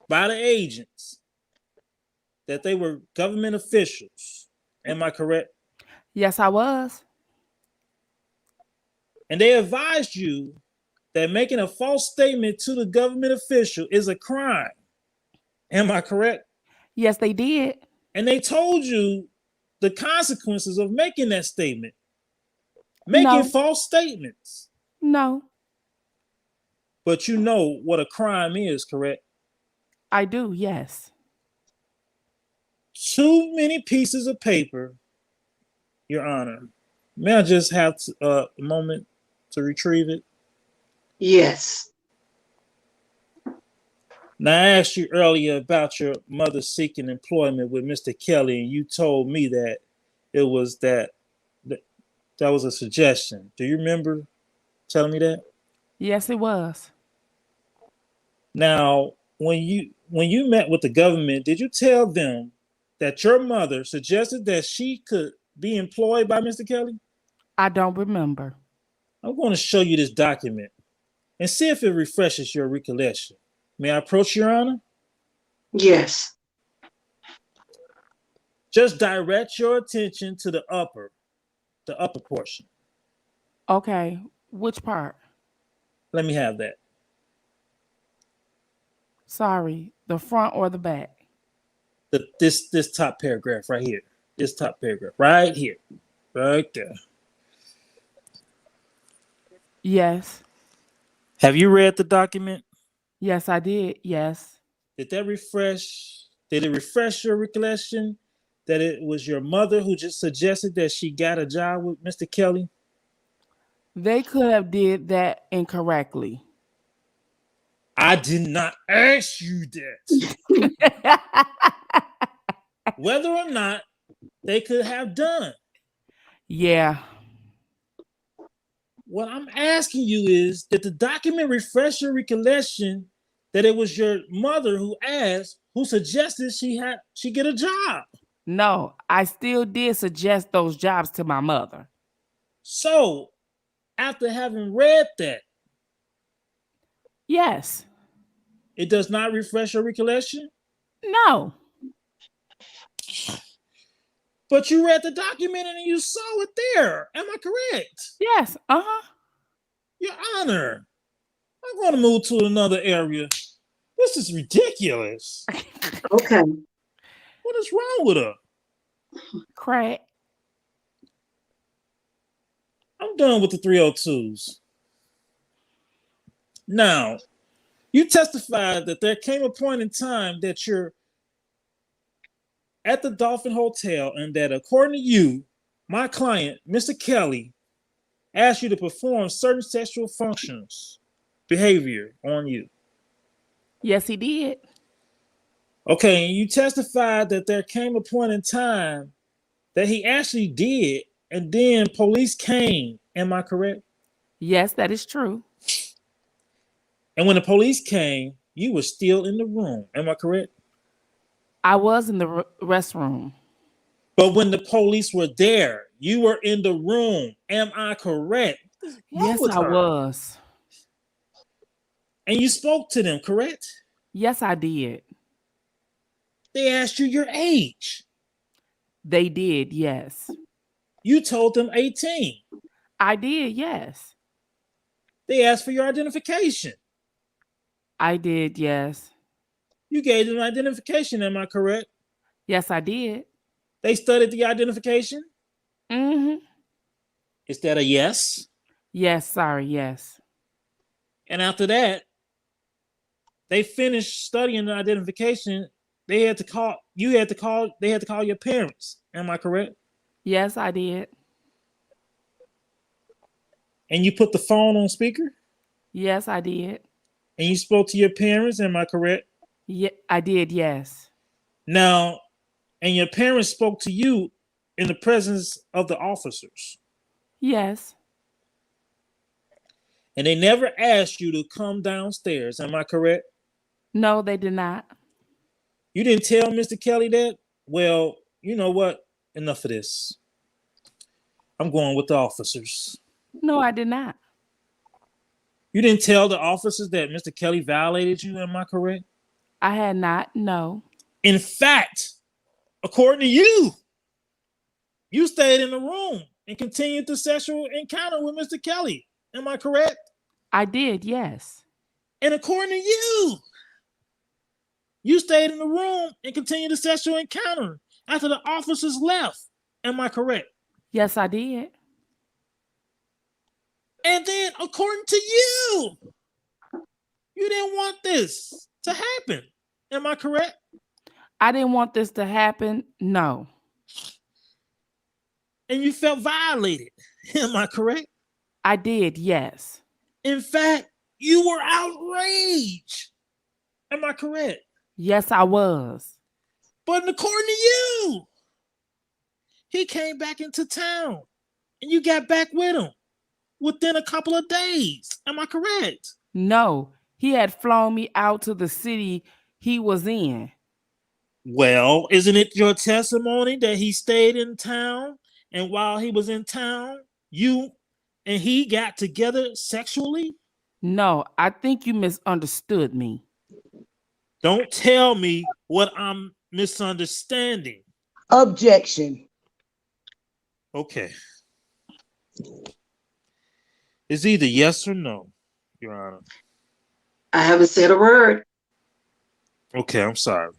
by the agents that they were government officials. Am I correct? Yes, I was. And they advised you that making a false statement to the government official is a crime. Am I correct? Yes, they did. And they told you the consequences of making that statement. Making No. false statements. No. But you know what a crime is, correct? I do, yes. Too many pieces of paper, Your Honor. May I just have a moment to retrieve it? Yes. Now, I asked you earlier about your mother seeking employment with Mr. Kelly, and you told me that it was that was a suggestion. Do you remember telling me that? Yes, it was. Now, when you met with the government, did you tell them that your mother suggested that she could be employed by Mr. Kelly? I don't remember. I'm going to show you this document and see if it refreshes your recollection. May I approach, Your Honor? Yes. Just direct your attention to the upper portion. Okay. Which part? Let me have that. Sorry, the front or the back? This top paragraph right here. This top paragraph right here. Right there. Yes. Have you read the document? Yes, I did. Yes. Did it refresh your recollection that it was your mother who just suggested that she got a job with Mr. Kelly? They could have did that incorrectly. I did not ask you that. Whether or not they could have done. Yeah. What I'm asking you is, did the document refresh your recollection that it was your mother who suggested she get a job? No, I still did suggest those jobs to my mother. So, after having read that, yes, it does not refresh your recollection? No. But you read the document and you saw it there. Am I correct? Yes. Your Honor, I'm going to move to another area. This is ridiculous. Okay. What is wrong with her? Crack. I'm done with the 302s. Now, you testified that there came a point in time that you're at the Dolphin Hotel and that according to you, my client, Mr. Kelly, asked you to perform certain sexual functions, behavior on you. Yes, he did. Okay, and you testified that there came a point in time that he actually did, and then police came. Am I correct? Yes, that is true. And when the police came, you were still in the room. Am I correct? I was in the restroom. But when the police were there, you were in the room. Am I correct? What's wrong Yes, with I her? was. And you spoke to them, correct? Yes, I did. They asked you your age. They did, yes. You told them 18. I did, yes. They asked for your identification. I did, yes. You gave them identification, am I correct? Yes, I did. They studied the identification. Mm-hmm. Is that a yes? Yes, sorry, yes. And after that, they finished studying the identification. They had to call your parents. Am I correct? Yes, I did. And you put the phone on speaker? Yes, I did. And you spoke to your parents, am I correct? Yeah, I did, yes. Now, and your parents spoke to you in the presence of the officers. Yes. And they never asked you to come downstairs, am I correct? No, they did not. You didn't tell Mr. Kelly that? Well, you know what? Enough of this. I'm going with the officers. No, I did not. You didn't tell the officers that Mr. Kelly violated you, am I correct? I had not, no. In fact, according to you, you stayed in the room and continued the sexual encounter with Mr. Kelly. Am I correct? I did, yes. And according to you, you stayed in the room and continued the sexual encounter after the officers left. Am I correct? Yes, I did. And then, according to you, you didn't want this to happen. Am I correct? I didn't want this to happen, no. And you felt violated. Am I correct? I did, yes. In fact, you were outraged. Am I correct? Yes, I was. But according to you, he came back into town and you got back with him within a couple of days. Am I correct? No, he had flown me out to the city he was in. Well, isn't it your testimony that he stayed in town, and while he was in town, you and he got together sexually? No, I think you misunderstood me. Don't tell me what I'm misunderstanding. Objection. Okay. It's either yes or no, Your Honor. I haven't said a word. Okay, I'm sorry.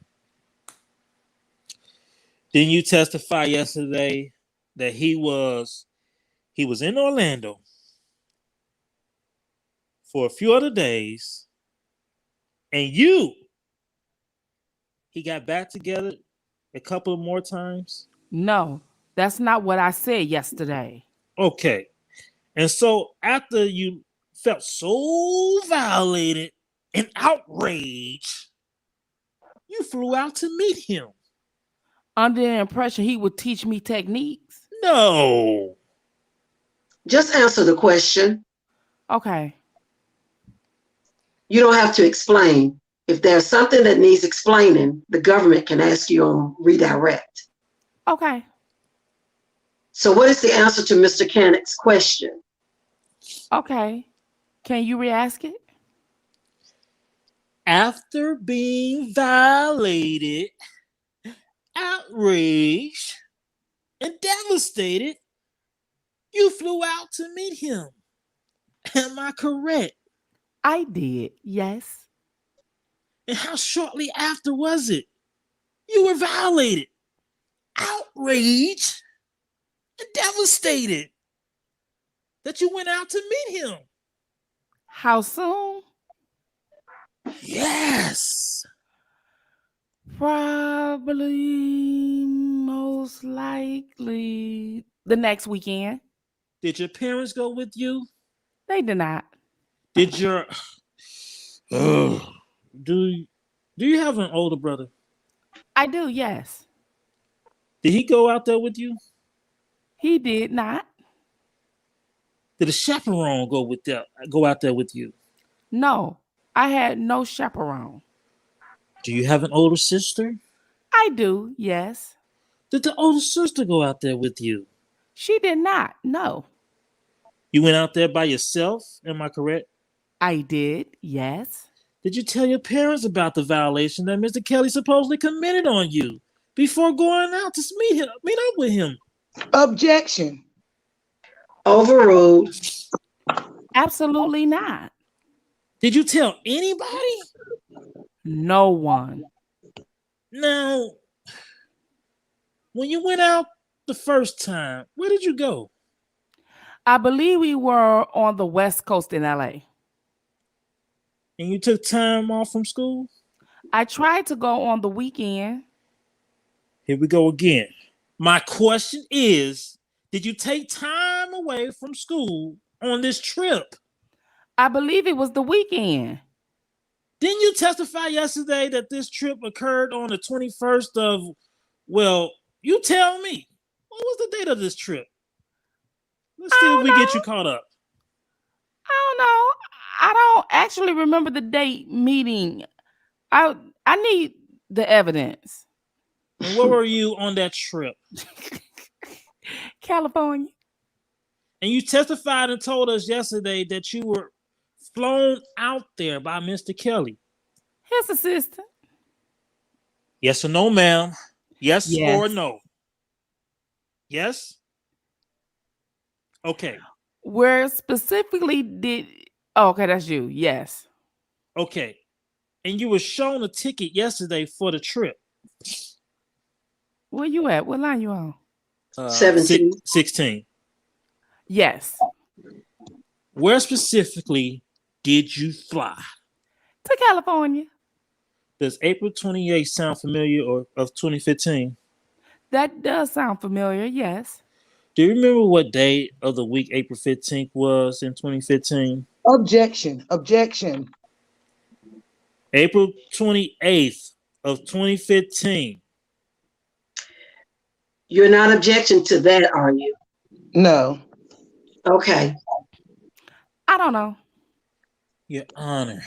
Didn't you testify yesterday that he was in Orlando for a few other days, and he got back together a couple of more times? No, that's not what I said yesterday. Okay. And so after you felt so violated and outraged, you flew out to meet him. Under the impression he would teach me techniques. No. Just answer the question. Okay. You don't have to explain. If there's something that needs explaining, the government can ask you on redirect. Okay. So what is the answer to Mr. Cannock's question? Okay. Can you re-ask it? After being violated, outraged, and devastated, you flew out to meet him. Am I correct? I did, yes. And how shortly after was it? You were violated, outraged, and devastated that you went out to meet him. How soon? Yes. Probably, most likely, the next weekend. Did your parents go with you? They did not. Did your do you have an older brother? I do, yes. Did he go out there with you? He did not. Did a chaperone go out there with you? No, I had no chaperone. Do you have an older sister? I do, yes. Did the older sister go out there with you? She did not, no. You went out there by yourself, am I correct? I did, yes. Did you tell your parents about the violation that Mr. Kelly supposedly committed on you before going out to meet up with him? Objection. Overruled. Absolutely not. Did you tell anybody? No one. Now, when you went out the first time, where did you go? I believe we were on the West Coast in LA. And you took time off from school? I tried to go on the weekend. Here we go again. My question is, did you take time away from school on this trip? I believe it was the weekend. Didn't you testify yesterday that this trip occurred on the 21st of, well, you tell me. What was the date of this trip? Let's see if we get you caught up. I don't know. I don't actually remember the date meeting. I need the evidence. And where were you on that trip? California. And you testified and told us yesterday that you were flown out there by Mr. Kelly. His assistant. Yes or no, ma'am? Yes, Yes. or no? Yes? Okay. Where specifically did... Oh, okay, that's you. Yes. Okay. And you were shown a ticket yesterday for the trip. Where you at? What line you on? 17. 16. Yes. Where specifically did you fly? To California. Does April 28th sound familiar or of 2015? That does sound familiar, yes. Do you remember what day of the week April 15th was in 2015? Objection. Objection. April 28th of 2015. You're not objecting to that, are you? No. Okay. I don't know. Your Honor.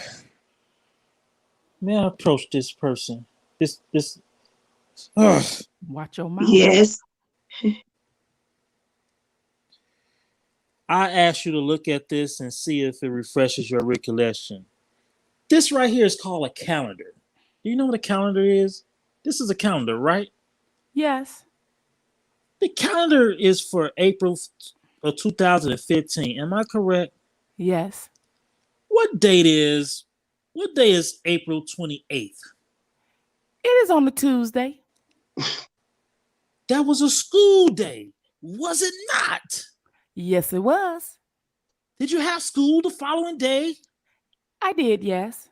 May I approach this person? This. Ugh. Watch your mouth. Yes. I ask you to look at this and see if it refreshes your recollection. This right here is called a calendar. Do you know what a calendar is? This is a calendar, right? Yes. The calendar is for April of 2015. Am I correct? Yes. What day is April 28th? It is on a Tuesday. That was a school day, was it not? Yes, it was. Did you have school the following day? I did, yes.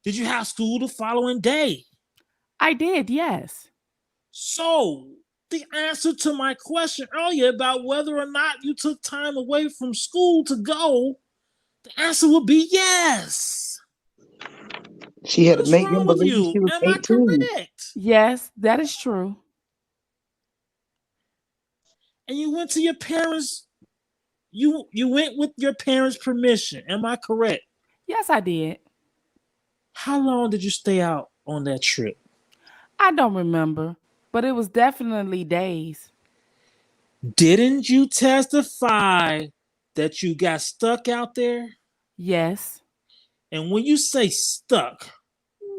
Did you have school the following day? I did, yes. So, the answer to my question earlier about whether or not you took time away from school to go, the answer would be yes. She had What's to make wrong him with believe you? she was Am I 18. correct? Yes, that is true. And you went to your parents, you went with your parents' permission. Am I correct? Yes, I did. How long did you stay out on that trip? I don't remember, but it was definitely days. Didn't you testify that you got stuck out there? Yes. And when you say stuck,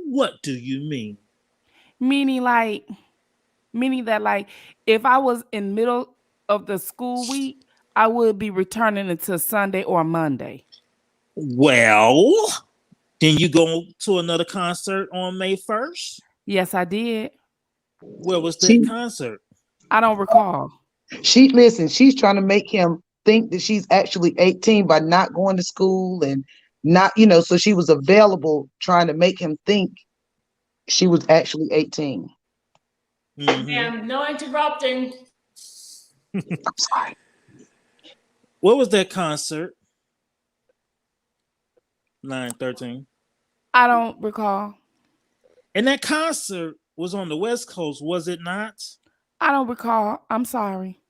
what do you mean? Meaning that if I was in middle of the school week, I would be returning until Sunday or Monday. Well, then you go to another concert on May 1st? Yes, I did. Where was that concert? I don't recall. She's trying to make him think that she's actually 18 by not going to school and not, so she was available trying to make him think she was actually 18. Mm-hmm. And no interrupting. I'm sorry. What was that concert? 9/13. I don't recall. And that concert was on the West Coast, was it not? I don't recall. I'm sorry.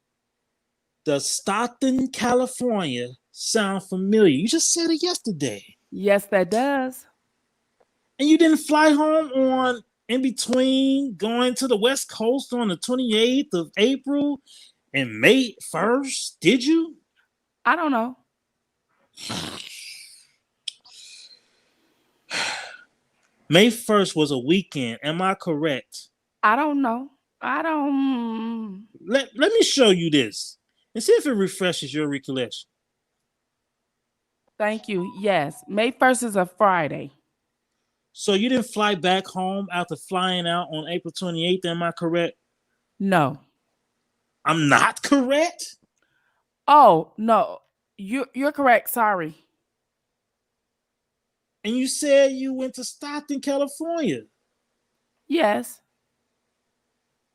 Does Stockton, California sound familiar? You just said it yesterday. Yes, that does. And you didn't fly home on in between going to the West Coast on the 28th of April and May 1st, did you? I don't know. May 1st was a weekend. Am I correct? I don't know. I don't. Let me show you this and see if it refreshes your recollection. Thank you. Yes. May 1st is a Friday. So you didn't fly back home after flying out on April 28th, am I correct? No. I'm not correct? Oh, no. You're correct. Sorry. And you said you went to Stockton, California. Yes.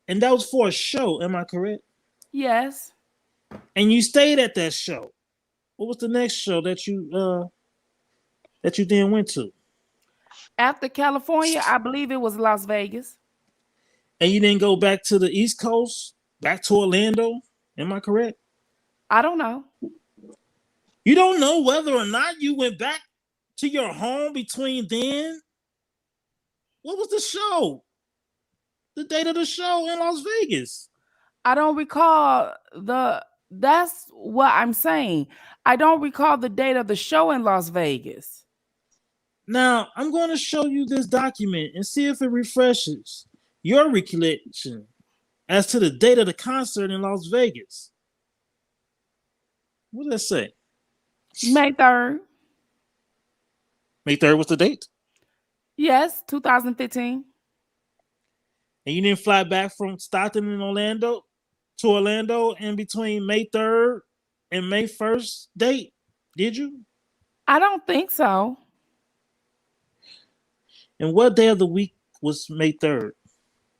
And that was for a show, am I correct? Yes. And you stayed at that show. What was the next show that you then went to? After California, I believe it was Las Vegas. And you didn't go back to the East Coast, back to Orlando, am I correct? I don't know. You don't know whether or not you went back to your home between then? What was the show? The date of the show in Las Vegas? I don't recall that's what I'm saying. I don't recall the date of the show in Las Vegas. Now, I'm going to show you this document and see if it refreshes your recollection as to the date of the concert in Las Vegas. What does that say? May 3rd. May 3rd was the date? Yes, 2015. And you didn't fly back from Stockton in Orlando to Orlando in between May 3rd and May 1st date, did you? I don't think so. And what day of the week was May 3rd?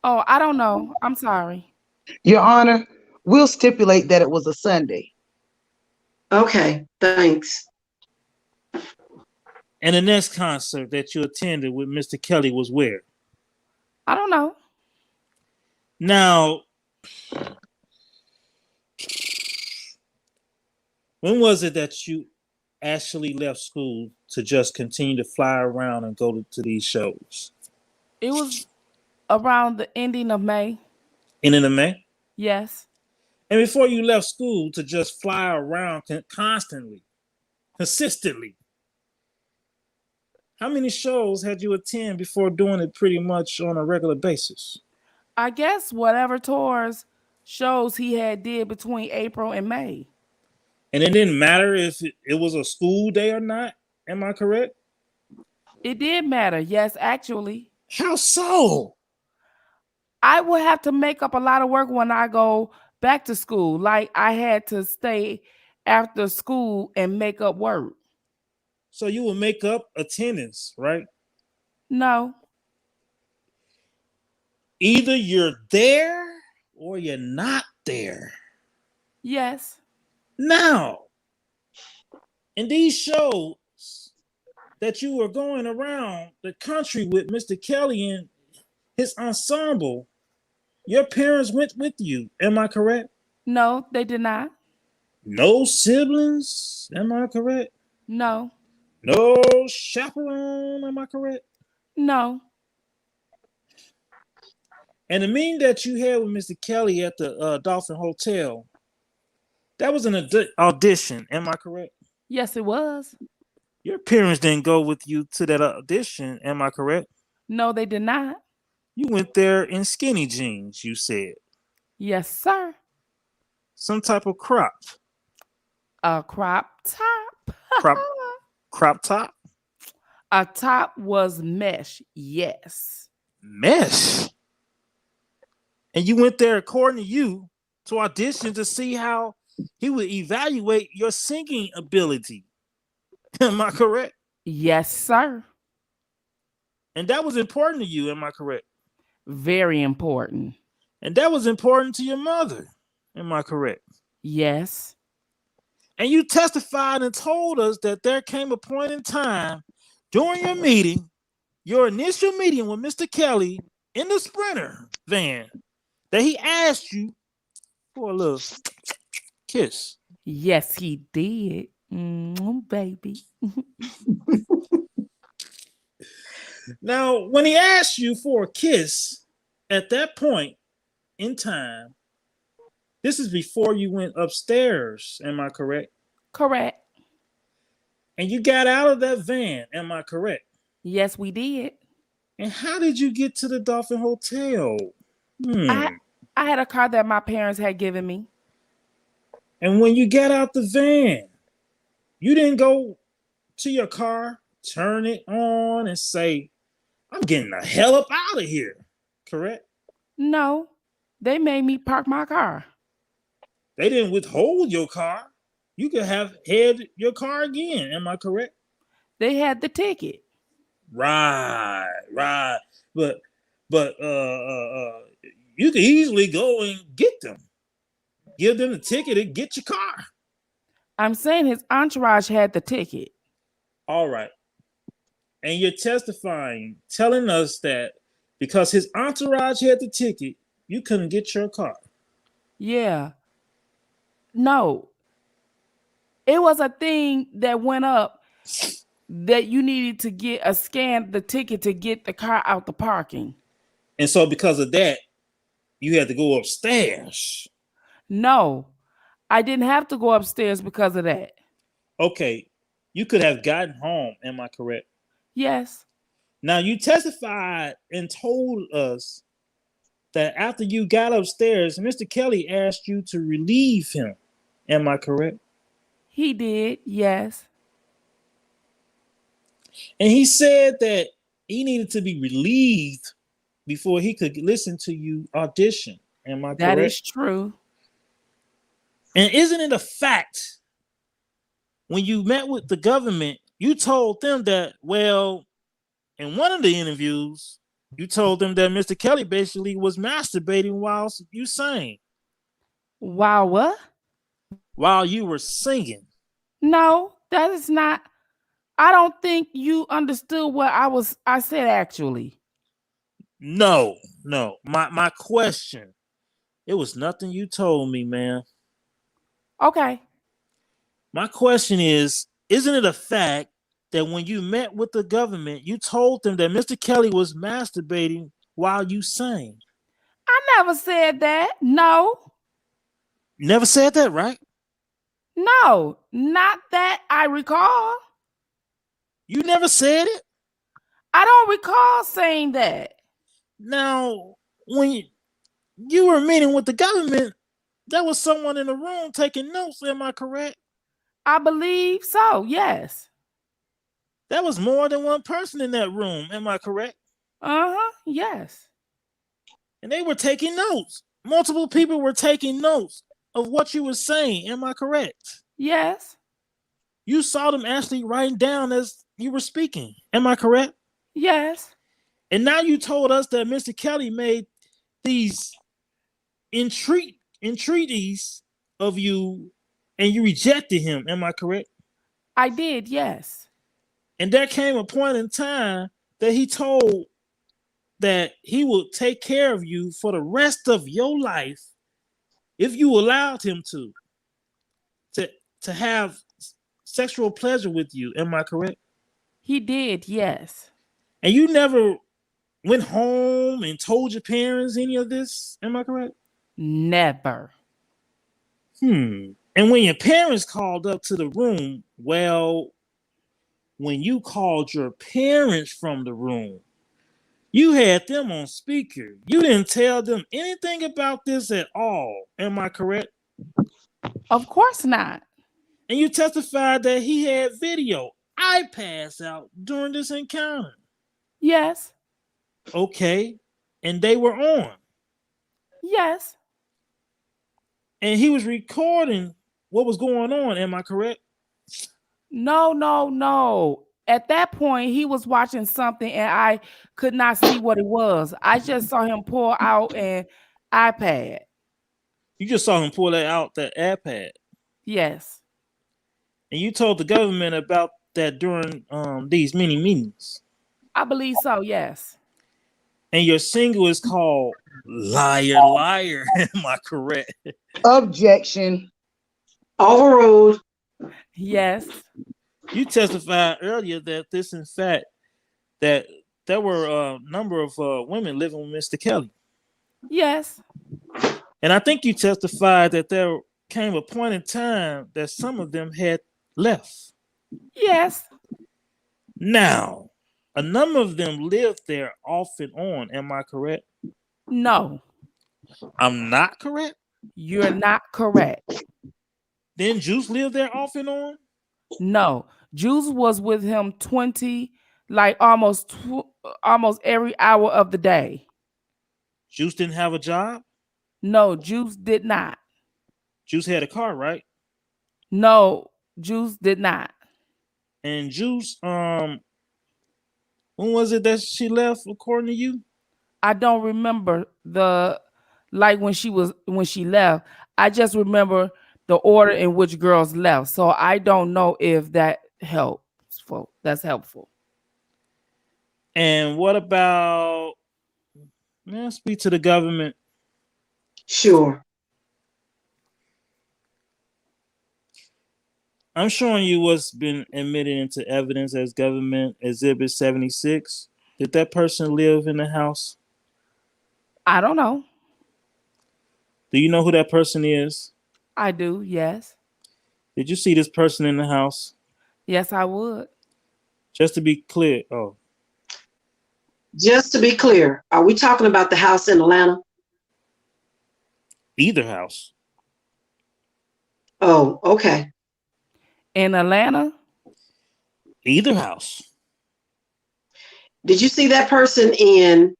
Oh, I don't know. I'm sorry. Your Honor, we'll stipulate that it was a Sunday. Okay, thanks. And the next concert that you attended with Mr. Kelly was where? I don't know. Now, when was it that you actually left school to just continue to fly around and go to these shows? It was around the ending of May. Ending of May? Yes. And before you left school to just fly around constantly, consistently, how many shows had you attend before doing it pretty much on a regular basis? I guess whatever tours shows he had did between April and May. And it didn't matter if it was a school day or not. Am I correct? It did matter. Yes, actually. How so? I would have to make up a lot of work when I go back to school. Like I had to stay after school and make up work. So you will make up attendance, right? No. Either you're there or you're not there. Yes. Now, in these shows that you were going around the country with Mr. Kelly and his ensemble, your parents went with you. Am I correct? No, they did not. No siblings. Am I correct? No. No chaperone. Am I correct? No. And the meeting that you had with Mr. Kelly at the Dolphin Hotel, that was an audition. Am I correct? Yes, it was. Your parents didn't go with you to that audition. Am I correct? No, they did not. You went there in skinny jeans, you said. Yes, sir. Some type of crop. A crop top. Crop top? A top was mesh. Yes. Mesh? And you went there, according to you, to audition to see how he would evaluate your singing ability. Am I correct? Yes, sir. And that was important to you. Am I correct? Very important. And that was important to your mother. Am I correct? Yes. And you testified and told us that there came a point in time during your meeting, your initial meeting with Mr. Kelly in the Sprinter van, that he asked you for a little kiss. Yes, he did. Baby. Now, when he asked you for a kiss, at that point in time, this is before you went upstairs. Am I correct? Correct. And you got out of that van, am I correct? Yes, we did. And how did you get to the Dolphin Hotel? I had a car that my parents had given me. And when you got out the van, you didn't go to your car, turn it on, and say, I'm getting the hell up out of here, correct? No, they made me park my car. They didn't withhold your car. You could have had your car again, am I correct? They had the ticket. Right. But you could easily go and get them. Give them the ticket and get your car. I'm saying his entourage had the ticket. All right. And you're testifying, telling us that because his entourage had the ticket, you couldn't get your car. Yeah. No. It was a thing that went up that you needed to get a scan the ticket to get the car out the parking. And so because of that, you had to go upstairs. No, I didn't have to go upstairs because of that. Okay. You could have gotten home, am I correct? Yes. Now you testified and told us that after you got upstairs, Mr. Kelly asked you to relieve him. Am I correct? He did, yes. And he said that he needed to be relieved before he could listen to you audition. Am I correct? That is true. And isn't it a fact when you met with the government, you told them that, well, in one of the interviews, you told them that Mr. Kelly basically was masturbating while you sang. Wow, what? While you were singing. No, that is not. I don't think you understood what I said actually. No. My question, it was nothing you told me, man. Okay. My question is, isn't it a fact that when you met with the government, you told them that Mr. Kelly was masturbating while you sang? I never said that. No. Never said that, right? No, not that I recall. You never said it? I don't recall saying that. Now, when you were meeting with the government, there was someone in the room taking notes, am I correct? I believe so, yes. There was more than one person in that room, am I correct? Uh-huh, yes. And they were taking notes. Multiple people were taking notes of what you were saying, am I correct? Yes. You saw them actually writing down as you were speaking, am I correct? Yes. And now you told us that Mr. Kelly made these entreaties of you and you rejected him, am I correct? I did, yes. And there came a point in time that he told that he will take care of you for the rest of your life if you allowed him to have sexual pleasure with you. Am I correct? He did, yes. And you never went home and told your parents any of this. Am I correct? Never. And when your parents called up to the room, well, when you called your parents from the room, you had them on speaker. You didn't tell them anything about this at all. Am I correct? Of course not. And you testified that he had video iPads out during this encounter. Yes. Okay. And they were on. Yes. And he was recording what was going on. Am I correct? No. At that point, he was watching something and I could not see what it was. I just saw him pull out an iPad. You just saw him pull that iPad. Yes. And you told the government about that during these many meetings. I believe so, yes. And your single is called Liar, Liar. Am I correct? Objection. Overruled. Yes. You testified earlier that this, in fact, that there were a number of women living with Mr. Kelly. Yes. And I think you testified that there came a point in time that some of them had left. Yes. Now, a number of them lived there off and on. Am I correct? No, I'm not correct. you're not correct. Then Juice lived there off and on? No, Juice was with him 20, like almost every hour of the day. Juice didn't have a job? No, Juice did not. Juice had a car, right? No, Juice did not. And Juice, when was it that she left, according to you? I don't remember when she left. I just remember the order in which girls left. So I don't know if that's helpful. And what about, may I speak to the government? Sure. I'm showing you what's been admitted into evidence as government exhibit 76. Did that person live in the house? I don't know. Do you know who that person is? I do, yes. Did you see this person in the house? Yes, I would. Just to be clear. Just to be clear, are we talking about the house in Atlanta? Either house. Oh, okay. In Atlanta? Either house. Did you see that person in,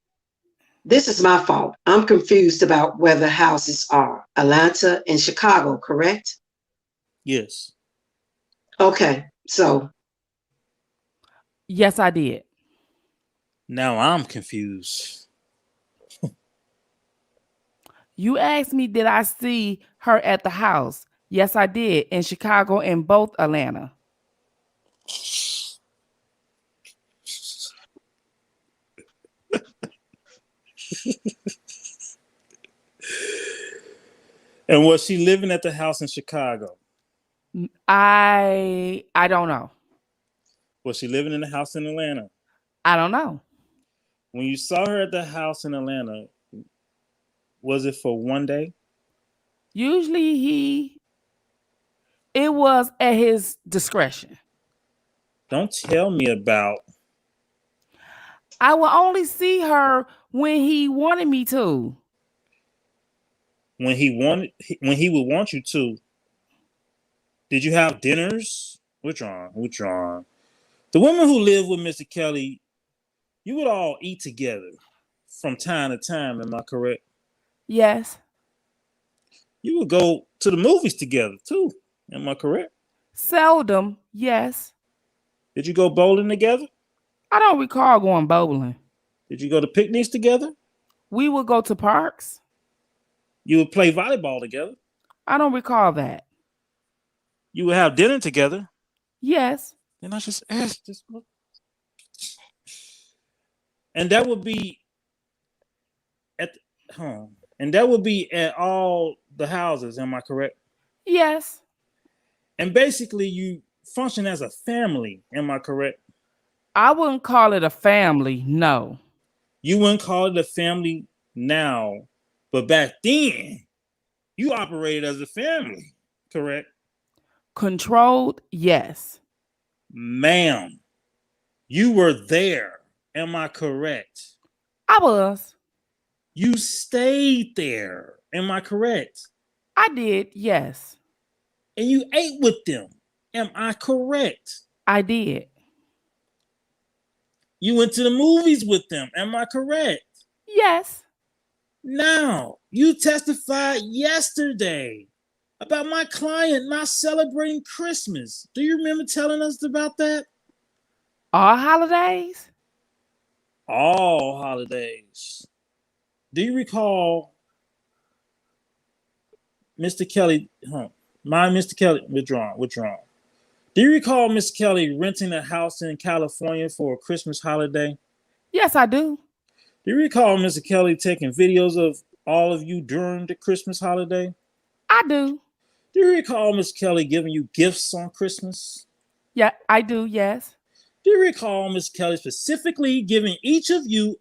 this is my fault. I'm confused about where the houses are. Atlanta and Chicago, correct? Yes. Okay, so. Yes, I did. Now I'm confused. You asked me, did I see her at the house? Yes, I did. In Chicago and both Atlanta. And was she living at the house in Chicago? I don't know. Was she living in the house in Atlanta? I don't know. When you saw her at the house in Atlanta, was it for one day? Usually it was at his discretion. Don't tell me about. I will only see her when he wanted me to. When he would want you to. Did you have dinners? Which one? The women who live with Mr. Kelly, you would all eat together from time to time. Am I correct? Yes. You would go to the movies together too. Am I correct? Seldom, yes. Did you go bowling together? I don't recall going bowling. Did you go to picnics together? We would go to parks. You would play volleyball together? I don't recall that. You would have dinner together? Yes. Then I just asked this. And that would be at home. And that would be at all the houses. Am I correct? Yes. And basically, you function as a family. Am I correct? I wouldn't call it a family. No. You wouldn't call it a family now, but back then, you operated as a family. Correct? Controlled, yes. Ma'am, you were there. Am I correct? I was. You stayed there. Am I correct? I did, yes. And you ate with them. Am I correct? I did. You went to the movies with them. Am I correct? Yes. Now, you testified yesterday about my client not celebrating Christmas. Do you remember telling us about that? All holidays? All holidays. Do you recall Mr. Kelly? Mr. Kelly, withdrawn. Do you recall Mr. Kelly renting a house in California for a Christmas holiday? Yes, I do. Do you recall Mr. Kelly taking videos of all of you during the Christmas holiday? I do. Do you recall Mr. Kelly giving you gifts on Christmas? Yeah, I do, yes. Do you recall Mr. Kelly specifically giving each of you,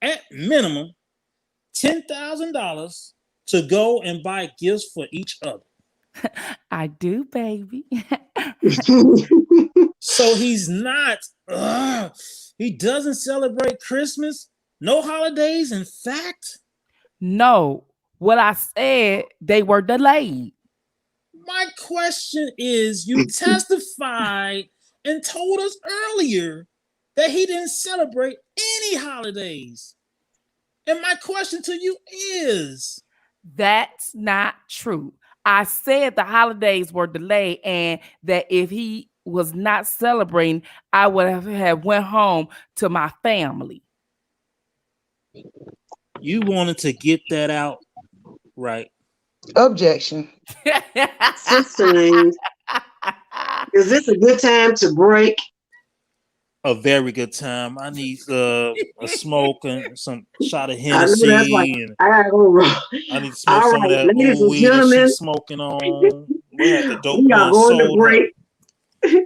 at minimum, $10,000 to go and buy gifts for each other? I do, baby. So he's not. He doesn't celebrate Christmas. No holidays. In fact, No, what I said, they were delayed. my question is: you testified and told us earlier that he didn't celebrate any holidays. And my question to you is: That's not true. I said the holidays were delayed and that if he was not celebrating, I would have went home to my family. you wanted to get that out, right? Objection. Sustained. Is this a good time to break? A very good time. I need a smoke and some shot of I know that's like Hennessy, and I gotta go wrong. I need to smoke All some of right, that ladies old and weed that gentlemen, she's smoking on. We had the dope we are man going to sold her. break.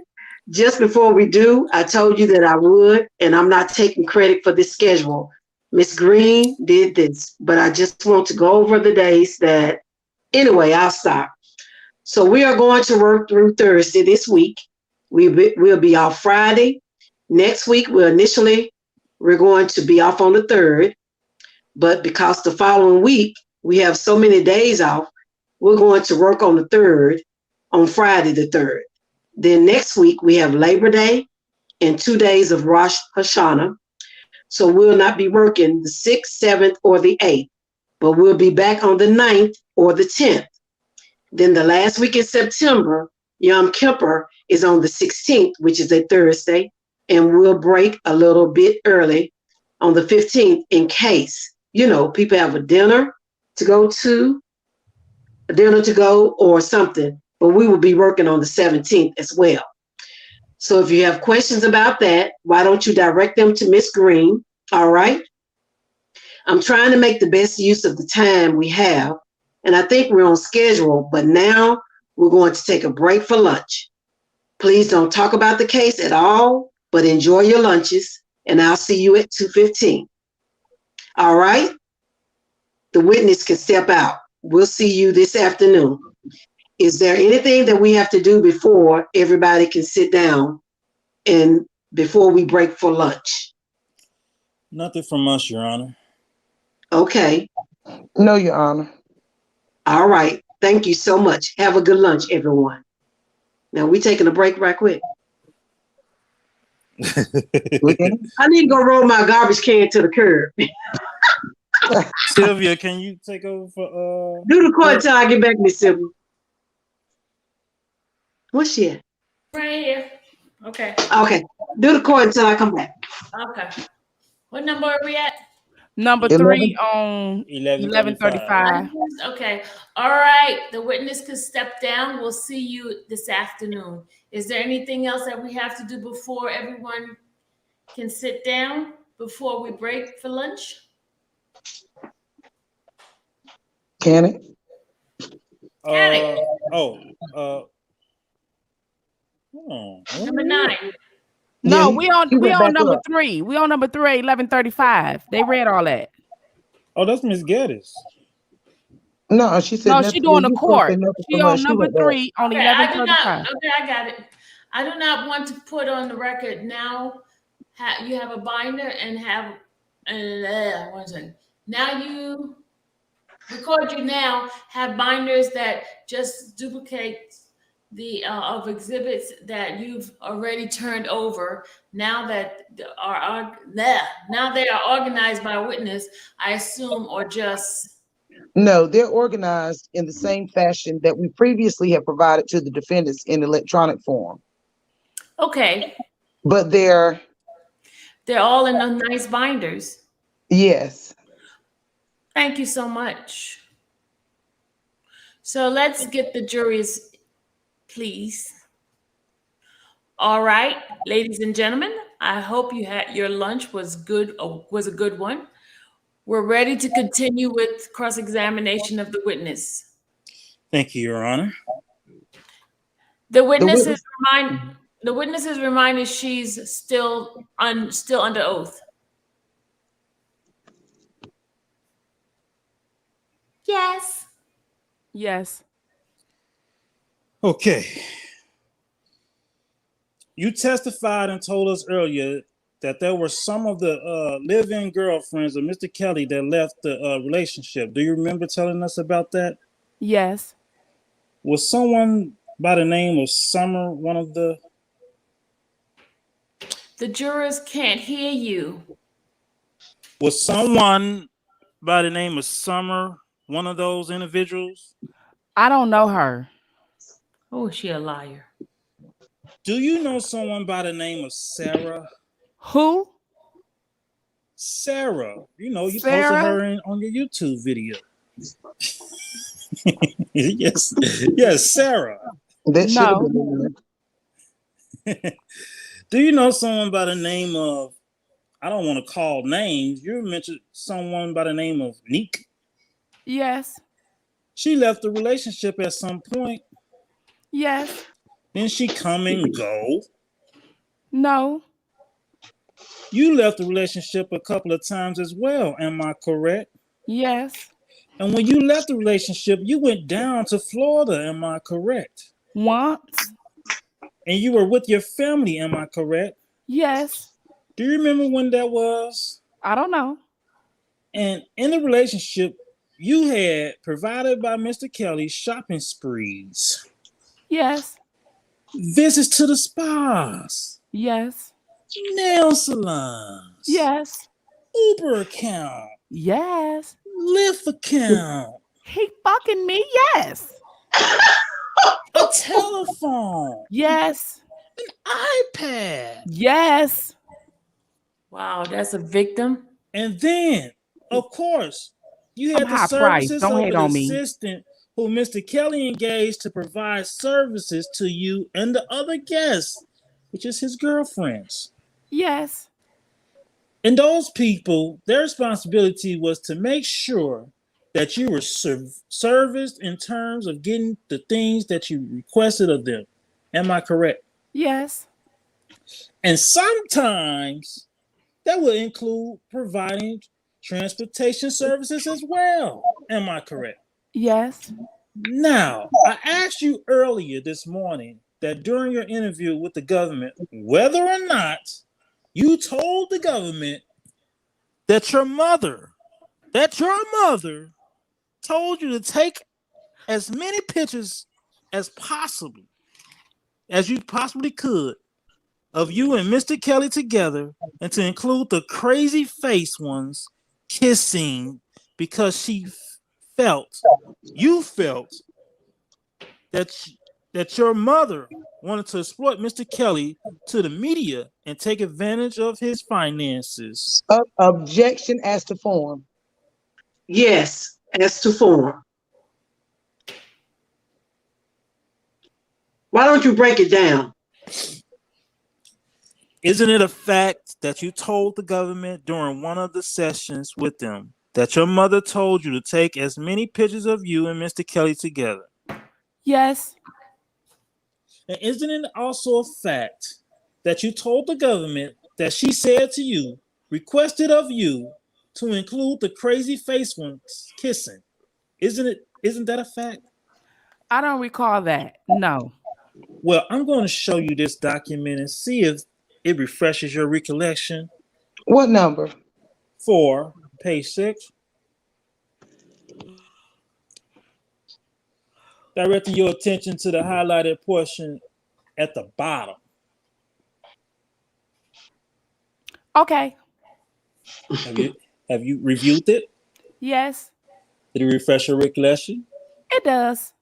Just before we do, I told you that I would, and I'm not taking credit for this schedule. Miss Green did this, but I just want to go over the days that, anyway, I'll stop. So we are going to work through Thursday this week. We'll be off Friday. Next week, we're going to be off on the 3rd, but because the following week, we have so many days off, we're going to work on the 3rd, on Friday the 3rd. Then next week, we have Labor Day and 2 days of Rosh Hashanah. So we'll not be working the 6th, 7th, or the 8th, but we'll be back on the 9th or the 10th. Then the last week in September, Yom Kippur is on the 16th, which is a Thursday, and we'll break a little bit early on the 15th in case, people have a dinner to go or something, but we will be working on the 17th as well. So if you have questions about that, why don't you direct them to Miss Green, all right? I'm trying to make the best use of the time we have, and I think we're on schedule, but now we're going to take a break for lunch. Please don't talk about the case at all, but enjoy your lunches, and I'll see you at 2:15. All right? The witness can step out. We'll see you this afternoon. Is there anything that we have to do before everybody can sit down and before we break for lunch? Nothing from us, Your Honor. Okay. No, Your Honor. All right. Thank you so much. Have a good lunch, everyone. Now we taking a break right quick. I need to go roll my garbage can to the curb. Sylvia, can you take over for Do the court till I get back, Miss Sylvia. What's she at? Right here. Okay. Okay. Do the court until I come back. Okay. What number are we at? Number 3 on 11:35. Okay. All right. The witness can step down. We'll see you this afternoon. Is there anything else that we have to do before everyone can sit down before we break for lunch? Can it? Number 9. No, Yeah, we on he went back number up. 3. We on number 3, 11:35. They read all that. Oh, that's Miss Geddes. No, she said No, nothing. she doing the You said court. nothing She from her. on She number went back. 3 on Okay, I 11:35. got it. I do not want to put on the record now. You have a binder and have one second. Now you record you now have binders that just duplicate the of exhibits that you've already turned over. Now that now they are organized by witness, I assume, or just. No, they're organized in the same fashion that we previously have provided to the defendants in electronic form. Okay. But they're all in those nice binders. Yes. Thank you so much. So let's get the juries, please. All right, ladies and gentlemen, I hope you had your lunch was good. Was a good one. We're ready to continue with cross-examination of the witness. Thank you, Your Honor. The witness is reminded she's still under oath. Yes. Yes. Okay. You testified and told us earlier that there were some of the live-in girlfriends of Mr. Kelly that left the relationship. Do you remember telling us about that? Yes. Was someone by the name of Summer one of the... The jurors can't hear you. Was someone by the name of Summer one of those individuals? I don't know her. Oh, is she a liar? Do you know someone by the name of Sarah? Who? Sarah. You know, you Sarah? posted her on your YouTube video. yes, Sarah. That should have No. been. Do you know someone by the name of, I don't want to call names, you mentioned someone by the name of Neek? Yes. She left the relationship at some point. Yes. Didn't she come and go? No. You left the relationship a couple of times as well, am I correct? Yes. And when you left the relationship, you went down to Florida, am I correct? Once. And you were with your family, am I correct? Yes. Do you remember when that was? I don't know. And in the relationship, you had provided by Mr. Kelly shopping sprees. Yes. Visits to the spas. Yes. Nail salons. Yes. Uber account. Yes. Lyft account. He fucking me? Yes. A telephone. Yes. An iPad. Yes. Wow, that's a victim. And then, of course, you had I'm the high priced. services Don't of hate an on me. assistant who Mr. Kelly engaged to provide services to you and the other guests, which is his girlfriends. Yes. And those people, their responsibility was to make sure that you were serviced in terms of getting the things that you requested of them. Am I correct? Yes. And sometimes that will include providing transportation services as well. Am I correct? Yes. Now, I asked you earlier this morning that during your interview with the government, whether or not you told the government that your mother told you to take as many pictures as possible, as you possibly could, of you and Mr. Kelly together, and to include the crazy face ones kissing, because you felt that your mother wanted to exploit Mr. Kelly to the media and take advantage of his finances. Objection as to form. Yes, as to form. Why don't you break it down? Isn't it a fact that you told the government during one of the sessions with them that your mother told you to take as many pictures of you and Mr. Kelly together? Yes. And isn't it also a fact that you told the government that she said to you, requested of you, to include the crazy face ones kissing? Isn't that a fact? I don't recall that. No. Well, I'm going to show you this document and see if it refreshes your recollection. What number? 4, page 6. Directing your attention to the highlighted portion at the bottom. Okay. Have you reviewed it? Yes. Did it refresh your recollection? It does.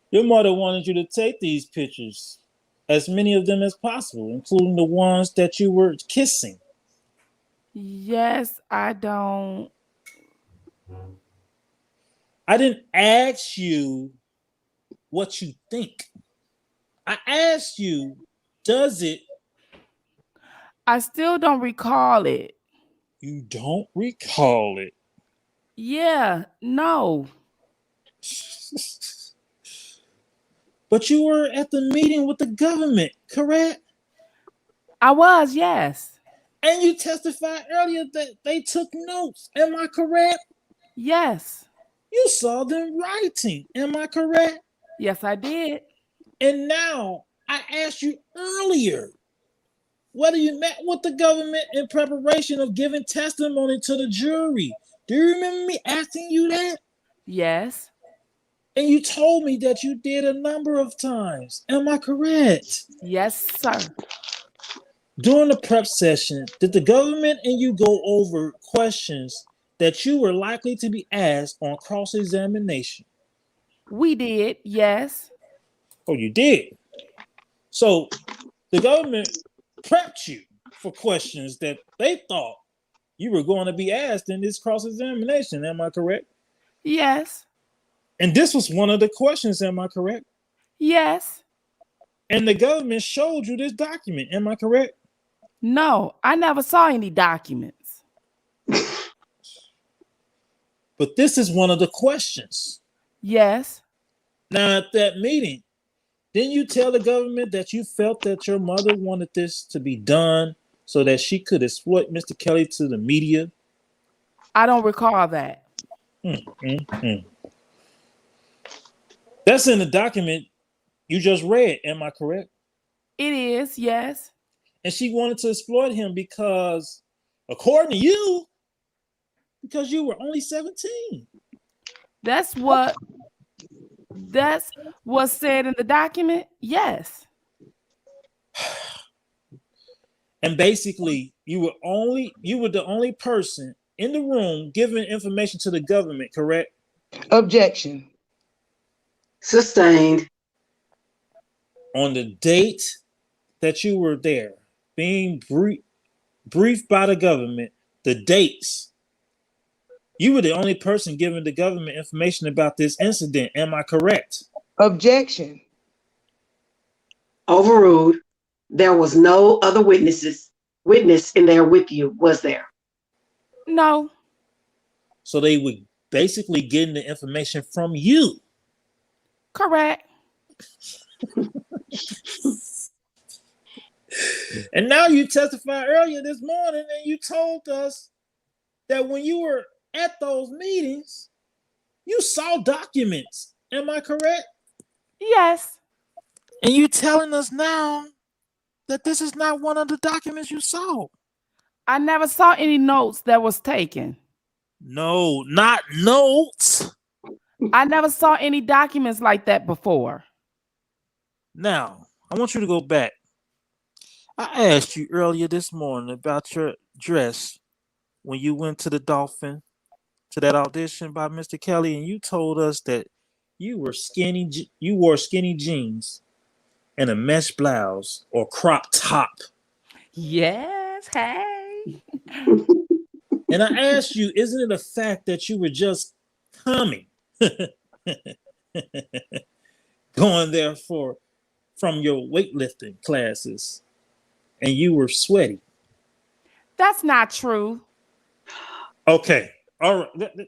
Your mother wanted you to take these pictures, as many of them as possible, including the ones that you were kissing. Yes, I don't. I didn't ask you what you think. I asked you, does it? I still don't recall it. You don't recall it. Yeah, no. But you were at the meeting with the government, correct? I was, yes. And you testified earlier that they took notes. Am I correct? Yes. You saw them writing. Am I correct? Yes, I did. And now I asked you earlier whether you met with the government in preparation of giving testimony to the jury. Do you remember me asking you that? Yes. And you told me that you did a number of times. Am I correct? Yes, sir. During the prep session, did the government and you go over questions that you were likely to be asked on cross-examination? We did, yes. Oh, you did. So the government prepped you for questions that they thought you were going to be asked in this cross-examination. Am I correct? Yes. And this was one of the questions. Am I correct? Yes. And the government showed you this document. Am I correct? No, I never saw any documents. But this is one of the questions. Yes. Now, at that meeting, didn't you tell the government that you felt that your mother wanted this to be done so that she could exploit Mr. Kelly to the media? I don't recall that. That's in the document you just read. Am I correct? It is, yes. And she wanted to exploit him because, according to you, because you were only 17. That's what's said in the document. Yes. And basically, you were the only person in the room giving information to the government, correct? Objection. Sustained. On the date that you were there, being briefed by the government, the dates, you were the only person giving the government information about this incident. Am I correct? Objection. Overruled. There was no other witness in there with you, was there? No. So they were basically getting the information from you. Correct. And now you testified earlier this morning and you told us that when you were at those meetings, you saw documents. Am I correct? Yes. And you telling us now that this is not one of the documents you saw. I never saw any notes that was taken. No, not notes. I never saw any documents like that before. Now, I want you to go back. I asked you earlier this morning about your dress when you went to the Dolphin, to that audition by Mr. Kelly, and you told us that you wore skinny jeans and a mesh blouse or crop top. Yes, hey. And I asked you, isn't it a fact that you were just coming, going there from your weightlifting classes, and you were sweaty? That's not true. Okay, all right.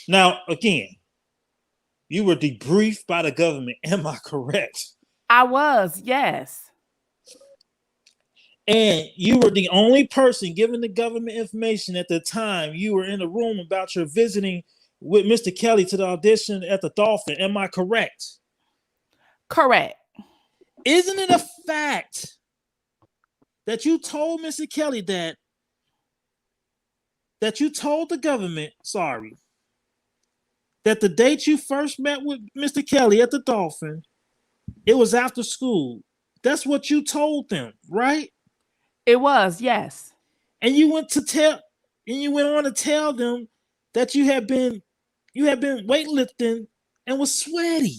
Now, again, you were debriefed by the government. Am I correct? I was, yes. And you were the only person giving the government information at the time you were in the room about your visiting with Mr. Kelly to the audition at the Dolphin. Am I correct? Correct. Isn't it a fact that you told Mr. Kelly that you told the government, that the date you first met with Mr. Kelly at the Dolphin, it was after school? That's what you told them, right? It was, yes. And you went on to tell them that you had been weightlifting and was sweaty.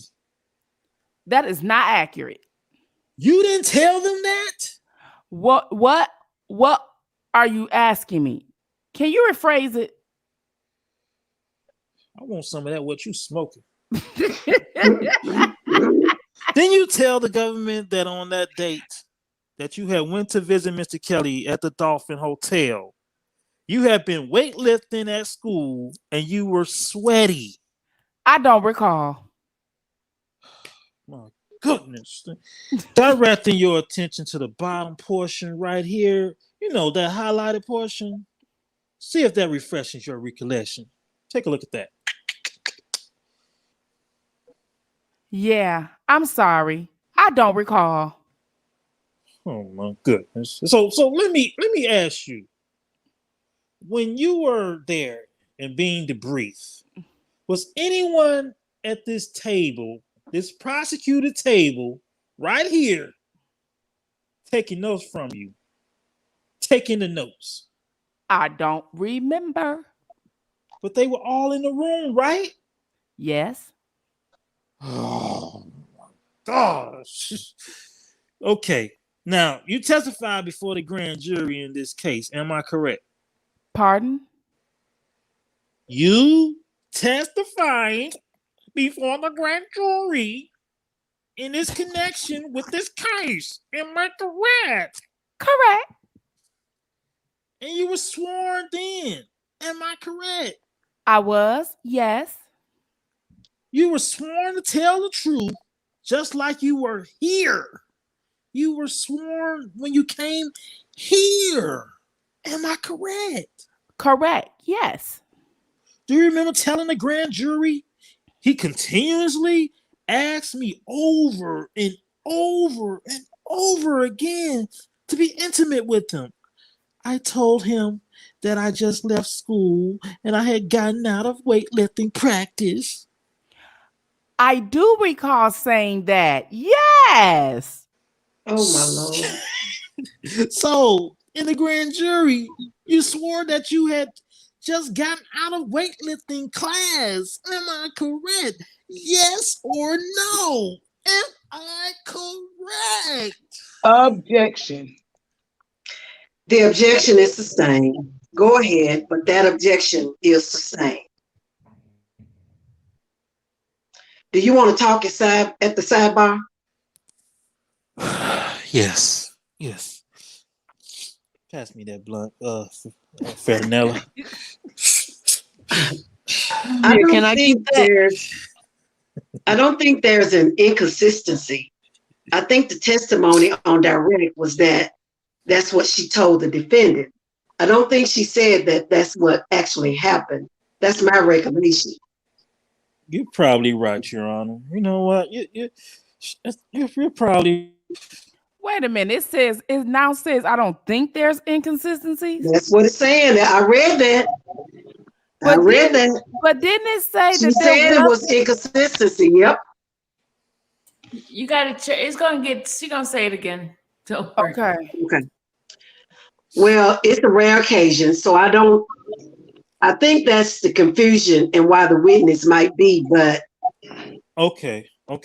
That is not accurate. You didn't tell them that? What are you asking me? Can you rephrase it? I want some of that, what you smoking. Didn't you tell the government that on that date that you had went to visit Mr. Kelly at the Dolphin Hotel, you had been weightlifting at school and you were sweaty? I don't recall. My goodness. Directing your attention to the bottom portion right here, you know, that highlighted portion. See if that refreshes your recollection. Take a look at that. Yeah, I'm sorry. I don't recall. Oh my goodness. So let me ask you, when you were there and being debriefed, was anyone at this table, this prosecutor table, right here, taking notes from you? Taking the notes. I don't remember. But they were all in the room, right? Yes. Oh my gosh. Okay. Now, you testified before the grand jury in this case. Am I correct? Pardon? You testifying before the grand jury in this connection with this case. Am I correct? Correct. And you were sworn in. Am I correct? I was, yes. You were sworn to tell the truth, just like you were here. You were sworn when you came here. Am I correct? Correct, yes. Do you remember telling the grand jury he continuously asked me over and over and over again to be intimate with him? I told him that I just left school and I had gotten out of weightlifting practice. I do recall saying that. Yes. Oh my Lord. So, in the grand jury, you swore that you had just gotten out of weightlifting class. Am I correct? Yes or no? Am I correct? Objection. The objection is sustained. Go ahead, but that objection is sustained. Do you want to talk at the sidebar? Yes. Pass me that blunt, Farinella. I Can I keep that? don't think there's an inconsistency. I think the testimony on direct was that's what she told the defendant. I don't think she said that that's what actually happened. That's my recollection. You're probably right, Your Honor. You know what? You're probably. Wait a minute. It now says I don't think there's inconsistencies. That's what it's saying. I read that. But that. But didn't it say She that said there it was inconsistency. Yep. You gotta check. She's gonna say it again. Don't worry. Okay. Well, it's a rare occasion, so I think that's the confusion and why the witness might be, but. Okay. All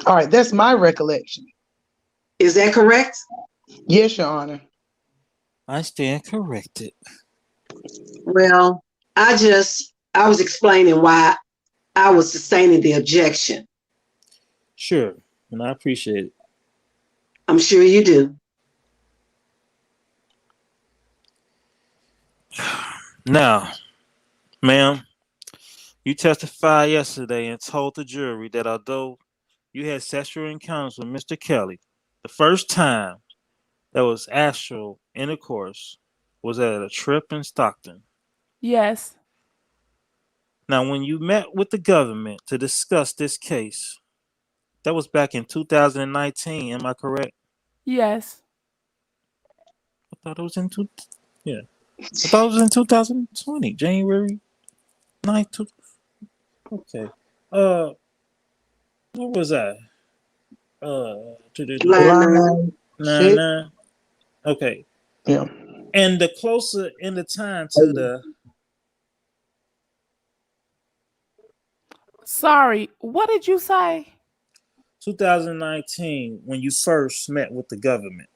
right, that's my recollection. Is that correct? Yes, Your Honor. I stand corrected. Well, I was explaining why I was sustaining the objection. Sure, and I appreciate it. I'm sure you do. Now, ma'am, you testified yesterday and told the jury that although you had sexual encounters with Mr. Kelly, the first time there was actual intercourse was at a trip in Stockton. Yes. Now, when you met with the government to discuss this case, that was back in 2019, am I correct? Yes. I thought it was in 2020, January 9th. Okay. What was that? Line 9. Okay. Yeah. And the closer in the time to the. Sorry, what did you say? 2019, when you first met with the government.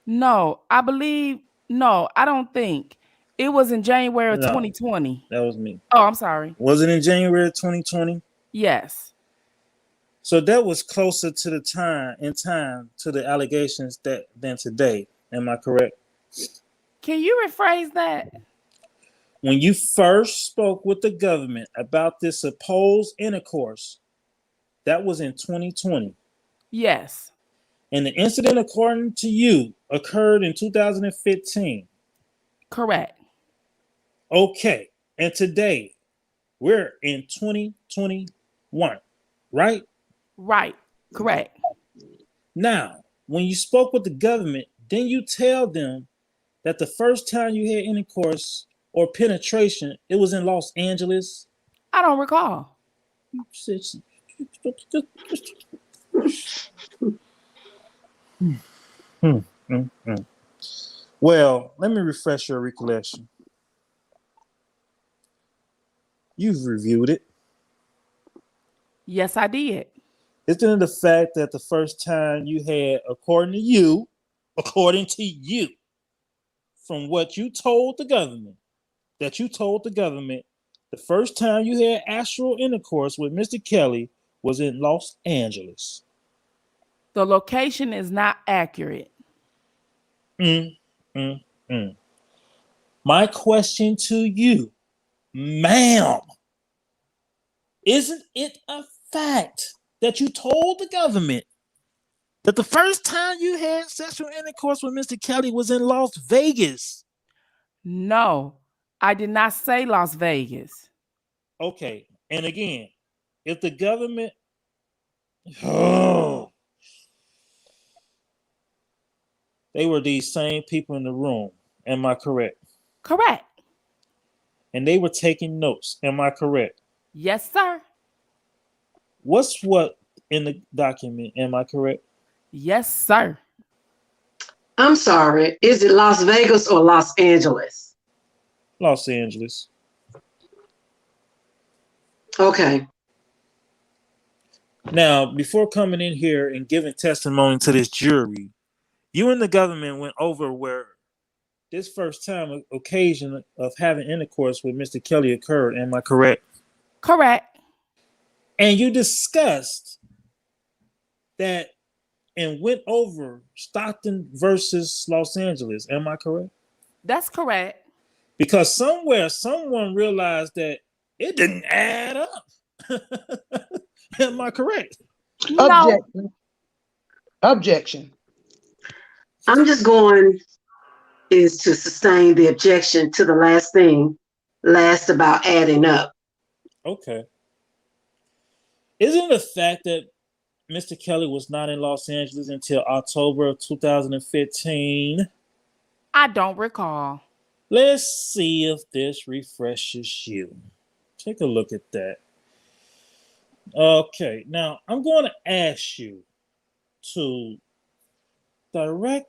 No, I don't think. It was in January of 2020. That was me. Oh, I'm sorry. Was it in January 2020? Yes. So that was closer to the time to the allegations than today. Am I correct? Can you rephrase that? When you first spoke with the government about this supposed intercourse, that was in 2020. Yes. And the incident, according to you, occurred in 2015. Correct. Okay. And today, we're in 2021, right? Right. Correct. Now, when you spoke with the government, didn't you tell them that the first time you had intercourse or penetration, it was in Los Angeles? I don't recall. Well, let me refresh your recollection. You've reviewed it. Yes, I did. Isn't it the fact that the first time you had, according to you, from what you told the government, the first time you had actual intercourse with Mr. Kelly was in Los Angeles? The location is not accurate. My question to you, ma'am, isn't it a fact that you told the government that the first time you had sexual intercourse with Mr. Kelly was in Las Vegas? No, I did not say Las Vegas. Okay, and again, if the government, they were these same people in the room, am I correct? Correct. And they were taking notes, am I correct? Yes, sir. What's what in the document, am I correct? Yes, sir. I'm sorry. Is it Las Vegas or Los Angeles? Los Angeles. Okay. Now, before coming in here and giving testimony to this jury, you and the government went over where this first time occasion of having intercourse with Mr. Kelly occurred. Am I correct? Correct. And you discussed that and went over Stockton versus Los Angeles. Am I correct? That's correct. Because somewhere someone realized that it didn't add up. Am I correct? No. Objection. I'm just going is to sustain the objection to the last thing, last about adding up. Okay. Isn't the fact that Mr. Kelly was not in Los Angeles until October of 2015? I don't recall. Let's see if this refreshes you. Take a look at that. Okay, now I'm going to ask you to direct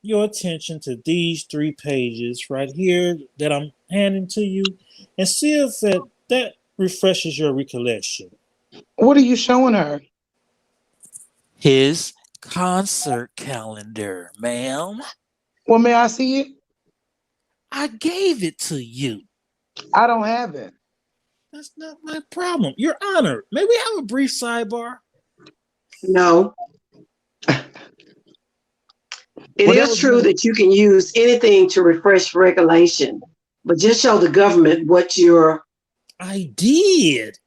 your attention to these 3 pages right here that I'm handing to you and see if that refreshes your recollection. What are you showing her? His concert calendar, ma'am. Well, may I see it? I gave it to you. I don't have it. That's not my problem. Your Honor, may we have a brief sidebar? No. It is true that you can use anything to refresh recollection, but just show the government what you're. I did.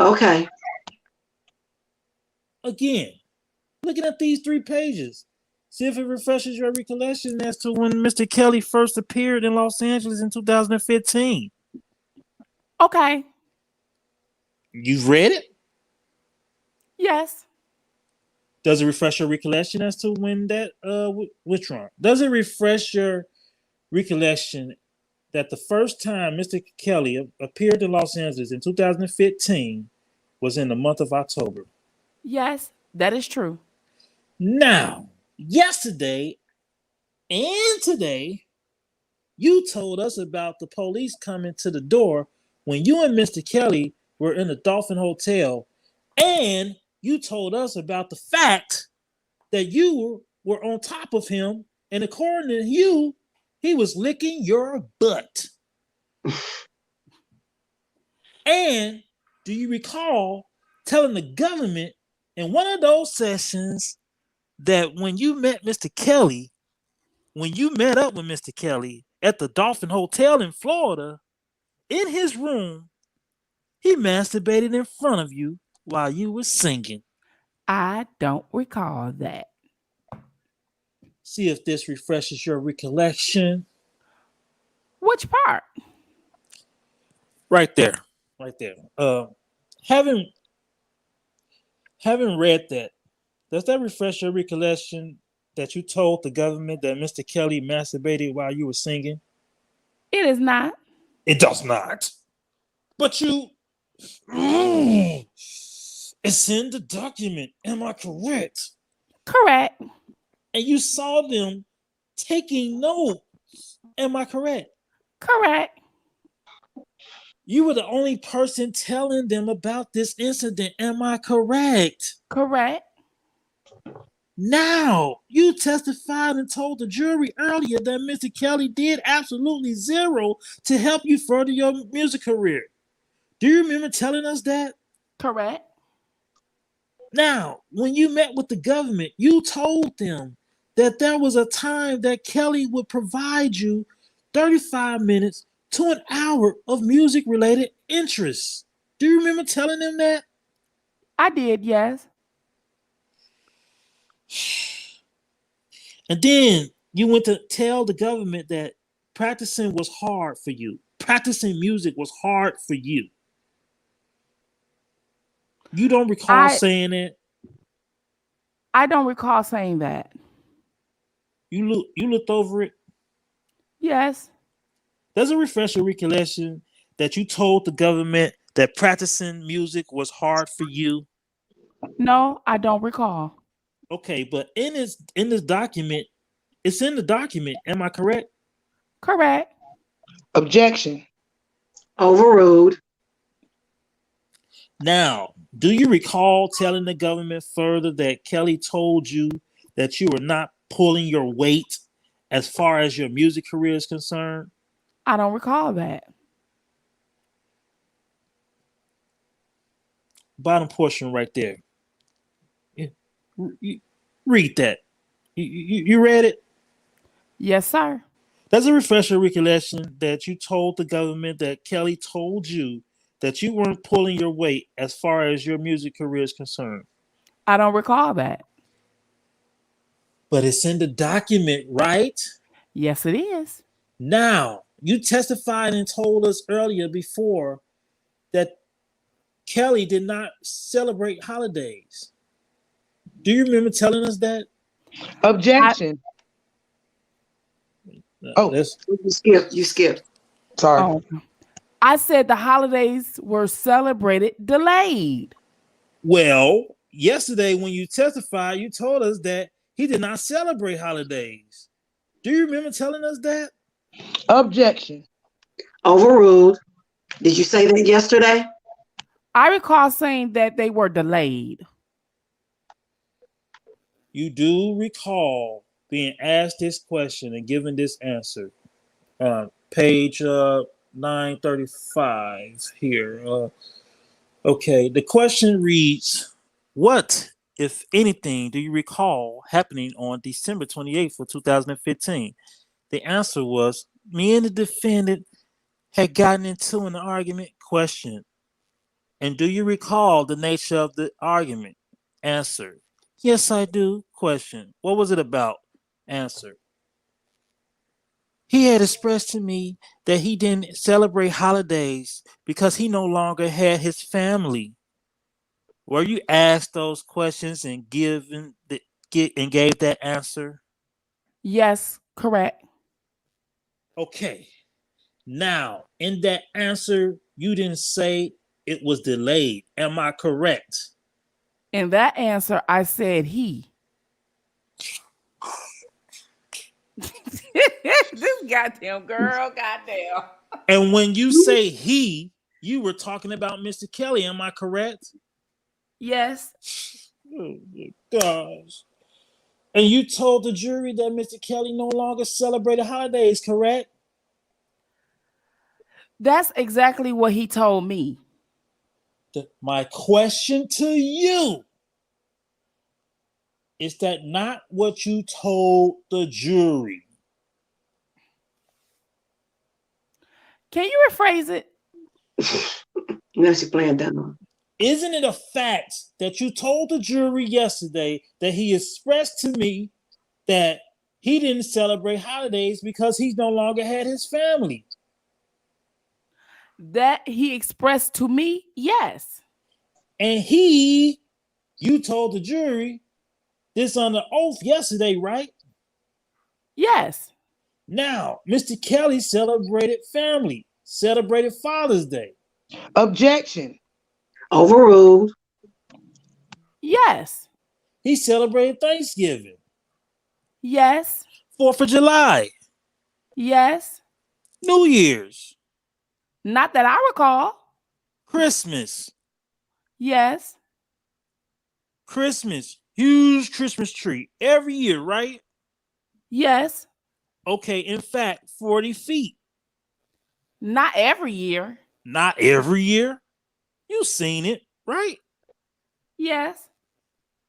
Okay. Again, looking at these 3 pages, see if it refreshes your recollection as to when Mr. Kelly first appeared in Los Angeles in 2015. Okay. You've read it? Yes. Does it refresh your recollection as to when that, which one? Does it refresh your recollection that the first time Mr. Kelly appeared in Los Angeles in 2015 was in the month of October? Yes, that is true. Now, yesterday and today, you told us about the police coming to the door when you and Mr. Kelly were in the Dolphin Hotel, and you told us about the fact that you were on top of him, and according to you, he was licking your butt. And do you recall telling the government in one of those sessions that when you met Mr. Kelly, when you met up with Mr. Kelly at the Dolphin Hotel in Florida, in his room, he masturbated in front of you while you were singing? I don't recall that. See if this refreshes your recollection. Which part? Right there. Right there. Having read that, does that refresh your recollection that you told the government that Mr. Kelly masturbated while you were singing? It is not. It does not. But you... It's in the document. Am I correct? Correct. And you saw them taking notes. Am I correct? Correct. You were the only person telling them about this incident. Am I correct? Correct. Now, you testified and told the jury earlier that Mr. Kelly did absolutely zero to help you further your music career. Do you remember telling us that? Correct. Now, when you met with the government, you told them that there was a time that Kelly would provide you 35 minutes to an hour of music-related interests. Do you remember telling them that? I did, yes. And then you went to tell the government that practicing was hard for you. Practicing music was hard for you. You don't recall saying it? I don't recall saying that. You looked over it? Yes. Does it refresh your recollection that you told the government that practicing music was hard for you? No, I don't recall. Okay, but in this document, it's in the document. Am I correct? Correct. Objection. Overruled. Now, do you recall telling the government further that Kelly told you that you were not pulling your weight as far as your music career is concerned? I don't recall that. Bottom portion right there. Read that. You read it? Yes, sir. Does it refresh your recollection that you told the government that Kelly told you that you weren't pulling your weight as far as your music career is concerned? I don't recall that. But it's in the document, right? Yes, it is. Now, you testified and told us earlier before that Kelly did not celebrate holidays. Do you remember telling us that? Objection. You skipped. Sorry. Oh. I said the holidays were celebrated delayed. Well, yesterday when you testified, you told us that he did not celebrate holidays. Do you remember telling us that? Objection. Overruled. Did you say that yesterday? I recall saying that they were delayed. You do recall being asked this question and given this answer. Page 935 here. Okay, the question reads, what, if anything, do you recall happening on December 28th of 2015? The answer was, me and the defendant had gotten into an argument. Question, and do you recall the nature of the argument? Answer, yes, I do. Question, what was it about? Answer, he had expressed to me that he didn't celebrate holidays because he no longer had his family. Were you asked those questions and gave that answer? Yes, correct. Okay. Now, in that answer, you didn't say it was delayed. Am I correct? In that answer, I said he. This goddamn girl, goddamn. And when you say he, you were talking about Mr. Kelly. Am I correct? Yes. Oh my gosh. And you told the jury that Mr. Kelly no longer celebrated holidays, correct? That's exactly what he told me. My question to you, is that not what you told the jury? Can you rephrase it? Now she's playing down. Isn't it a fact that you told the jury yesterday that he expressed to me that he didn't celebrate holidays because he no longer had his family? That he expressed to me, yes. And he You told the jury this under oath yesterday, right? Yes. Now, Mr. Kelly celebrated Father's Day. Objection. Overruled. Yes. He celebrated Thanksgiving, Yes. 4th of July, Yes. New Year's, Not that I recall. Christmas, Yes. huge Christmas tree every year, right? Yes. Okay, in fact, 40 feet. Not every year. Not every year. You've seen it, right? Yes.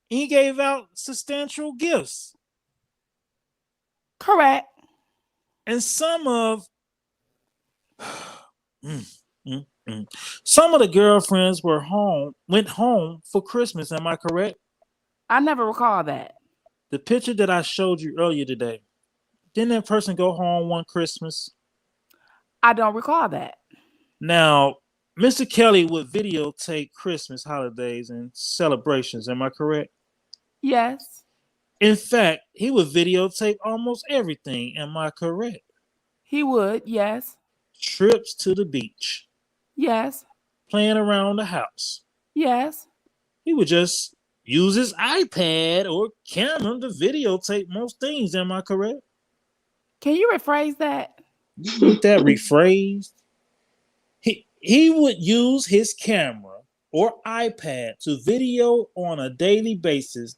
He gave out substantial gifts. Correct. And some of some of the girlfriends went home for Christmas. Am I correct? I never recall that. The picture that I showed you earlier today, didn't that person go home one Christmas? I don't recall that. Now, Mr. Kelly would videotape Christmas holidays and celebrations. Am I correct? Yes. In fact, he would videotape almost everything. Am I correct? He would. Yes. Trips to the beach, Yes. playing around the house. Yes. He would just use his iPad or camera to videotape most things. Am I correct? Can you rephrase that? You need that rephrased. He would use his camera or iPad to video on a daily basis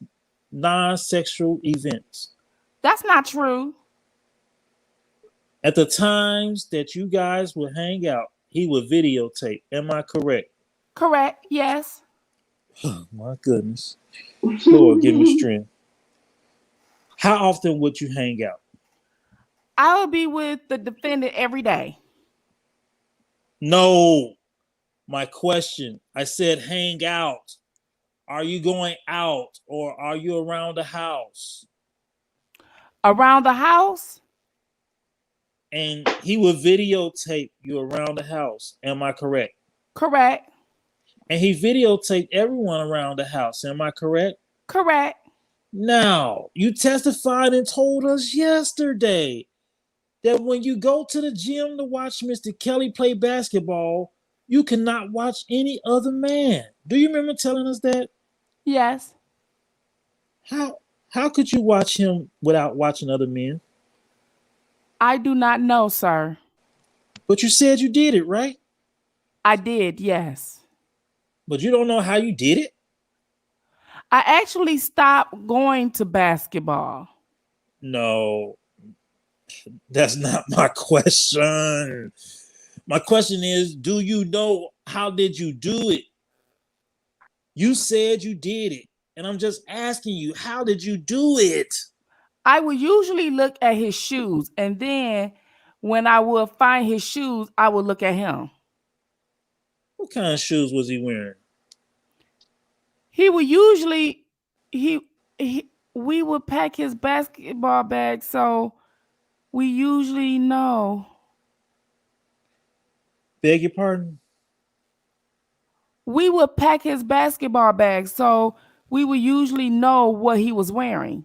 non-sexual events. That's not true. At the times that you guys would hang out, he would videotape. Am I correct? Correct. Yes. Oh, my goodness. Lord, give me strength. How often would you hang out? I will be with the defendant every day. No. My question, I said hang out. Are you going out or are you around the house? Around the house? And he would videotape you around the house. Am I correct? Correct. And he videotaped everyone around the house. Am I correct? Correct. Now, you testified and told us yesterday that when you go to the gym to watch Mr. Kelly play basketball, you cannot watch any other man. Do you remember telling us that? Yes. How could you watch him without watching other men? I do not know, sir. But you said you did it, right? I did, yes. But you don't know how you did it? I actually stopped going to basketball. No, that's not my question. My question is, do you know how did you do it? You said you did it. And I'm just asking you, how did you do it? I would usually look at his shoes. And then when I would find his shoes, I would look at him. What kind of shoes was he wearing? He would usually, we would pack his basketball bag. So we usually know. Beg your pardon? We would pack his basketball bag, so we would usually know what he was wearing.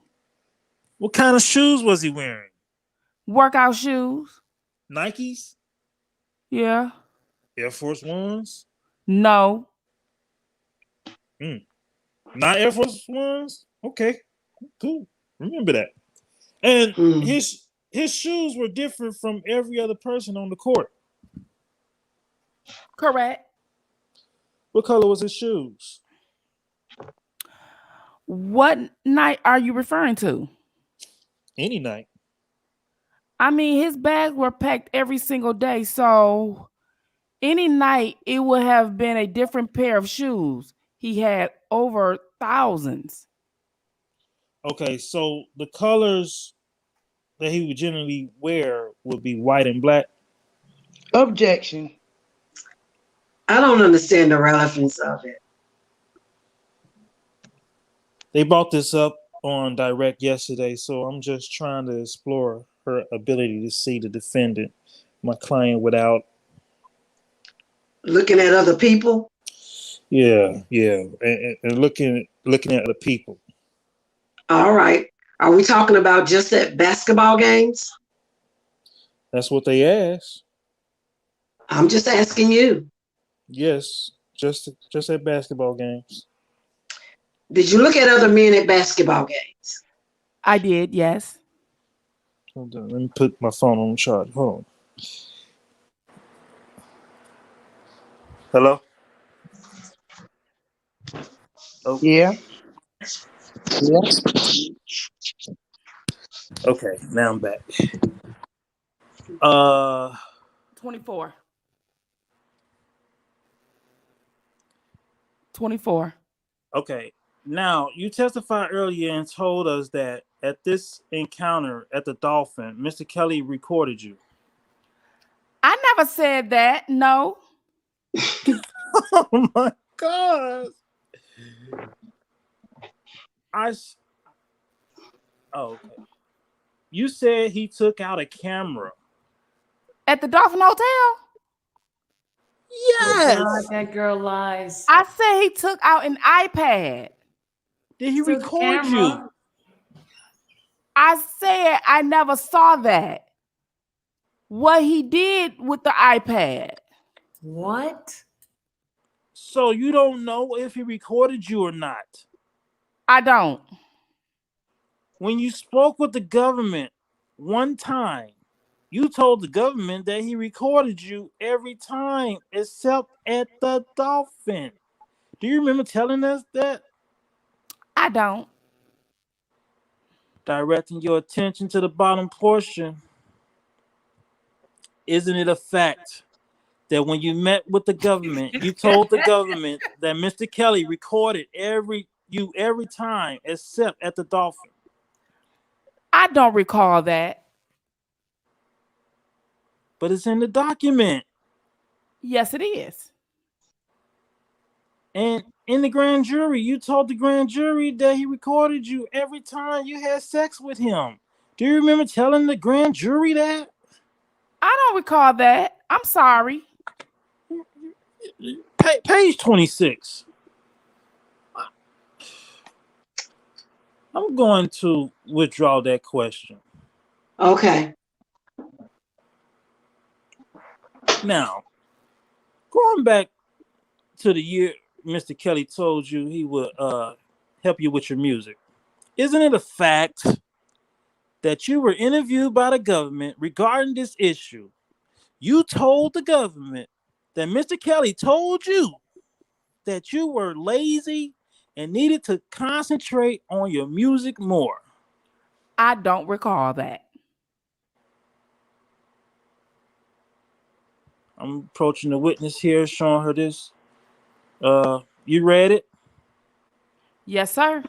What kind of shoes was he wearing? Workout shoes. Nikes? Yeah. Air Force Ones? No. Not Air Force Ones? Okay, cool. Remember that. And his shoes were different from every other person on the court. Correct. What color was his shoes? What night are you referring to? Any night. I mean, his bags were packed every single day, so any night it would have been a different pair of shoes. He had over thousands. Okay, so the colors that he would generally wear would be white and black. Objection. I don't understand the relevance of it. They brought this up on direct yesterday, so I'm just trying to explore her ability to see the defendant, my client, without Looking at other people. yeah, and looking looking at the people. All right. Are we talking about just at basketball games? That's what they asked. I'm just asking you. Yes, just at basketball games. Did you look at other men at basketball games? I did, yes. Hold on, let me put my phone on charge. Hold on. Hello? Oh, Yeah. Yeah. okay, now I'm back. 24. 24. Okay. Now, you testified earlier and told us that at this encounter at the Dolphin, Mr. Kelly recorded you. I never said that. No. Oh my God. Okay. You said he took out a camera. At the Dolphin Hotel? Yes. God, that girl lies. I said he took out an iPad. Did he To the record you? camera. I said I never saw that. What he did with the iPad. What? So you don't know if he recorded you or not? I don't. When you spoke with the government one time, you told the government that he recorded you every time except at the Dolphin. Do you remember telling us that? I don't. Directing your attention to the bottom portion. Isn't it a fact that when you met with the government, you told the government that Mr. Kelly recorded every time except at the Dolphin? I don't recall that. But it's in the document. Yes, it is. And in the grand jury, you told the grand jury that he recorded you every time you had sex with him. Do you remember telling the grand jury that? I don't recall that. I'm sorry. Page 26. I'm going to withdraw that question. Okay. Now, going back to the year Mr. Kelly told you he would help you with your music, isn't it a fact that you were interviewed by the government regarding this issue? You told the government that Mr. Kelly told you that you were lazy and needed to concentrate on your music more. I don't recall that. I'm approaching the witness here, showing her this. You read it? Yes, sir.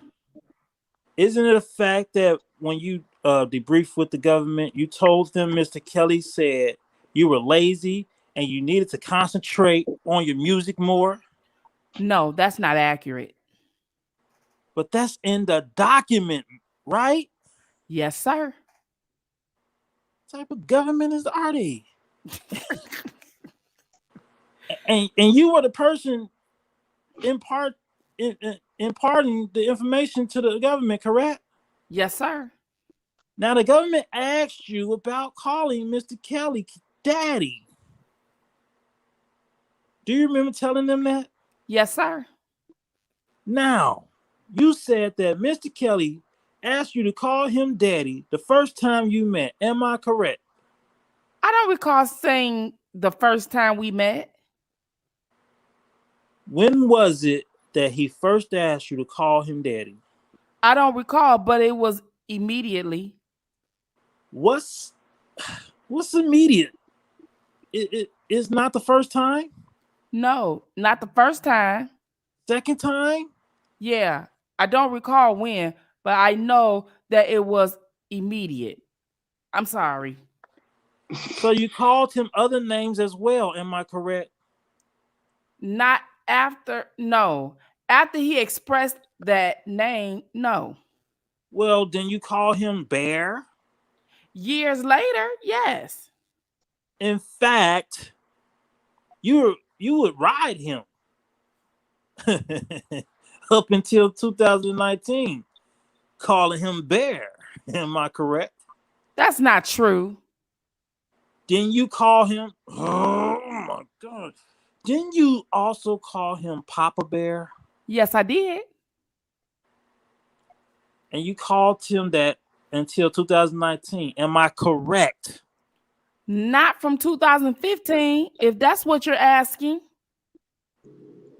Isn't it a fact that when you debriefed with the government, you told them Mr. Kelly said you were lazy and you needed to concentrate on your music more? No, that's not accurate. But that's in the document, right? Yes, sir. What type of government are they? and you were the person imparting the information to the government, correct? Yes, sir. Now the government asked you about calling Mr. Kelly daddy. Do you remember telling them that? Yes, sir. Now, you said that Mr. Kelly asked you to call him daddy the first time you met. Am I correct? I don't recall saying the first time we met. When was it that he first asked you to call him daddy? I don't recall, but it was immediately. What's immediate? It's not the first time? No, not the first time. Second time? Yeah, I don't recall when, but I know that it was immediate. I'm sorry. So you called him other names as well, am I correct? Not after, no. After he expressed that name, no. Well, then you call him Bear? Years later, yes. In fact, you would ride him. up until 2019, calling him Bear. Am I correct? That's not true. Didn't you call him? Oh my God. Didn't you also call him Papa Bear? Yes, I did. And you called him that until 2019. Am I correct? Not from 2015, if that's what you're asking.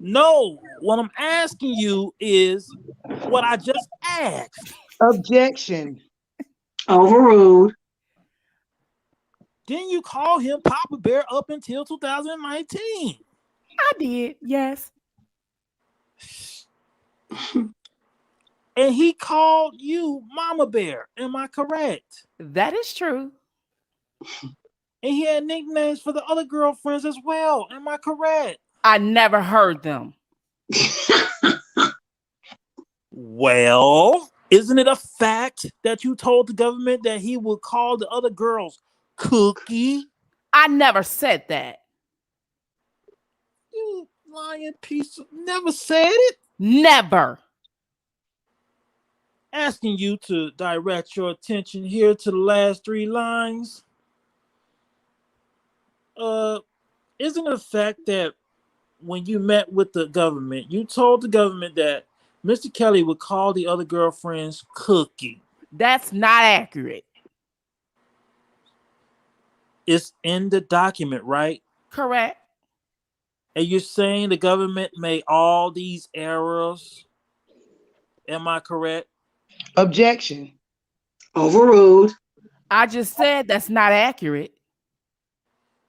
No, what I'm asking you is what I just asked. Objection. Overruled. Didn't you call him Papa Bear up until 2019? I did, yes. And he called you Mama Bear. Am I correct? That is true. And he had nicknames for the other girlfriends as well. Am I correct? I never heard them. Well, isn't it a fact that you told the government that he would call the other girls Cookie? I never said that. You lying piece of... Never said it? Never. Asking you to direct your attention here to the last 3 lines. Isn't it a fact that when you met with the government, you told the government that Mr. Kelly would call the other girlfriends Cookie? That's not accurate. It's in the document, right? Correct. And you're saying the government made all these errors? Am I correct? Objection. Overruled. I just said that's not accurate.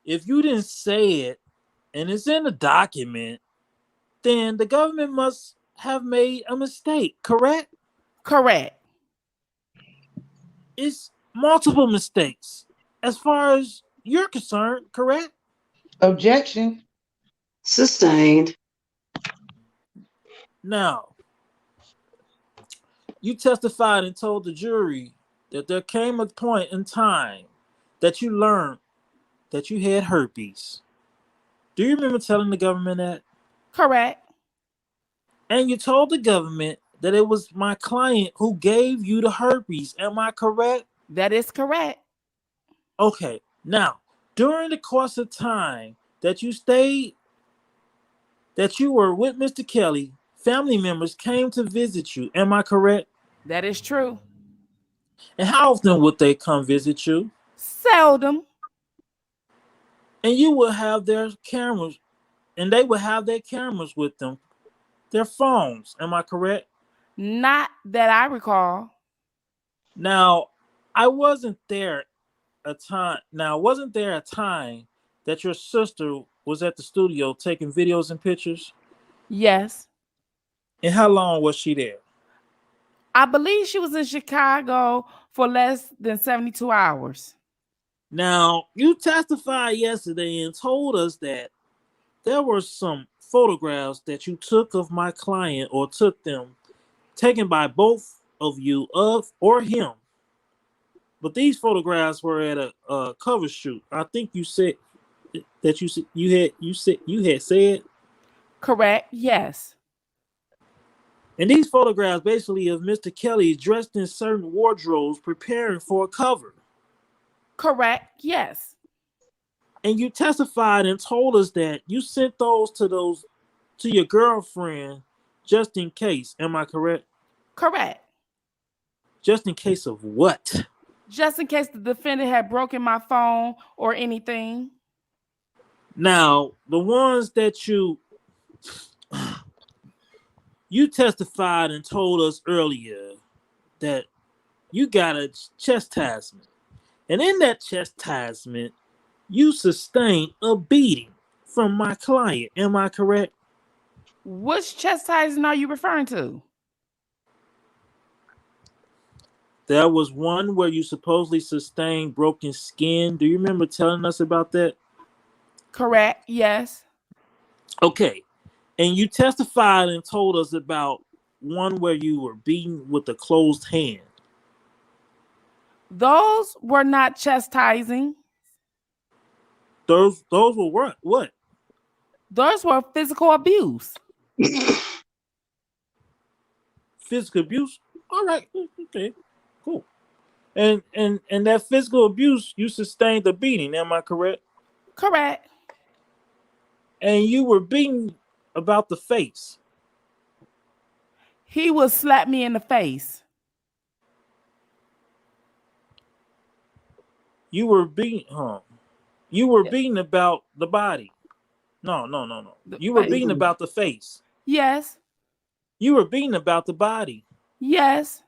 If you didn't say it and it's in the document, then the government must have made a mistake, correct? Correct. It's multiple mistakes as far as you're concerned, correct? Objection. Sustained. Now, you testified and told the jury that there came a point in time that you learned that you had herpes. Do you remember telling the government that? Correct. And you told the government that it was my client who gave you the herpes. Am I correct? That is correct. Okay. Now, during the course of time that you stayed, that you were with Mr. Kelly, family members came to visit you. Am I correct? That is true. And how often would they come visit you? Seldom. And you would have their cameras, and they would have their cameras with them, their phones. Am I correct? Not that I recall. Now, I wasn't there a time. Now, wasn't there a time that your sister was at the studio taking videos and pictures? Yes. And how long was she there? I believe she was in Chicago for less than 72 hours. Now, you testified yesterday and told us that there were some photographs that you took of my client, or took them, taken by both of you, of or him. But these photographs were at a cover shoot. I think you said that you had said. Correct. Yes. And these photographs basically of Mr. Kelly dressed in certain wardrobes preparing for a cover. Correct. Yes. And you testified and told us that you sent those to your girlfriend just in case. Am I correct? Correct. Just in case of what? Just in case the defendant had broken my phone or anything. Now, the ones that you testified and told us earlier that you got a chastisement. And in that chastisement, you sustained a beating from my client. Am I correct? Which chastisement are you referring to? There was one where you supposedly sustained broken skin. Do you remember telling us about that? Correct. Yes. Okay. And you testified and told us about one where you were beaten with a closed hand. Those were not chastising. Those were what? What? Those were physical abuse. physical abuse. All right, okay, cool. And that physical abuse, you sustained a beating. Am I correct? Correct. And you were beaten about the face. He would slap me in the face. You were beaten, You were beaten about the body. No. You were beaten about the face. Yes. You were beaten about the body. Yes.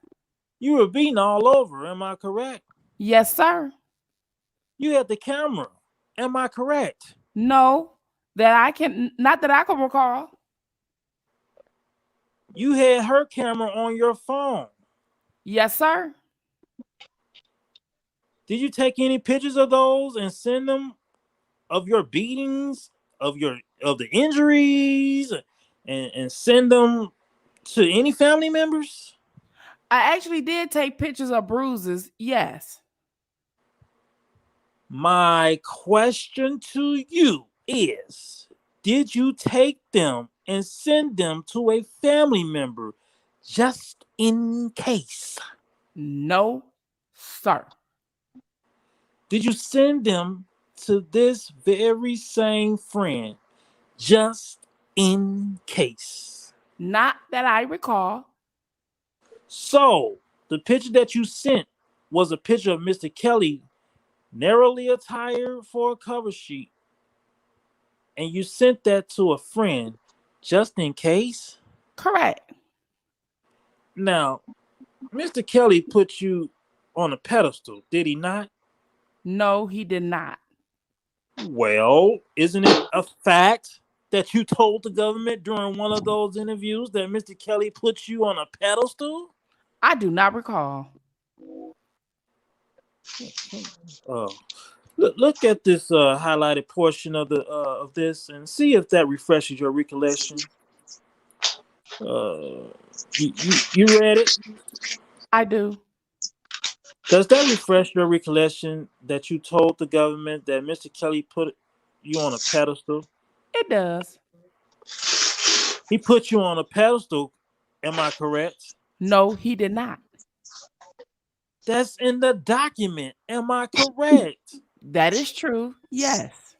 You were beaten all over. Am I correct? Yes, sir. You had the camera. Am I correct? No, not that I can recall. You had her camera on your phone. Yes, sir. Did you take any pictures of those and send them of your beatings, of the injuries, and send them to any family members? I actually did take pictures of bruises. Yes. My question to you is, did you take them and send them to a family member just in case? No, sir. Did you send them to this very same friend just in case? Not that I recall. So, the picture that you sent was a picture of Mr. Kelly narrowly attired for a cover sheet, and you sent that to a friend just in case? Correct. Now, Mr. Kelly put you on a pedestal, did he not? No, he did not. Well, isn't it a fact that you told the government during one of those interviews that Mr. Kelly put you on a pedestal? I do not recall. Look at this highlighted portion of this and see if that refreshes your recollection. You read it? I do. Does that refresh your recollection that you told the government that Mr. Kelly put you on a pedestal? It does. He put you on a pedestal, am I correct? No, he did not. That's in the document, am I correct? That is true, yes.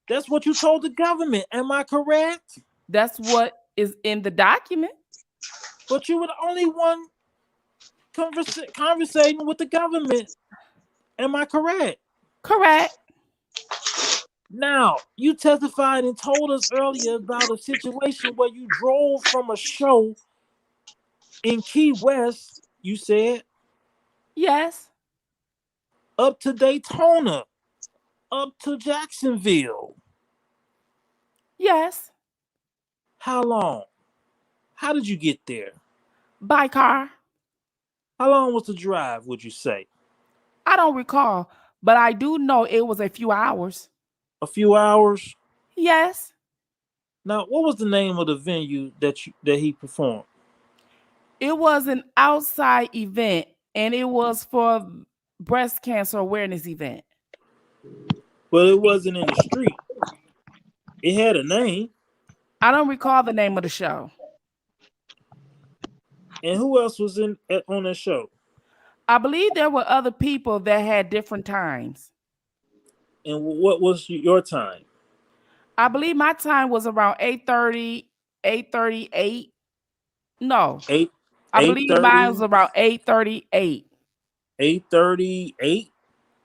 That's what you told the government, am I correct? That's what is in the document. But you were the only one conversating with the government, am I correct? Correct. Now, you testified and told us earlier about a situation where you drove from a show in Key West, you said? Yes. Up to Daytona, up to Jacksonville. Yes. How long? How did you get there? By car. How long was the drive, would you say? I don't recall, but I do know it was a few hours. A few hours? Yes. Now, what was the name of the venue that he performed? It was an outside event, and it was for breast cancer awareness event. Well, it wasn't in the street. It had a name. I don't recall the name of the show. And who else was on that show? I believe there were other people that had different times. And what was your time? I believe my time was around 8:30, 8:38. No. I believe mine was around 8:38. 8:38?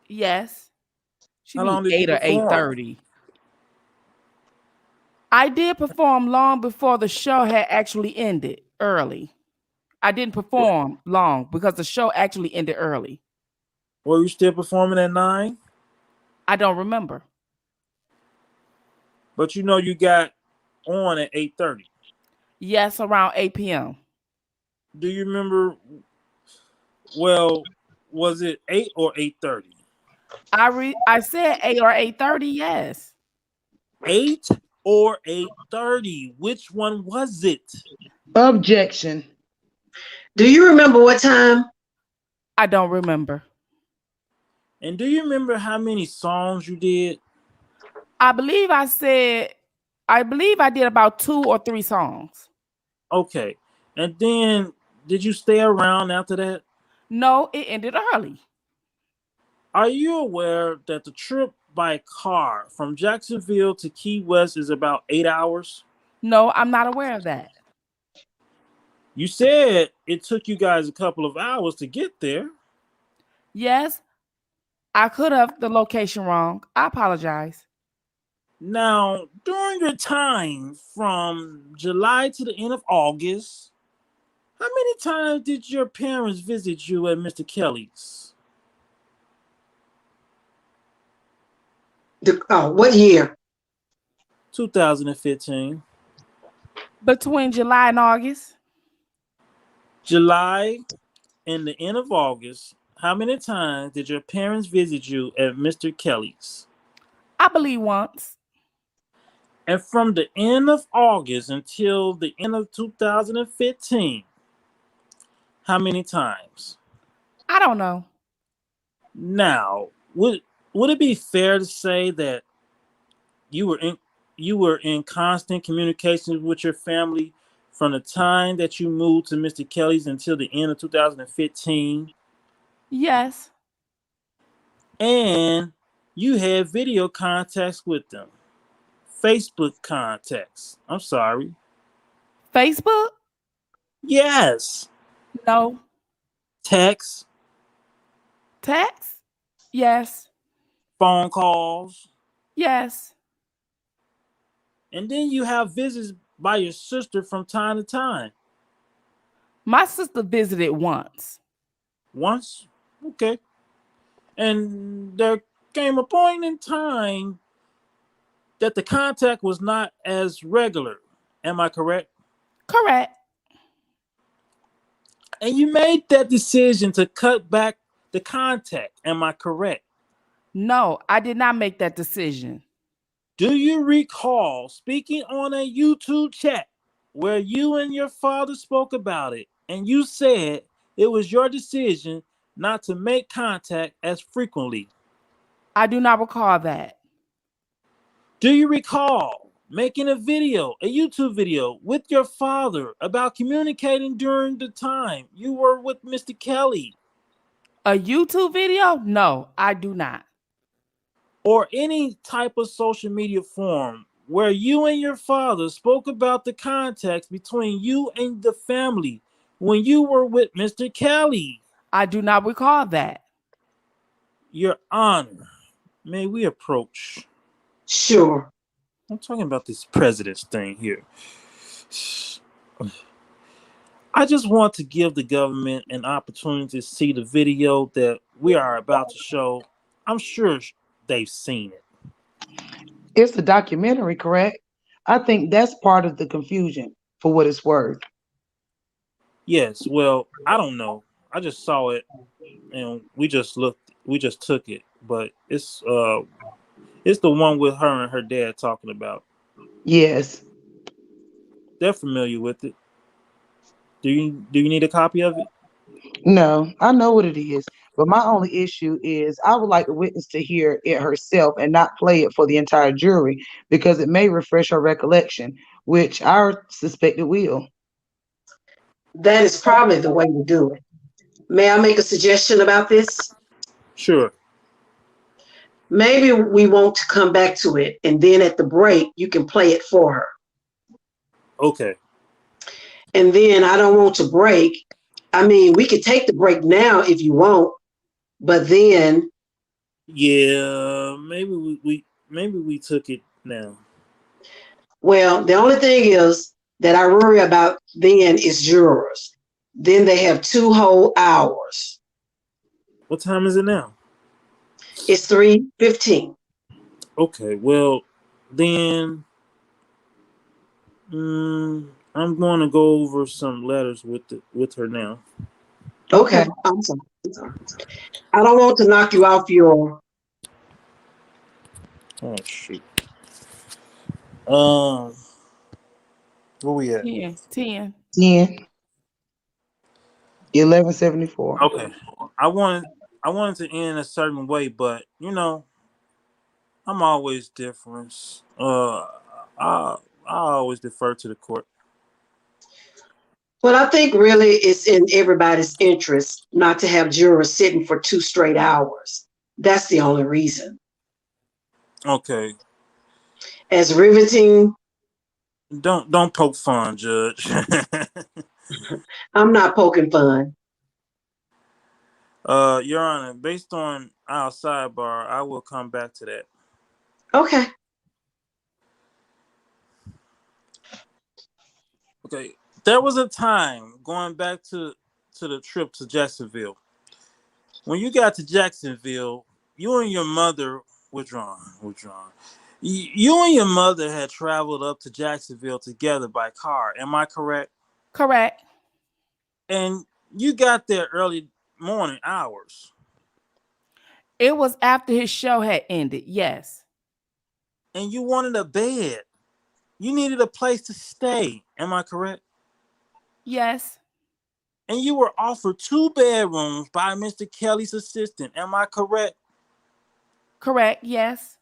Yes. How long did you 8 or perform? 8:30. I did perform long before the show had actually ended early. I didn't perform long because the show actually ended early. Were you still performing at 9? I don't remember. But you know you got on at 8:30. Yes, around 8 p.m. Do you remember? Well, was it 8 or 8:30? I said 8 or 8:30. Yes. 8 or 8:30? Which one was it? Objection. Do you remember what time? I don't remember. And do you remember how many songs you did? I believe I did about 2 or 3 songs. Okay. And then, did you stay around after that? No, it ended early. Are you aware that the trip by car from Jacksonville to Key West is about 8 hours? No, I'm not aware of that. You said it took you guys a couple of hours to get there. Yes, I could have the location wrong. I apologize. Now, during your time from July to the end of August, how many times did your parents visit you at Mr. Kelly's? What year? 2015. Between July and August? July and the end of August, how many times did your parents visit you at Mr. Kelly's? I believe once. And from the end of August until the end of 2015, how many times? I don't know. Now, would it be fair to say that you were in constant communication with your family from the time that you moved to Mr. Kelly's until the end of 2015? Yes. And you had video contacts with them. Facebook contacts. I'm sorry. Facebook? Yes. No. Text. Text? Yes. Phone calls. Yes. And then you have visits by your sister from time to time. My sister visited once. Once? Okay. And there came a point in time that the contact was not as regular. Am I correct? Correct. And you made that decision to cut back the contact. Am I correct? No, I did not make that decision. Do you recall speaking on a YouTube chat where you and your father spoke about it and you said it was your decision not to make contact as frequently? I do not recall that. Do you recall making a YouTube video with your father about communicating during the time you were with Mr. Kelly? A YouTube video? No, I do not. Or any type of social media forum where you and your father spoke about the context between you and the family when you were with Mr. Kelly? I do not recall that. Your Honor, may we approach? Sure. I'm talking about this president's thing here. I just want to give the government an opportunity to see the video that we are about to show. I'm sure they've seen it. It's a documentary, correct? I think that's part of the confusion, for what it's worth. Yes, well, I don't know. I just saw it and we just took it. But it's the one with her and her dad talking about. Yes. They're familiar with it. Do you need a copy of it? No, I know what it is. But my only issue is I would like the witness to hear it herself and not play it for the entire jury because it may refresh her recollection, which I suspect it will. That is probably the way to do it. May I make a suggestion about this? Sure. Maybe we want to come back to it, and then at the break, you can play it for her. Okay. And then I don't want to break. I mean, we could take the break now if you want, but then. Yeah, maybe we took it now. Well, the only thing is that I worry about then is jurors. Then they have 2 whole hours. What time is it now? It's 3:15. Okay, well, then I'm going to go over some letters with her now. Okay. Awesome. I don't want to knock you off your. Oh shoot. Where we at? 10. 1174. Okay. I wanted to end a certain way, but I'm always different. I always defer to the court. Well, I think really it's in everybody's interest not to have jurors sitting for 2 straight hours. That's the only reason. Okay. As riveting, Don't poke fun, Judge. I'm not poking fun. Your Honor, based on our sidebar, I will come back to that. Okay. Okay. There was a time going back to the trip to Jacksonville. When you got to Jacksonville, you and your mother withdrawn. You and your mother had traveled up to Jacksonville together by car. Am I correct? Correct. And you got there early morning hours. It was after his show had ended. Yes. And you wanted a bed. You needed a place to stay. Am I correct? Yes. And you were offered 2 bedrooms by Mr. Kelly's assistant. Am I correct? Correct. Yes.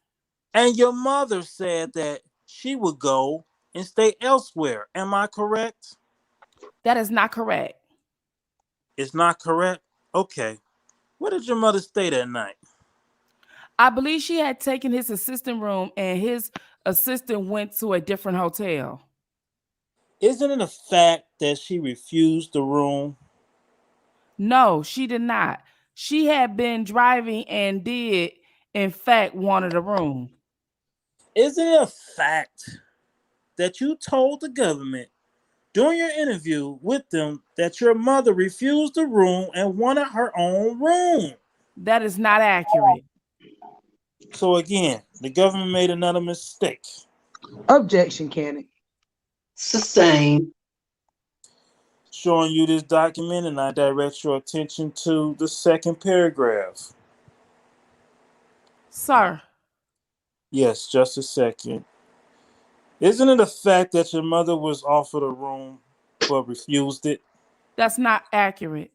And your mother said that she would go and stay elsewhere. Am I correct? That is not correct. It's not correct? Okay. Where did your mother stay that night? I believe she had taken his assistant room and his assistant went to a different hotel. Isn't it a fact that she refused the room? No, she did not. She had been driving and did, in fact, wanted a room. Isn't it a fact that you told the government during your interview with them that your mother refused the room and wanted her own room? That is not accurate. So again, the government made another mistake. Objection, Cannon. Sustained. Showing you this document, and I direct your attention to the second paragraph. Sir. Yes, just a second. Isn't it a fact that your mother was offered a room but refused it? That's not accurate.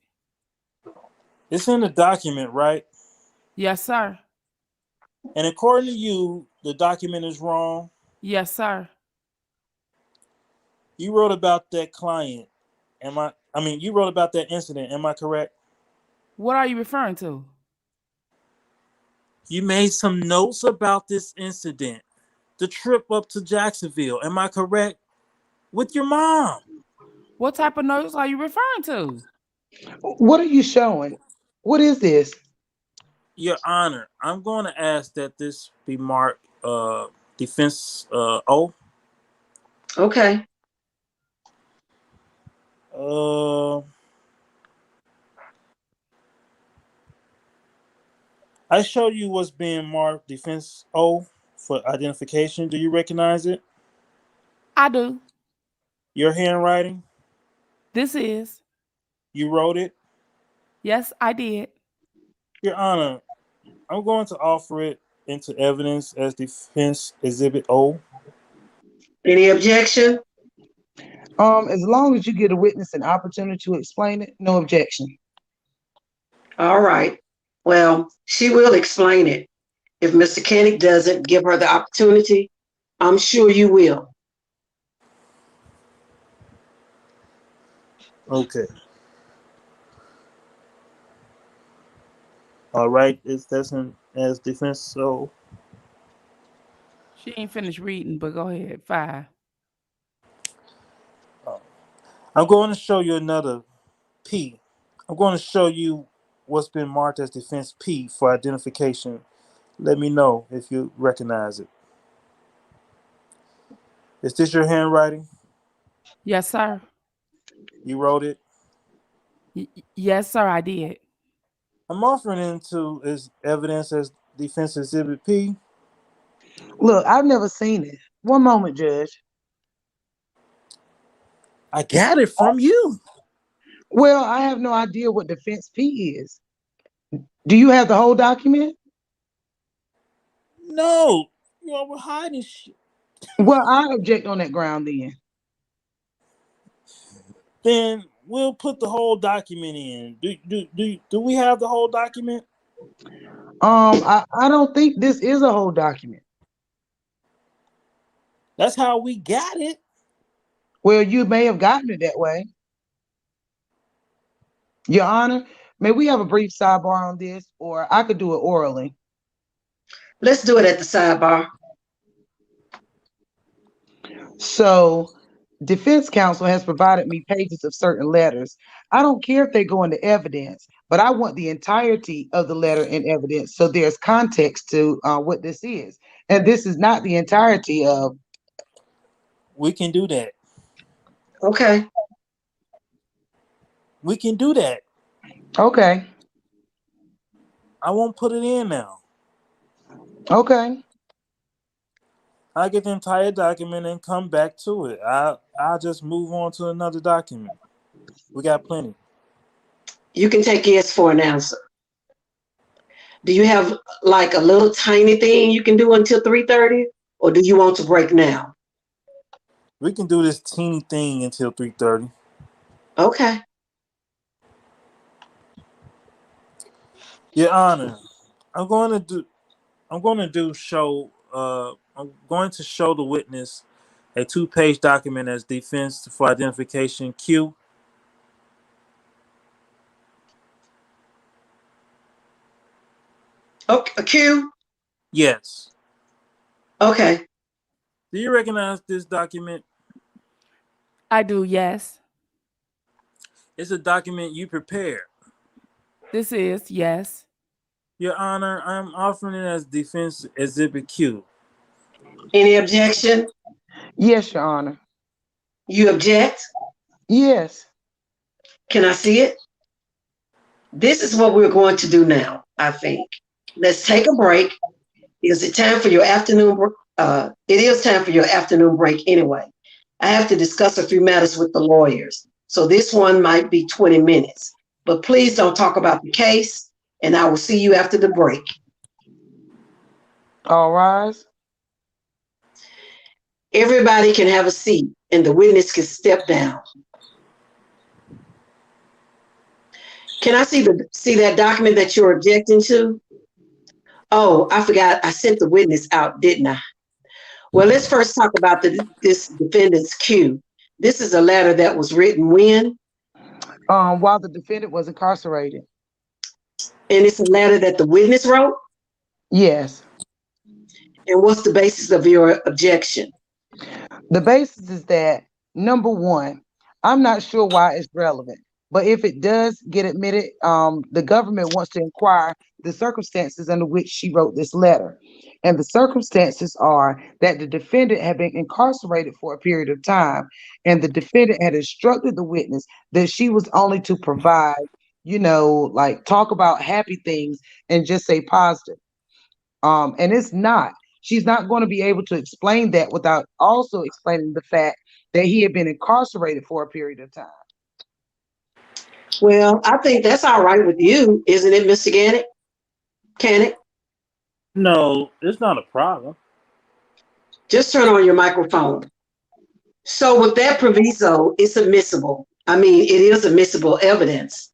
It's in the document, right? Yes, sir. And according to you, the document is wrong? Yes, sir. You wrote about that client. You wrote about that incident. Am I correct? What are you referring to? You made some notes about this incident, the trip up to Jacksonville. Am I correct? With your mom. What type of notes are you referring to? What are you showing? What is this? Your Honor, I'm going to ask that this be marked defense O. Okay. I showed you what's being marked defense O for identification. Do you recognize it? I do. Your handwriting? This is. You wrote it? Yes, I did. Your Honor, I'm going to offer it into evidence as defense exhibit O. Any objection? As long as you get a witness an opportunity to explain it, no objection. All right. Well, she will explain it. If Mr. Koenig doesn't give her the opportunity, I'm sure you will. Okay. All right. That's as defense. So She ain't finished reading, but go ahead. 5. I'm going to show you another P. I'm going to show you what's been marked as defense P for identification. Let me know if you recognize it. Is this your handwriting? Yes, sir. You wrote it? Yes, sir, I did. I'm offering it into as evidence as defense exhibit P. Look, I've never seen it. One moment, Judge. I got it from you. Well, I have no idea what defense P is. Do you have the whole document? No, you all were hiding shit. Well, I object on that ground then. Then we'll put the whole document in. Do we have the whole document? I don't think this is a whole document. That's how we got it. Well, you may have gotten it that way. Your Honor, may we have a brief sidebar on this, or I could do it orally. Let's do it at the sidebar. So, defense counsel has provided me pages of certain letters. I don't care if they go into evidence, but I want the entirety of the letter in evidence so there's context to what this is. And this is not the entirety of. We can do that. Okay. We can do that. Okay. I won't put it in now. Okay. I'll get the entire document and come back to it. I'll just move on to another document. We got plenty. You can take yes for an answer. Do you have like a little tiny thing you can do until 3:30, or do you want to break now? We can do this teeny thing until 3:30. Okay. Your Honor, I'm going to show the witness a 2-page document as defense for identification Q. Okay, a Q? Yes. Okay. Do you recognize this document? I do, yes. It's a document you prepared. This is, yes. Your Honor, I'm offering it as defense exhibit Q. Any objection? Yes, Your Honor. You object? Yes. Can I see it? This is what we're going to do now, I think. Let's take a break. Is it time for your afternoon break? It is time for your afternoon break anyway. I have to discuss a few matters with the lawyers. So this one might be 20 minutes. But please don't talk about the case, and I will see you after the break. All rise. Everybody can have a seat, and the witness can step down. Can I see that document that you're objecting to? Oh, I forgot. I sent the witness out, didn't I? Well, let's first talk about this defendant's Q. This is a letter that was written when? While the defendant was incarcerated. And it's a letter that the witness wrote? Yes. And what's the basis of your objection? The basis is that, number one, I'm not sure why it's relevant, but if it does get admitted, the government wants to inquire the circumstances under which she wrote this letter. And the circumstances are that the defendant had been incarcerated for a period of time, and the defendant had instructed the witness that she was only to provide, like talk about happy things and just say positive. And it's not. She's not going to be able to explain that without also explaining the fact that he had been incarcerated for a period of time. Well, I think that's all right with you, isn't it, Mr. Gannick? Can it? No, it's not a problem. Just turn on your microphone. So with that proviso, it's admissible. I mean, it is admissible evidence.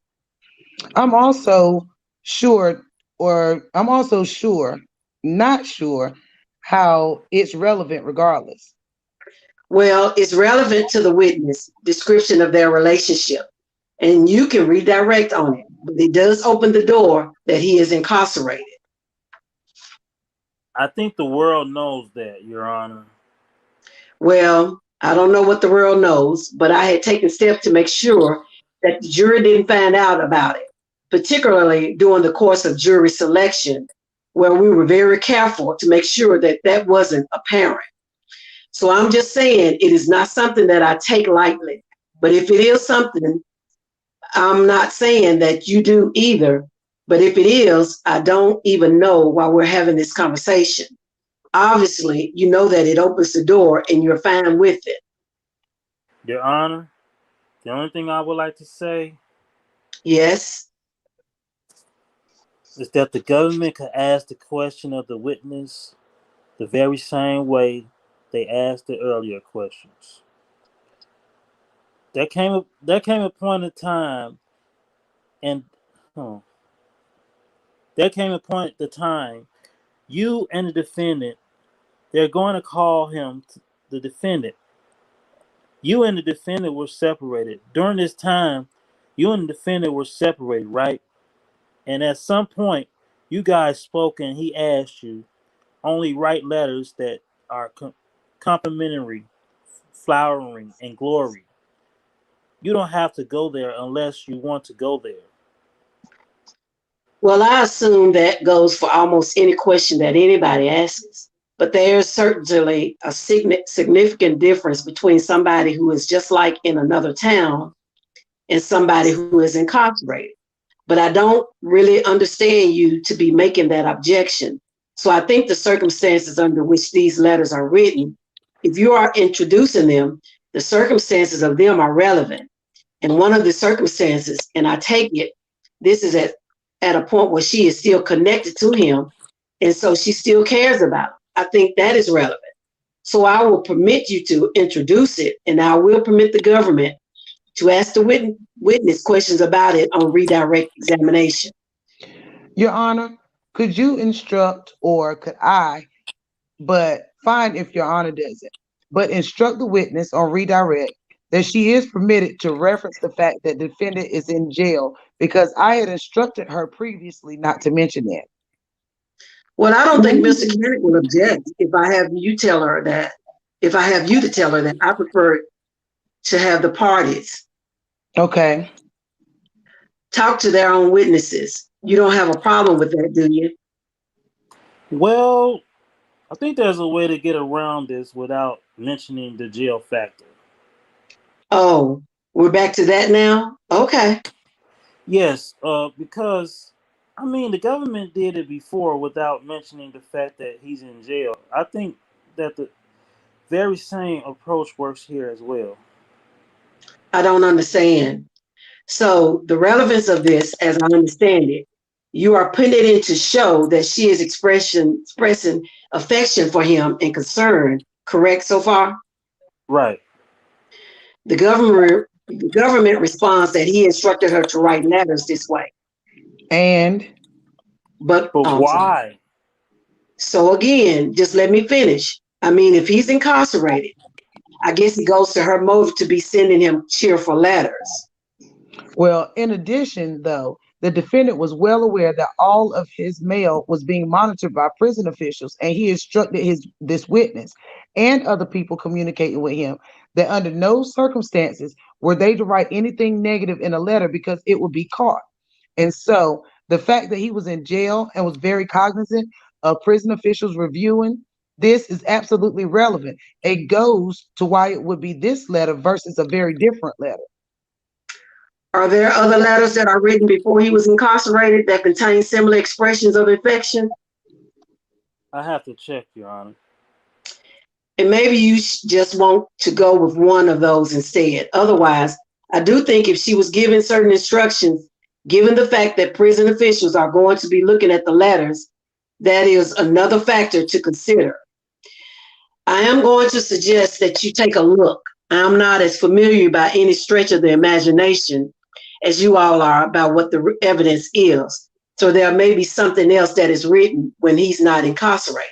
I'm also not sure how it's relevant regardless. Well, it's relevant to the witness description of their relationship, and you can redirect on it, but it does open the door that he is incarcerated. I think the world knows that, Your Honor. Well, I don't know what the world knows, but I had taken steps to make sure that the jury didn't find out about it, particularly during the course of jury selection, where we were very careful to make sure that that wasn't apparent. So I'm just saying it is not something that I take lightly, but if it is something, I'm not saying that you do either, but if it is, I don't even know why we're having this conversation. Obviously, you know that it opens the door and you're fine with it. Your Honor, the only thing I would like to say, yes, is that the government could ask the question of the witness the very same way they asked the earlier questions. There came a point in time, you and the defendant, they're going to call him the defendant. You and the defendant were separated. During this time, You and the defendant were separated, right? And at some point, you guys spoke and he asked you only write letters that are complimentary, flowering, and glory. You don't have to go there unless you want to go there. Well, I assume that goes for almost any question that anybody asks. But there's certainly a significant difference between somebody who is just like in another town and somebody who is incarcerated. But I don't really understand you to be making that objection. So I think the circumstances under which these letters are written, if you are introducing them, the circumstances of them are relevant. And one of the circumstances, and I take it, this is at a point where she is still connected to him, and so she still cares about him. I think that is relevant. So I will permit you to introduce it, and I will permit the government to ask the witness questions about it on redirect examination. Your Honor, could you instruct, or could I, but fine if Your Honor does it, but instruct the witness on redirect that she is permitted to reference the fact that the defendant is in jail, because I had instructed her previously not to mention that. Well, I don't think Mr. Carrick will object if I have you tell her that. If I have you to tell her that, I prefer to have the parties Okay. talk to their own witnesses. You don't have a problem with that, do you? Well, I think there's a way to get around this without mentioning the jail factor. Oh, we're back to that now? Okay. Yes, because I mean the government did it before without mentioning the fact that he's in jail. I think that the very same approach works here as well. I don't understand. So the relevance of this, as I understand it, you are putting it in to show that she is expressing affection for him and concern, correct so far? Right. The government responds that he instructed her to write letters this way. But why? So again, just let me finish. I mean, if he's incarcerated, I guess it goes to her motive to be sending him cheerful letters. Well, in addition, though, the defendant was well aware that all of his mail was being monitored by prison officials, and he instructed this witness and other people communicating with him that under no circumstances were they to write anything negative in a letter because it would be caught. And so the fact that he was in jail and was very cognizant of prison officials reviewing this is absolutely relevant. It goes to why it would be this letter versus a very different letter. Are there other letters that are written before he was incarcerated that contain similar expressions of affection? I have to check, Your Honor. And maybe you just want to go with one of those instead. Otherwise, I do think if she was given certain instructions, given the fact that prison officials are going to be looking at the letters, that is another factor to consider. I am going to suggest that you take a look. I'm not as familiar by any stretch of the imagination as you all are about what the evidence is. So there may be something else that is written when he's not incarcerated.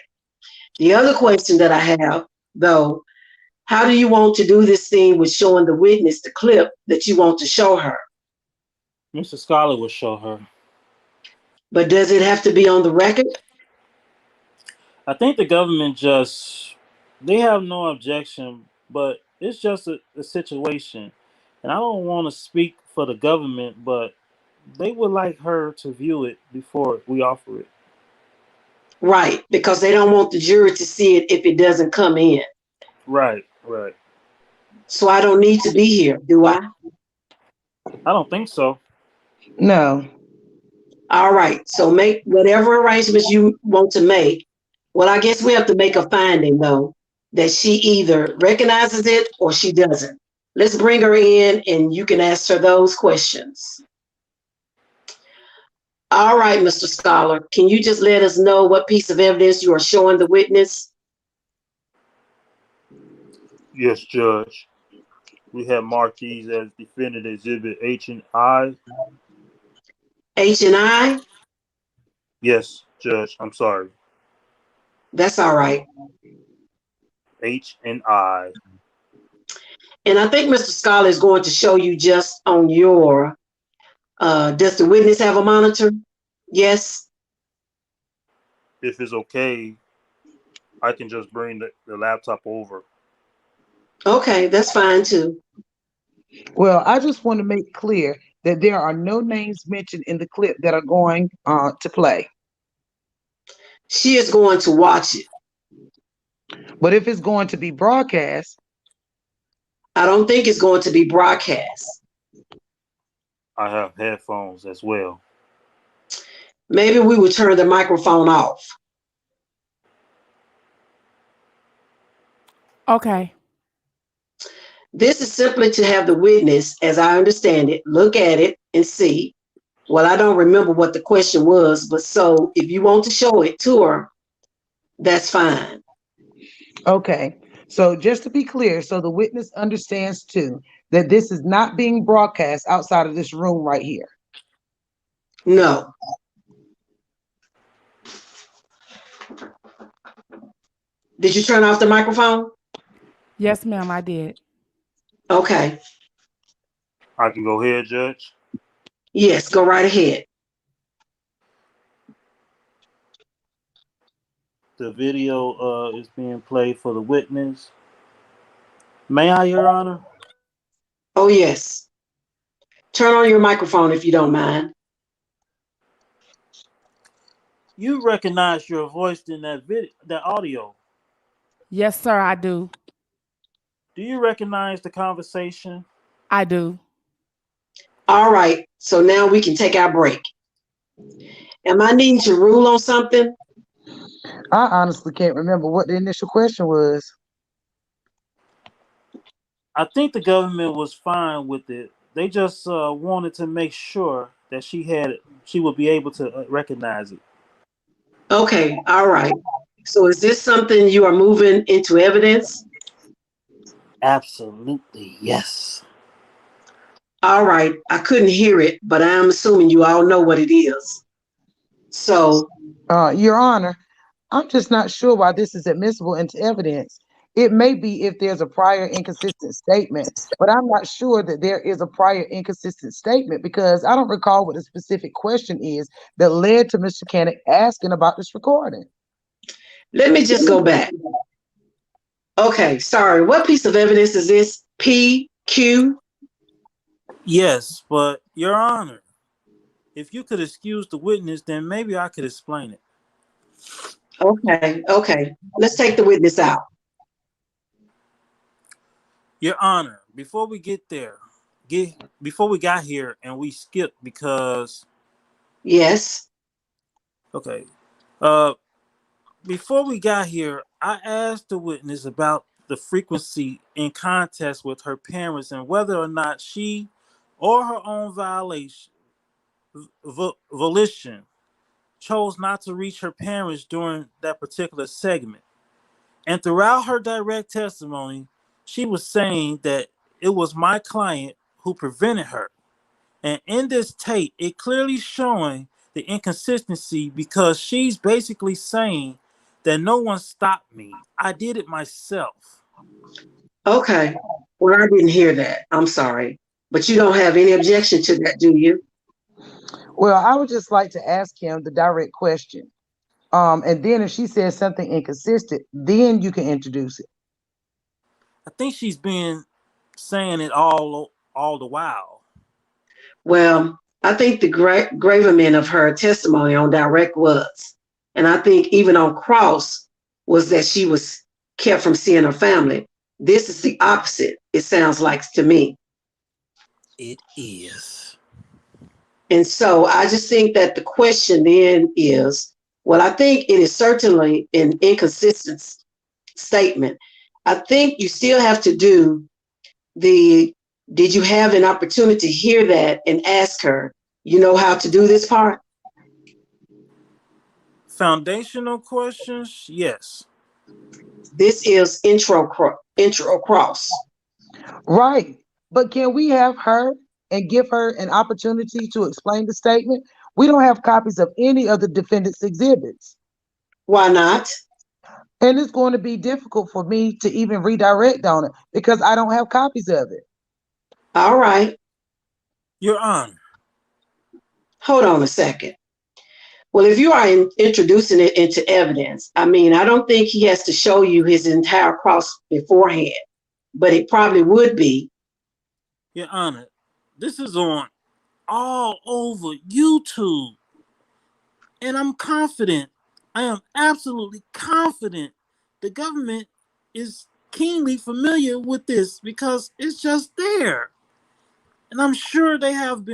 The other question that I have, though, how do you want to do this thing with showing the witness the clip that you want to show her? Mr. Scholar will show her. But does it have to be on the record? I think the government they have no objection, but it's just a situation. And I don't want to speak for the government, but they would like her to view it before we offer it. Right, because they don't want the jury to see it if it doesn't come in. Right. So I don't need to be here, do I? I don't think so. No. All right, so make whatever arrangements you want to make. Well, I guess we have to make a finding, though, that she either recognizes it or she doesn't. Let's bring her in and you can ask her those questions. All right, Mr. Scholar, can you just let us know what piece of evidence you are showing the witness? Yes, Judge. We have marked these as defendant exhibit H and I. H and I? Yes, Judge. I'm sorry. That's all right. H and I. And I think Mr. Scholar is going to show you just on your Does the witness have a monitor? Yes. If it's okay, I can just bring the laptop over. Okay, that's fine too. Well, I just want to make clear that there are no names mentioned in the clip that are going to play. She is going to watch it. But if it's going to be broadcast, I don't think it's going to be broadcast. I have headphones as well. Maybe we will turn the microphone off. Okay. This is simply to have the witness, as I understand it, look at it and see. Well, I don't remember what the question was, but so if you want to show it to her, that's fine. okay. So just to be clear, so the witness understands too, that this is not being broadcast outside of this room right here. No. Did you turn off the microphone? Yes, ma'am, I did. Okay. I can go ahead, Judge. Yes, go right ahead. The video is being played for the witness. May I, Your Honor? Oh, yes. Turn on your microphone if you don't mind. You recognize your voice in that video, that audio. Yes, sir, I do. Do you recognize the conversation? I do. All right, so now we can take our break. Am I needing to rule on something? I honestly can't remember what the initial question was. I think the government was fine with it. They just wanted to make sure that she would be able to recognize it. Okay, all right. So is this something you are moving into evidence? Absolutely, yes. All right, I couldn't hear it, but I'm assuming you all know what it is. So, Your Honor, I'm just not sure why this is admissible into evidence. It may be if there's a prior inconsistent statement, but I'm not sure that there is a prior inconsistent statement because I don't recall what the specific question is that led to Mr. Cannick asking about this recording. let me just go back. Okay, sorry. What piece of evidence is this? P, Q? Yes, but Your Honor, if you could excuse the witness, then maybe I could explain it. Okay. Let's take the witness out. Your Honor, before we get there, before we got here and we skipped because... Yes. Okay. Before we got here, I asked the witness about the frequency in contact with her parents and whether or not she or her own volition chose not to reach her parents during that particular segment. And throughout her direct testimony, she was saying that it was my client who prevented her. And in this tape, it clearly showing the inconsistency because she's basically saying that no one stopped me. I did it myself. Okay. Well, I didn't hear that. I'm sorry. But you don't have any objection to that, do you? Well, I would just like to ask him the direct question. And then if she says something inconsistent, then you can introduce it. I think she's been saying it all the while. Well, I think the gravamen of her testimony on direct was, and I think even on cross, was that she was kept from seeing her family. This is the opposite, it sounds like to me. It is. And so I just think that the question then is, well, I think it is certainly an inconsistent statement. I think you still have to do did you have an opportunity to hear that and ask her, you know how to do this part? Foundational questions, yes. This is intro cross. Right. But can we have her and give her an opportunity to explain the statement? We don't have copies of any of the defendant's exhibits. Why not? And it's going to be difficult for me to even redirect on it because I don't have copies of it. All right. Your Honor, hold on a second. Well, if you are introducing it into evidence, I mean, I don't think he has to show you his entire cross beforehand, but it probably would be. Your Honor, this is on all over YouTube. And I'm confident, I am absolutely confident the government is keenly familiar with this because it's just there. And I'm sure they have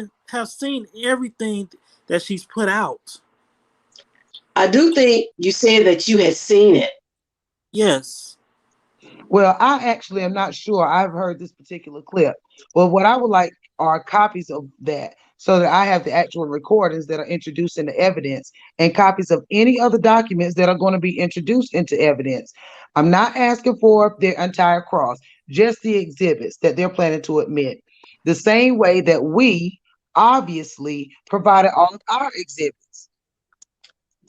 seen everything that she's put out. I do think you said that you had seen it. Yes. Well, I actually am not sure. I've heard this particular clip. Well, what I would like are copies of that so that I have the actual recordings that are introduced into evidence and copies of any other documents that are going to be introduced into evidence. I'm not asking for their entire cross, just the exhibits that they're planning to admit. The same way that we obviously provided all of our exhibits.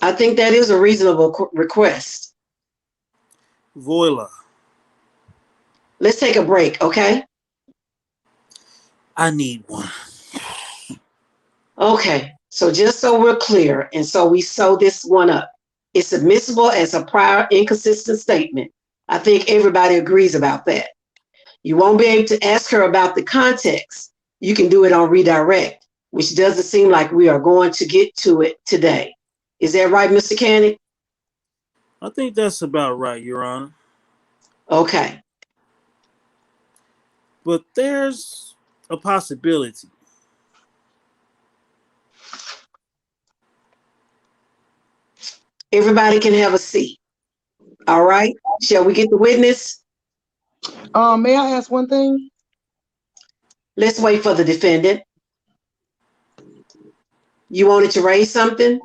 I think that is a reasonable request. Voila. Let's take a break, okay? I need one. Okay, so just so we're clear, and so we sew this one up, it's admissible as a prior inconsistent statement. I think everybody agrees about that. You won't be able to ask her about the context. You can do it on redirect, which doesn't seem like we are going to get to it today. Is that right, Mr. Canning? I think that's about right, Your Honor. Okay. But there's a possibility. Everybody can have a seat. All right. Shall we get the witness? May I ask one thing? Let's wait for the defendant. You wanted to raise something?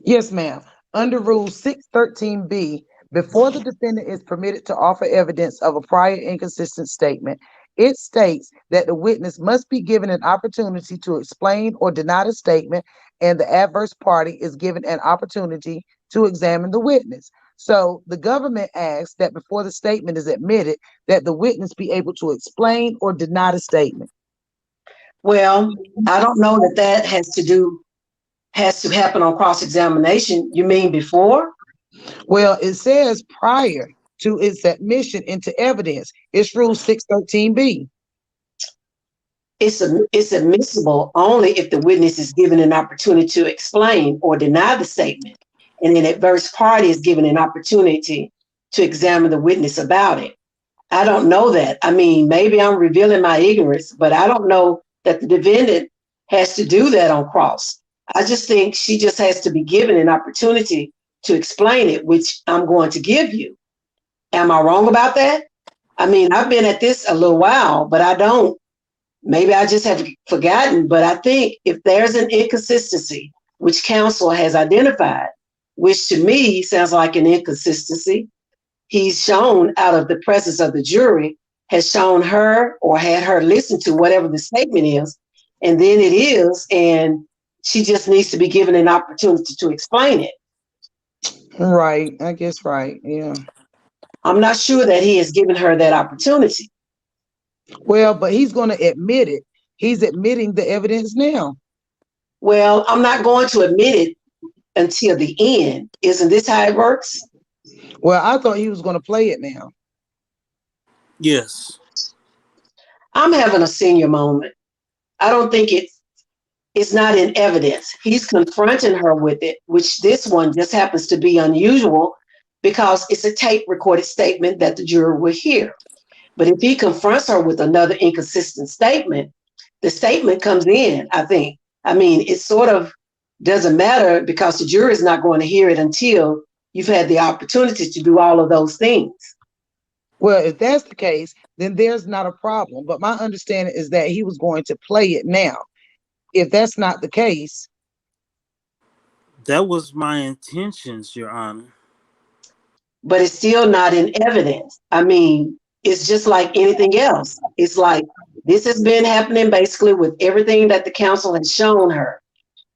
Yes, ma'am. Under Rule 613B, before the defendant is permitted to offer evidence of a prior inconsistent statement, it states that the witness must be given an opportunity to explain or deny the statement, and the adverse party is given an opportunity to examine the witness. So the government asks that before the statement is admitted, that the witness be able to explain or deny the statement. Well, I don't know that that has to happen on cross-examination. You mean before? Well, it says prior to its admission into evidence. It's Rule 613B. It's admissible only if the witness is given an opportunity to explain or deny the statement, and an adverse party is given an opportunity to examine the witness about it. I don't know that. I mean, maybe I'm revealing my ignorance, but I don't know that the defendant has to do that on cross. I just think she just has to be given an opportunity to explain it, which I'm going to give you. Am I wrong about that? I mean, I've been at this a little while, but maybe I just have forgotten, but I think if there's an inconsistency, which counsel has identified, which to me sounds like an inconsistency, he's shown out of the presence of the jury, has shown her or had her listen to whatever the statement is, and then it is, and she just needs to be given an opportunity to explain it. Right, I guess right, yeah. I'm not sure that he has given her that opportunity. Well, but he's going to admit it. He's admitting the evidence now. Well, I'm not going to admit it until the end. Isn't this how it works? Well, I thought he was going to play it now. Yes. I'm having a senior moment. I don't think it's not in evidence. He's confronting her with it, which this one just happens to be unusual because it's a tape recorded statement that the jury will hear. But if he confronts her with another inconsistent statement, the statement comes in, I think. I mean, it sort of doesn't matter because the jury is not going to hear it until you've had the opportunity to do all of those things. Well, if that's the case, then there's not a problem. But my understanding is that he was going to play it now. If that's not the case. That was my intentions, Your Honor. But it's still not in evidence. I mean, it's just like anything else. It's like this has been happening basically with everything that the counsel has shown her.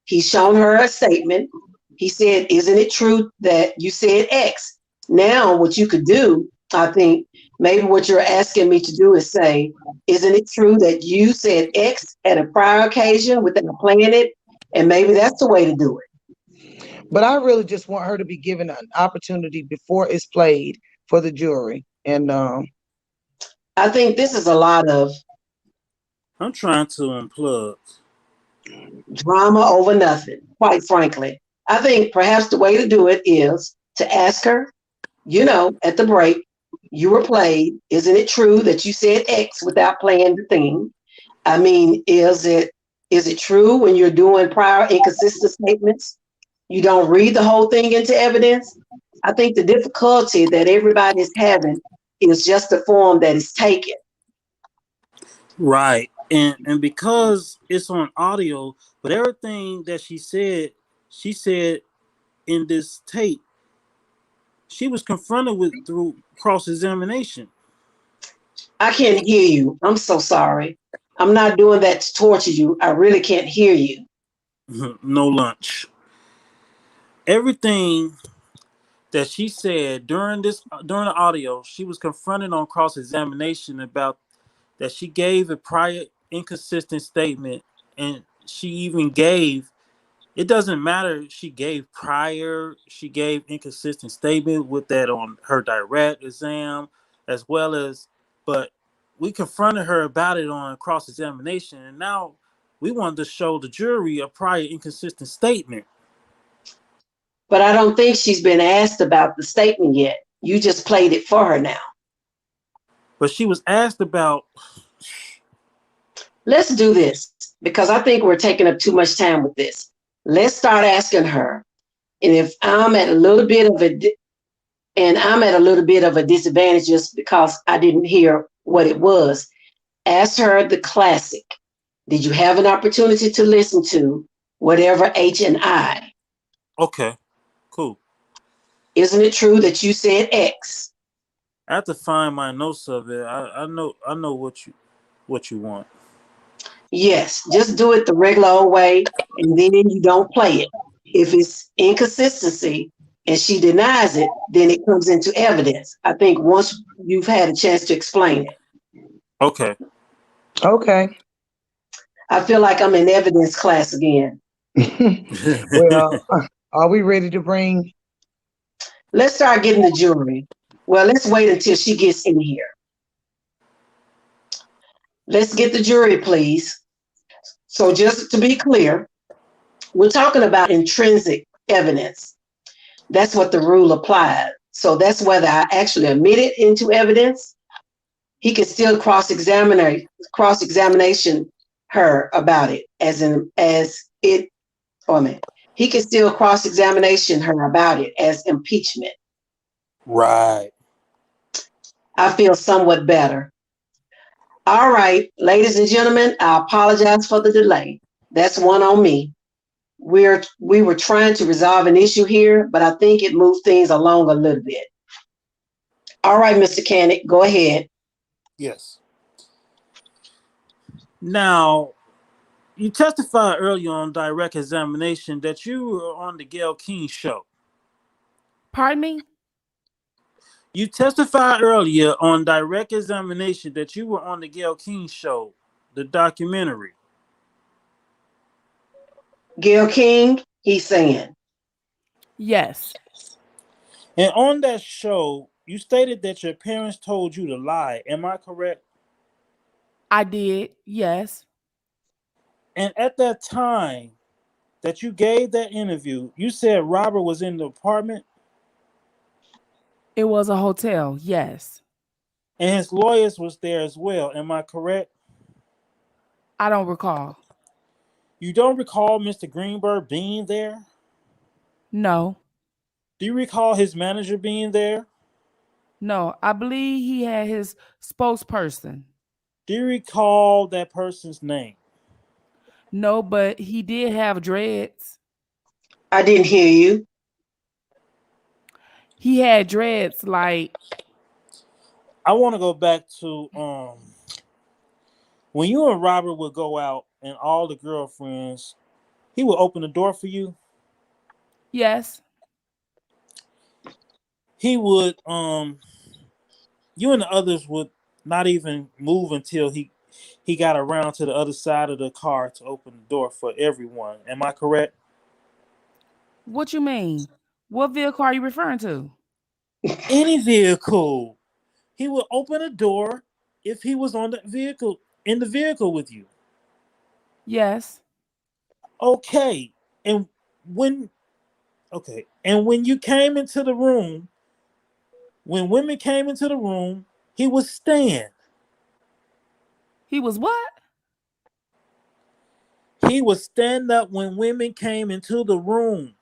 He's shown her a statement. He said, isn't it true that you said X? Now, what you could do, I think, maybe what you're asking me to do is say, isn't it true that you said X at a prior occasion without playing it? And maybe that's the way to do it. But I really just want her to be given an opportunity before it's played for the jury. And I think this is a lot of I'm trying to unplug. drama over nothing, quite frankly. I think perhaps the way to do it is to ask her, at the break, you were played. Isn't it true that you said X without playing the thing? I mean, is it true when you're doing prior inconsistent statements, you don't read the whole thing into evidence? I think the difficulty that everybody is having is just the form that is taken. Right. And because it's on audio, but everything that she said in this tape, she was confronted with through cross-examination. I can't hear you. I'm so sorry. I'm not doing that to torture you. I really can't hear you. No lunch. Everything that she said during the audio, she was confronted on cross-examination about that she gave a prior inconsistent statement, and she even gave, it doesn't matter, she gave inconsistent statement with that on her direct exam as well as, but we confronted her about it on cross-examination, and now we wanted to show the jury a prior inconsistent statement. But I don't think she's been asked about the statement yet. You just played it for her now. But she was asked about. Let's do this, because I think we're taking up too much time with this. Let's start asking her. And if I'm at a little bit of a disadvantage just because I didn't hear what it was, ask her the classic. Did you have an opportunity to listen to whatever H and I? Okay, cool. Isn't it true that you said X? I have to find my notes of it. I know what you want. Yes, just do it the regular old way, and then you don't play it. If it's inconsistency and she denies it, then it comes into evidence. I think once you've had a chance to explain it. Okay. Okay. I feel like I'm in evidence class again. Well, are we ready to bring? Let's start getting the jury. Well, let's wait until she gets in here. Let's get the jury, please. So just to be clear, we're talking about intrinsic evidence. That's what the rule applies. So that's whether I actually admit it into evidence. He can still cross-examination her about it he can still cross-examination her about it as impeachment. Right. I feel somewhat better. All right, ladies and gentlemen, I apologize for the delay. That's one on me. We were trying to resolve an issue here, but I think it moved things along a little bit. All right, Mr. Canick, go ahead. Yes. Now, you testified earlier on direct examination that you were on the Gayle King show. Pardon me? You testified earlier on direct examination that you were on the Gayle King show, the documentary. Gayle King, he's saying. Yes. And on that show, you stated that your parents told you to lie. Am I correct? I did, yes. And at that time that you gave that interview, you said Robert was in the apartment? It was a hotel, yes. And his lawyers was there as well. Am I correct? I don't recall. You don't recall Mr. Greenberg being there? No. Do you recall his manager being there? No, I believe he had his spokesperson. Do you recall that person's name? No, but he did have dreads. I didn't hear you. He had dreads like. I want to go back to when you and Robert would go out and all the girlfriends, he would open the door for you. Yes. He would you and the others would not even move until he he got around to the other side of the car to open the door for everyone. Am I correct? What you mean? What vehicle are you referring to? Any vehicle. He would open a door if he was on the vehicle in the vehicle with you. Yes. Okay. And when when you came into the room, when women came into the room, he would stand. He was what? He would stand up when women came into the room.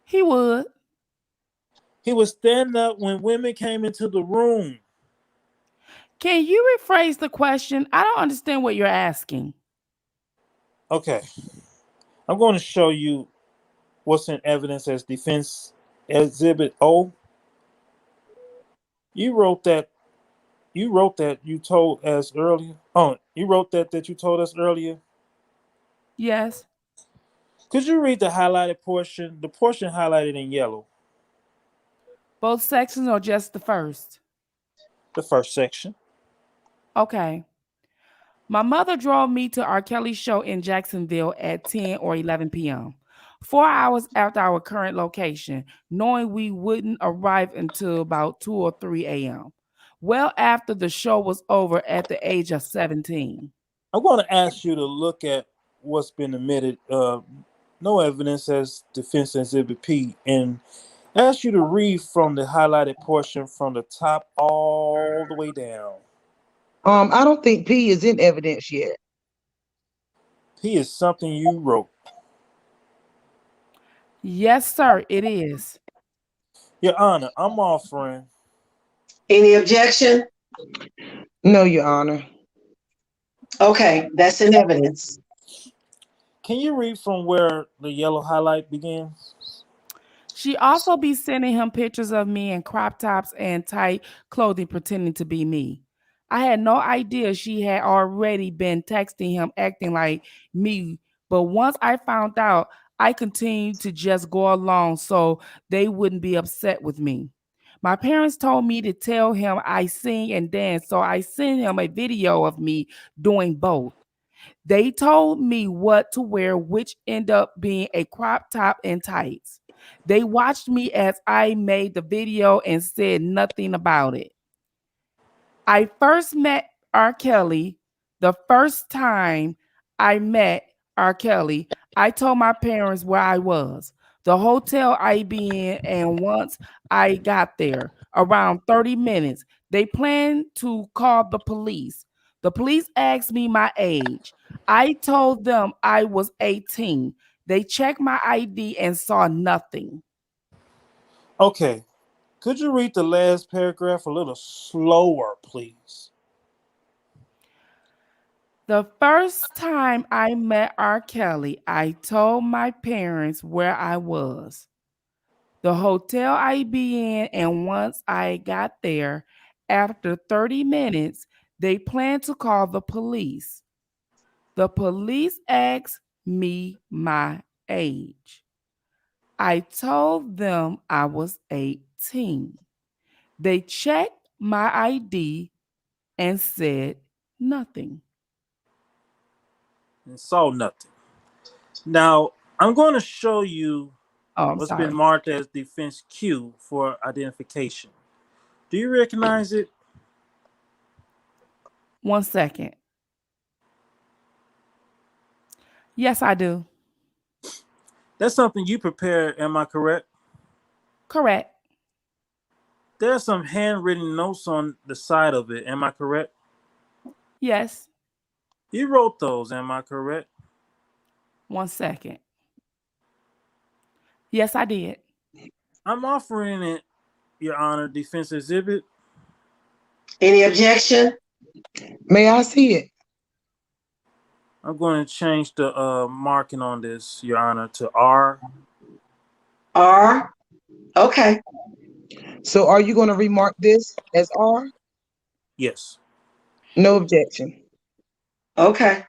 He would. He would stand up when women came into the room. Can you rephrase the question? I don't understand what you're asking. Okay. I'm going to show you what's in evidence as defense exhibit O. You wrote that you told us earlier. Oh, you wrote that you told us earlier. Yes. Could you read the highlighted portion, the portion highlighted in yellow? Both sections or just the first? The first section. Okay. My mother drove me to R. Kelly's show in Jacksonville at 10 or 11 p.m., 4 hours after our current location, knowing we wouldn't arrive until about 2 or 3 a.m., well after the show was over at the age of 17. I want to ask you to look at what's been admitted, no evidence as defense exhibit P, and ask you to read from the highlighted portion from the top all the way down. I don't think P is in evidence yet. P is something you wrote. Yes, sir, it is. Your Honor, I'm offering. Any objection? No, Your Honor. Okay, that's in evidence. Can you read from where the yellow highlight begins? She also be sending him pictures of me in crop tops and tight clothing pretending to be me. I had no idea she had already been texting him acting like me, but once I found out, I continued to just go along so they wouldn't be upset with me. My parents told me to tell him I sing and dance, so I sent him a video of me doing both. They told me what to wear, which ended up being a crop top and tights. They watched me as I made the video and said nothing about it. I first met R. Kelly. The first time I met R. Kelly, I told my parents where I was, the hotel I be in, and once I got there, around 30 minutes, they planned to call the police. The police asked me my age. I told them I was 18. They checked my ID and saw nothing. Okay. Could you read the last paragraph a little slower, please? The first time I met R. Kelly, I told my parents where I was, the hotel I be in, and once I got there, after 30 minutes, they planned to call the police. The police asked me my age. I told them I was 18. They checked my ID and said nothing. And saw nothing. Now, I'm going to show you what's been marked as defense Q for identification. Do you recognize it? 1 second. Yes, I do. That's something you prepared, am I correct? Correct. There's some handwritten notes on the side of it, am I correct? Yes. You wrote those, am I correct? 1 second. Yes, I did. I'm offering it, Your Honor, defense exhibit. Any objection? May I see it? I'm going to change the marking on this, Your Honor, to R. R? Okay. So are you going to remark this as R? Yes. No objection. Okay.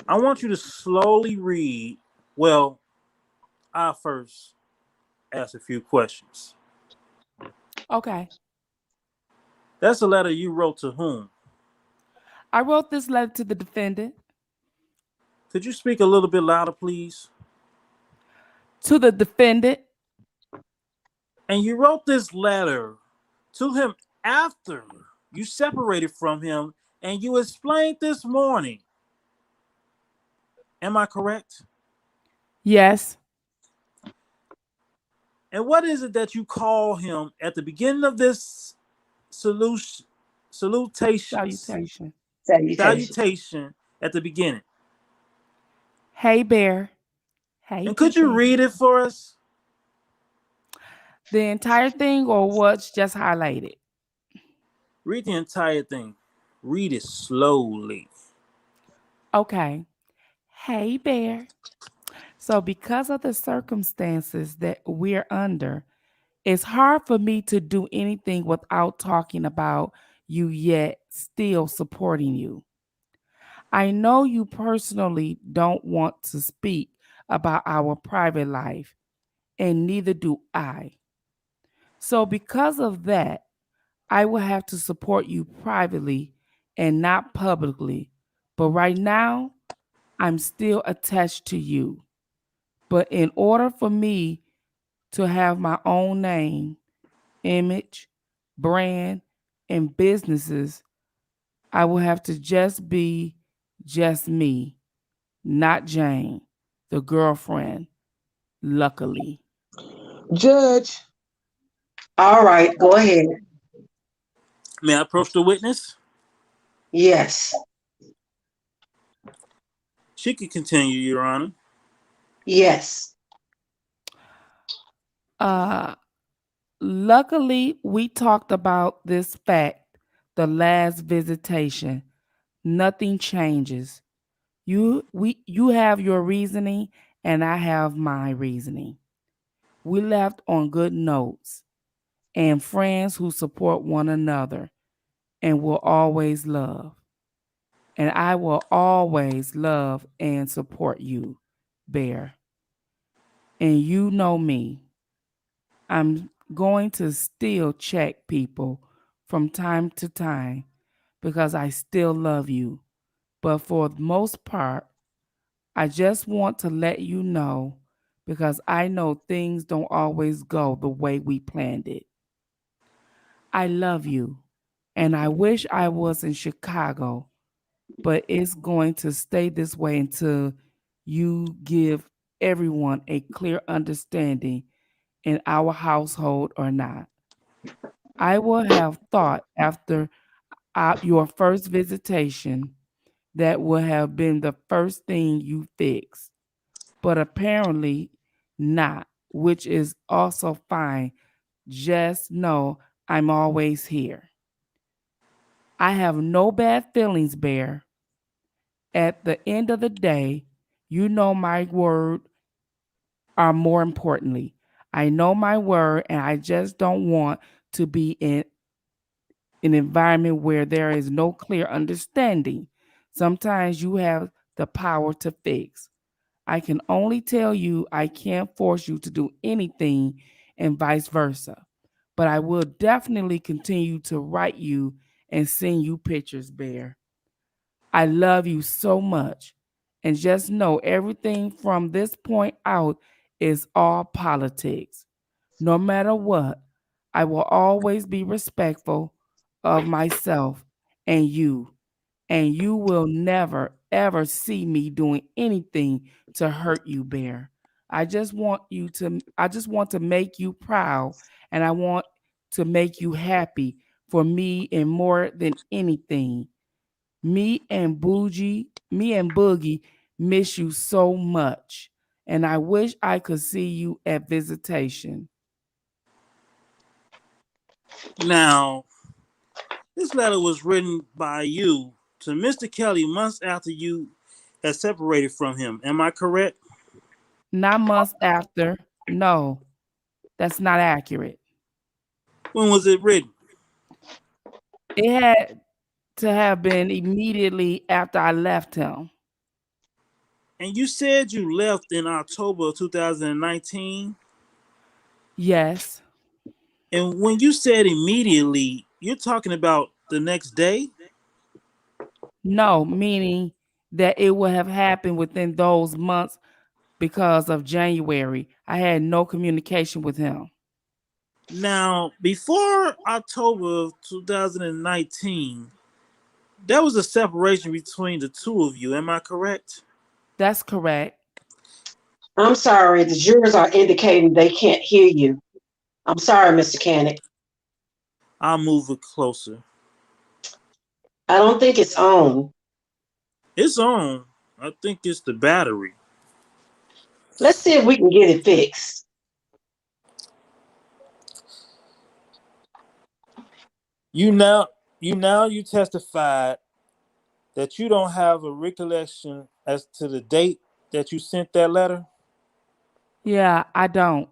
I want you to slowly read. Well, I'll first ask a few questions. Okay. That's a letter you wrote to whom? I wrote this letter to the defendant. Could you speak a little bit louder, please? To the defendant. And you wrote this letter to him after you separated from him, and you explained this morning. Am I correct? Yes. And what is it that you call him at the beginning of this salutation at the beginning? Hey, Bear. Hey. And could you read it for us? The entire thing or what's just highlighted? Read the entire thing. Read it slowly. Okay. Hey, Bear. So because of the circumstances that we're under, it's hard for me to do anything without talking about you yet still supporting you. I know you personally don't want to speak about our private life, and neither do I. So because of that, I will have to support you privately and not publicly. But right now, I'm still attached to you. But in order for me to have my own name, image, brand, and businesses, I will have to just be just me, not Jane, the girlfriend, luckily. Judge. All right, go ahead. May I approach the witness? Yes. She can continue, Your Honor. Yes. Luckily, we talked about this fact the last visitation. Nothing changes. You have your reasoning and I have my reasoning. We left on good notes and friends who support one another and will always love. And I will always love and support you, Bear. And you know me. I'm going to still check people from time to time because I still love you. But for the most part, I just want to let you know because I know things don't always go the way we planned it. I love you, and I wish I was in Chicago, but it's going to stay this way until you give everyone a clear understanding in our household or not. I will have thought after your first visitation that would have been the first thing you fix, but apparently not, which is also fine. Just know I'm always here. I have no bad feelings, Bear. At the end of the day, you know my word are more importantly. I know my word, and I just don't want to be in an environment where there is no clear understanding. Sometimes you have the power to fix. I can only tell you I can't force you to do anything and vice versa. But I will definitely continue to write you and send you pictures, Bear. I love you so much. And just know everything from this point out is all politics. No matter what, I will always be respectful of myself and you will never, ever see me doing anything to hurt you, Bear. I just want to make you proud, and I want to make you happy for me and more than anything. Me and Boogie miss you so much, and I wish I could see you at visitation. Now, this letter was written by you to Mr. Kelly months after you had separated from him. Am I correct? Not months after. No, that's not accurate. When was it written? It had to have been immediately after I left him. And you said you left in October of 2019? Yes. And when you said immediately, you're talking about the next day? No, meaning that it would have happened within those months because of January. I had no communication with him. Now, before October of 2019, there was a separation between the two of you. Am I correct? That's correct. I'm sorry, the jurors are indicating they can't hear you. I'm sorry, Mr. Canick. I'll move it closer. I don't think it's on. It's on. I think it's the battery. Let's see if we can get it fixed. You testified that you don't have a recollection as to the date that you sent that letter. Yeah, I don't.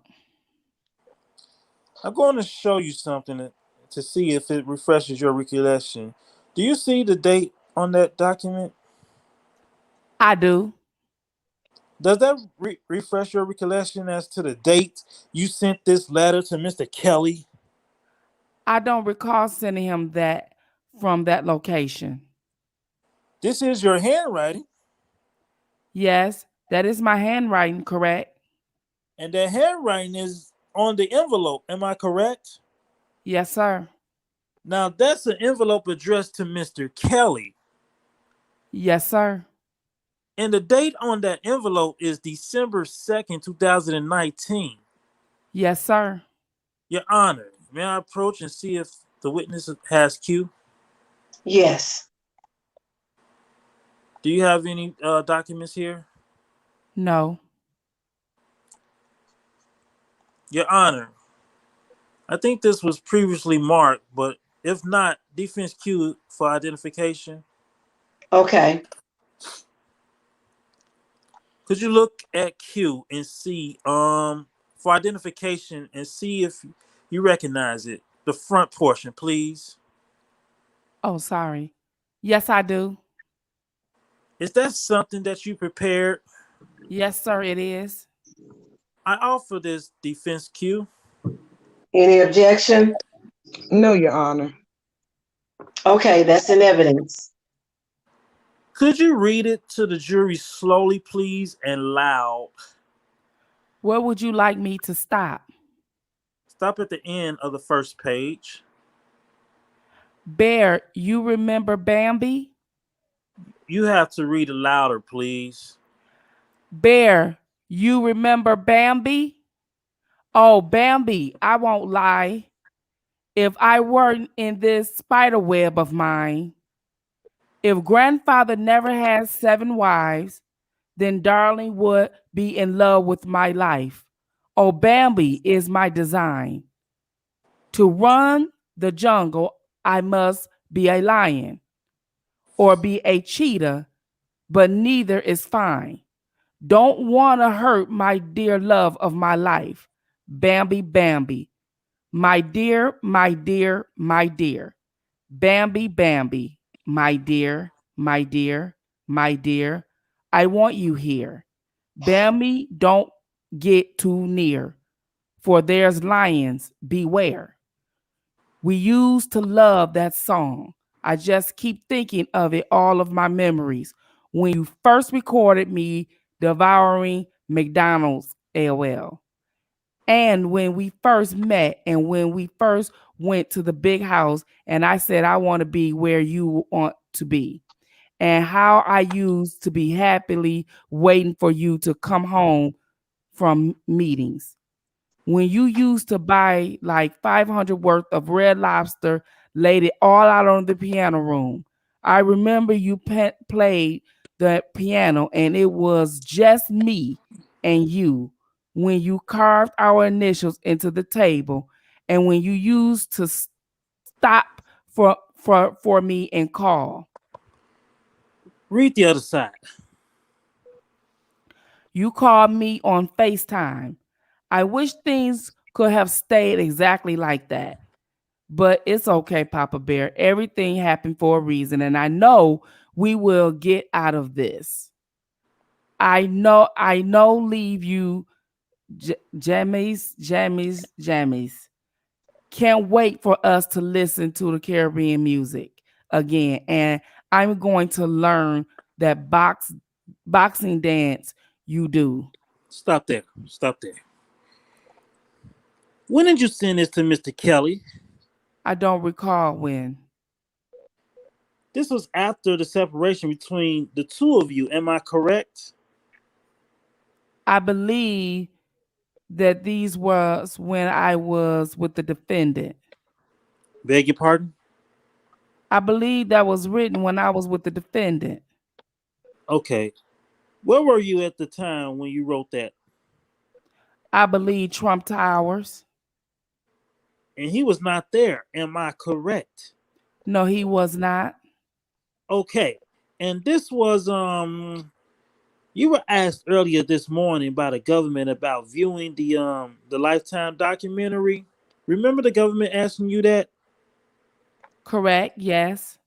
I'm going to show you something to see if it refreshes your recollection. Do you see the date on that document? I do. Does that refresh your recollection as to the date you sent this letter to Mr. Kelly? I don't recall sending him that from that location. This is your handwriting. Yes, that is my handwriting, correct? And that handwriting is on the envelope. Am I correct? Yes, sir. Now, that's an envelope addressed to Mr. Kelly. Yes, sir. And the date on that envelope is December 2nd, 2019. Yes, sir. Your Honor, may I approach and see if the witness has cue? Yes. Do you have any documents here? No. Your Honor, I think this was previously marked, but if not, defense cue for identification. Okay. Could you look at Q and see for identification and see if you recognize it? The front portion, please. Oh, sorry. Yes, I do. Is that something that you prepared? Yes, sir, it is. I offer this defense cue. Any objection? No, Your Honor. Okay, that's in evidence. Could you read it to the jury slowly, please, and loud? Where would you like me to stop? Stop at the end of the first page. Bear, you remember Bambi? You have to read it louder, please. Bear, you remember Bambi? Oh, Bambi, I won't lie. If I weren't in this spider web of mine, if grandfather never had 7 wives, then darling would be in love with my life. Oh, Bambi is my design. To run the jungle, I must be a lion or be a cheetah, but neither is fine. Don't want to hurt my dear love of my life. Bambi, Bambi. My dear, my dear, my dear. Bambi, Bambi. My dear, my dear, my dear. I want you here. Bambi, don't get too near, for there's lions, beware. We used to love that song. I just keep thinking of it, all of my memories. When you first recorded me devouring McDonald's, AOL. And when we first met and when we first went to the big house and I said, I want to be where you want to be. And how I used to be happily waiting for you to come home from meetings. When you used to buy like 500 worth of Red Lobster, laid it all out on the piano room. I remember you played the piano and it was just me and you when you carved our initials into the table and when you used to stop for me and call. Read the other side. You called me on FaceTime. I wish things could have stayed exactly like that. But it's okay, Papa Bear. Everything happened for a reason, and I know we will get out of this. I know, leave you, jammies. Can't wait for us to listen to the Caribbean music again. And I'm going to learn that boxing dance you do. Stop there. Stop there. When did you send this to Mr. Kelly? I don't recall when. This was after the separation between the two of you. Am I correct? I believe that these was when I was with the defendant. Beg your pardon? I believe that was written when I was with the defendant. Okay. Where were you at the time when you wrote that? I believe Trump Towers. And he was not there. Am I correct? No, he was not. Okay. And this was you were asked earlier this morning by the government about viewing the Lifetime documentary. Remember the government asking you that? Correct, yes.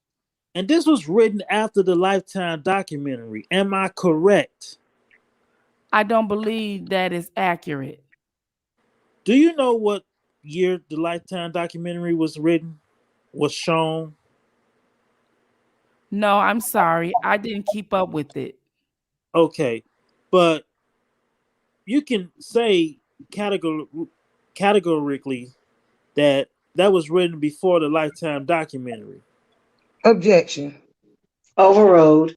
And this was written after the Lifetime documentary. Am I correct? I don't believe that is accurate. Do you know what year the Lifetime documentary was written, was shown? No, I'm sorry. I didn't keep up with it. Okay, but you can say categorically that was written before the Lifetime documentary. Objection. Overruled.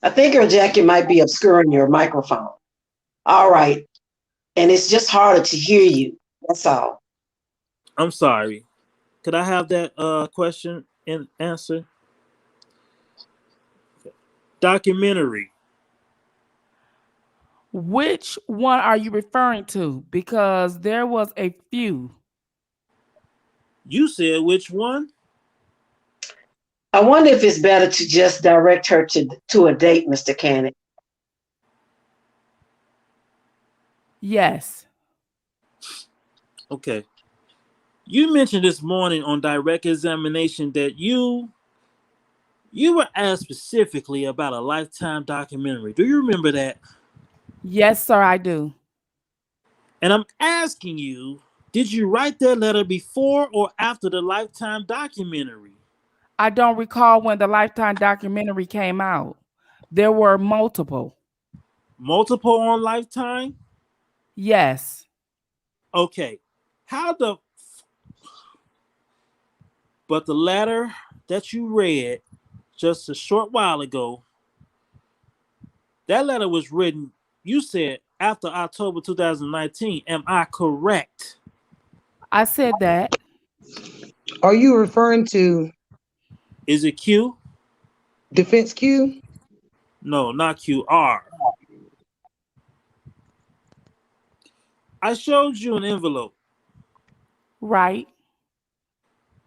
I think your jacket might be obscuring your microphone. All right. And it's just harder to hear you. That's all. I'm sorry. Could I have that question and answer? Documentary. Which one are you referring to? Because there was a few. You said which one? I wonder if it's better to just direct her to a date, Mr. Cannon. Yes. Okay. You mentioned this morning on direct examination that you were asked specifically about a Lifetime documentary. Do you remember that? Yes, sir, I do. And I'm asking you, did you write that letter before or after the Lifetime documentary? I don't recall when the Lifetime documentary came out. There were multiple. Multiple on Lifetime? Yes. Okay. But the letter that you read just a short while ago, that letter was written, you said, after October 2019. Am I correct? I said that. Are you referring to Is it Q? defense Q? No, not QR. I showed you an envelope. Right.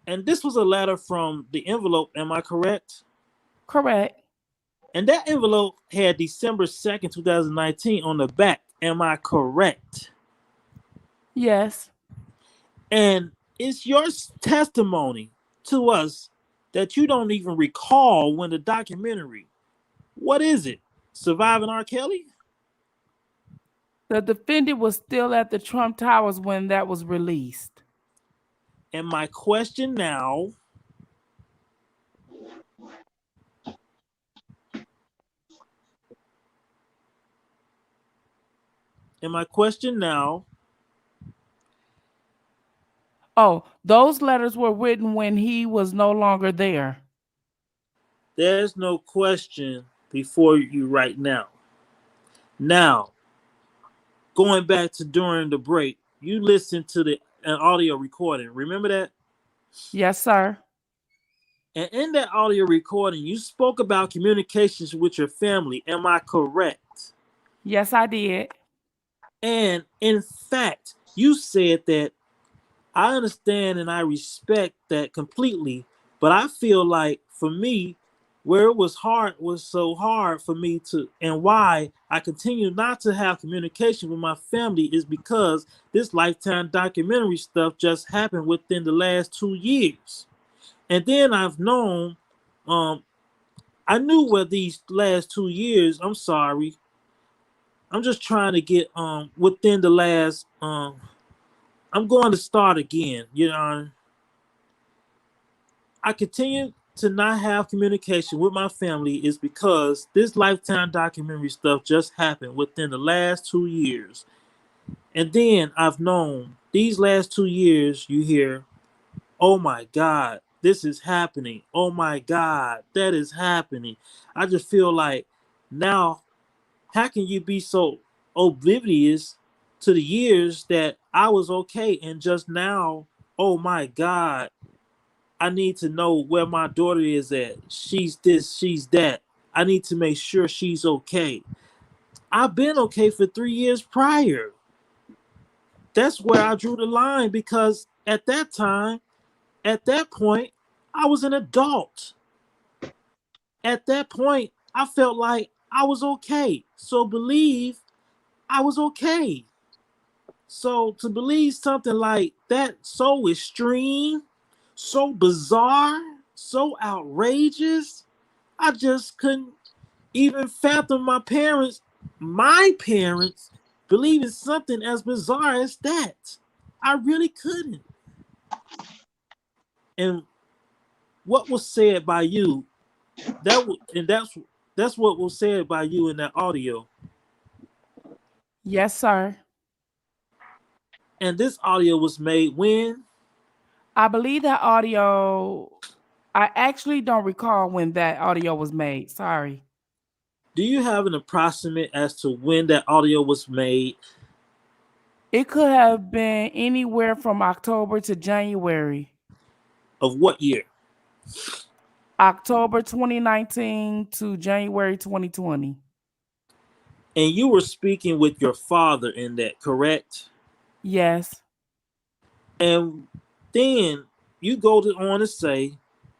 And this was a letter from the envelope. Am I correct? Correct. And that envelope had December 2nd, 2019 on the back. Am I correct? Yes. And it's your testimony to us that you don't even recall when the documentary. What is it? Surviving R. Kelly? The defendant was still at the Trump Towers when that was released. And my question now, Oh, those letters were written when he was no longer there. there's no question before you right now. Now, going back to during the break, you listened to an audio recording. Remember that? Yes, sir. And in that audio recording, you spoke about communications with your family. Am I correct? Yes, I did. And in fact, you said that I understand and I respect that completely, but I feel like for me, where it was so hard for me to, and why I continue not to have communication with my family is because this Lifetime documentary stuff just happened within the last 2 years. And then I've known, I knew where these last 2 years, I'm sorry, I'm just trying to get within the last, I'm going to start again, you know. I continue to not have communication with my family is because this Lifetime documentary stuff just happened within the last 2 years. And then I've known these last 2 years, you hear, oh my God, this is happening. Oh my God, that is happening. I just feel like now, how can you be so oblivious to the years that I was okay and just now, oh my God, I need to know where my daughter is at. She's this, she's that. I need to make sure she's okay. I've been okay for 3 years prior. That's where I drew the line because at that time, at that point, I was an adult. At that point, I felt like I was okay. So believe I was okay. So to believe something like that so extreme, so bizarre, so outrageous, I just couldn't even fathom my parents believing something as bizarre as that. I really couldn't. And what was said by you, that's what was said by you in that audio. Yes, sir. And this audio was made when? I believe that audio, I actually don't recall when that audio was made. Sorry. Do you have an approximate as to when that audio was made? It could have been anywhere from October to January. Of what year? October 2019 to January 2020. And you were speaking with your father in that, correct? Yes. And then you go on to say,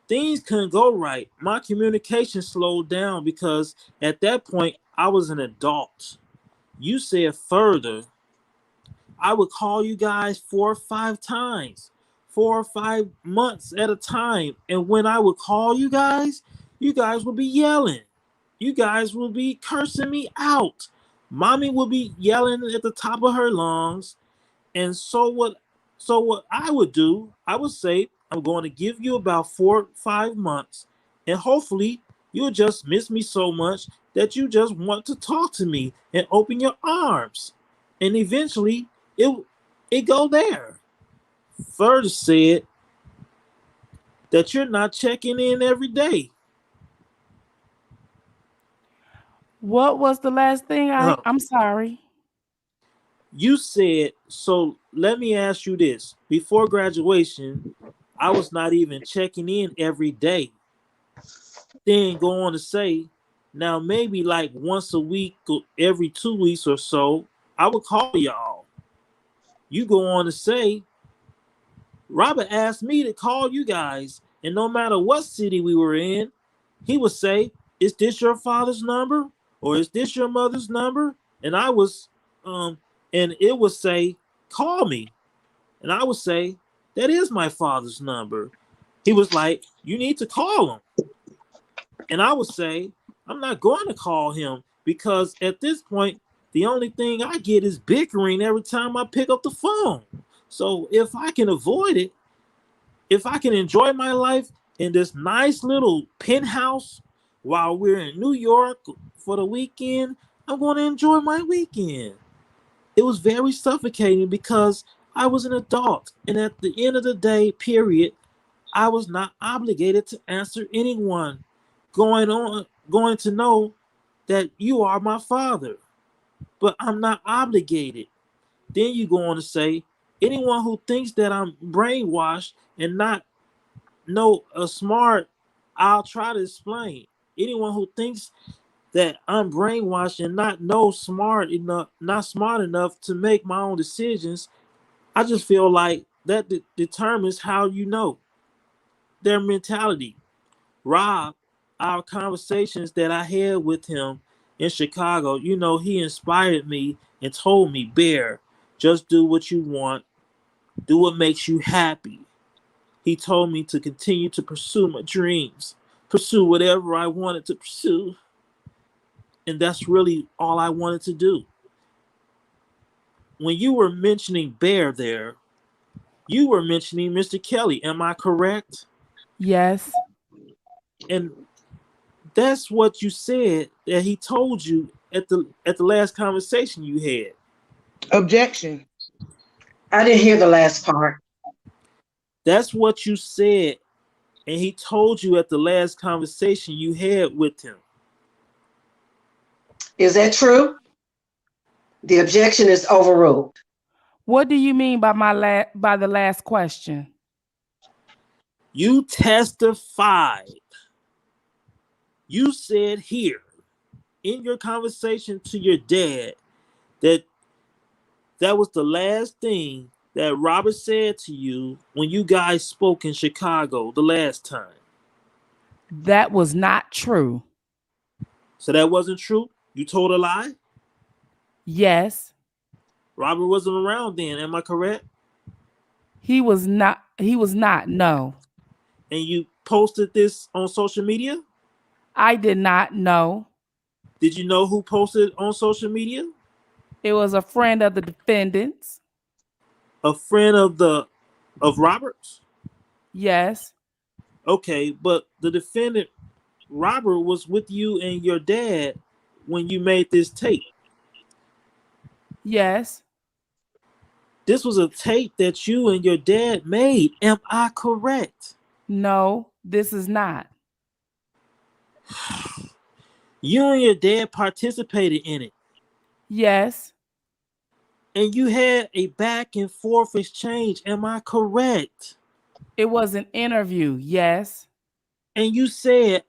things couldn't go right. My communication slowed down because at that point, I was an adult. You said further, I would call you guys 4 or 5 times, 4 or 5 months at a time. And when I would call you guys would be yelling. You guys will be cursing me out. Mommy will be yelling at the top of her lungs. And so what I would do, I would say, I'm going to give you about 4 or 5 months, and hopefully you'll just miss me so much that you just want to talk to me and open your arms. And eventually it go there. Further said that you're not checking in every day. What was the last thing? I'm sorry. You said, so let me ask you this. Before graduation, I was not even checking in every day. Then go on to say, now maybe like once a week or every 2 weeks or so, I would call y'all. You go on to say, Robert asked me to call you guys, and no matter what city we were in, he would say, is this your father's number? Or is this your mother's number? And I was, and it would say, call me. And I would say, that is my father's number. He was like, you need to call him. And I would say, I'm not going to call him because at this point, the only thing I get is bickering every time I pick up the phone. So if I can avoid it, if I can enjoy my life in this nice little penthouse while we're in New York for the weekend, I'm going to enjoy my weekend. It was very suffocating because I was an adult. And at the end of the day, period, I was not obligated to answer anyone going to know that you are my father. But I'm not obligated. Then you go on to say, anyone who thinks that I'm brainwashed and not know a smart, I'll try to explain. Anyone who thinks that I'm brainwashed and not smart enough to make my own decisions, I just feel like that determines how you know their mentality. Rob, our conversations that I had with him in Chicago, he inspired me and told me, Bear, just do what you want. Do what makes you happy. He told me to continue to pursue my dreams, pursue whatever I wanted to pursue. And that's really all I wanted to do. When you were mentioning Bear there, you were mentioning Mr. Kelly. Am I correct? Yes. And that's what you said that he told you at the last conversation you had. Objection. I didn't hear the last part. That's what you said, and he told you at the last conversation you had with him. Is that true? The objection is overruled. What do you mean by by the last question? You testified. You said here in your conversation to your dad that was the last thing that Robert said to you when you guys spoke in Chicago the last time. That was not true. So that wasn't true? You told a lie? Yes. Robert wasn't around then, am I correct? He was not, no. And you posted this on social media? I did not know. Did you know who posted on social media? It was a friend of the defendants. A friend of Robert's? Yes. Okay, but the defendant, Robert, was with you and your dad when you made this tape. Yes. This was a tape that you and your dad made. Am I correct? No, this is not. You and your dad participated in it. Yes. And you had a back and forth exchange. Am I correct? It was an interview. Yes. And you said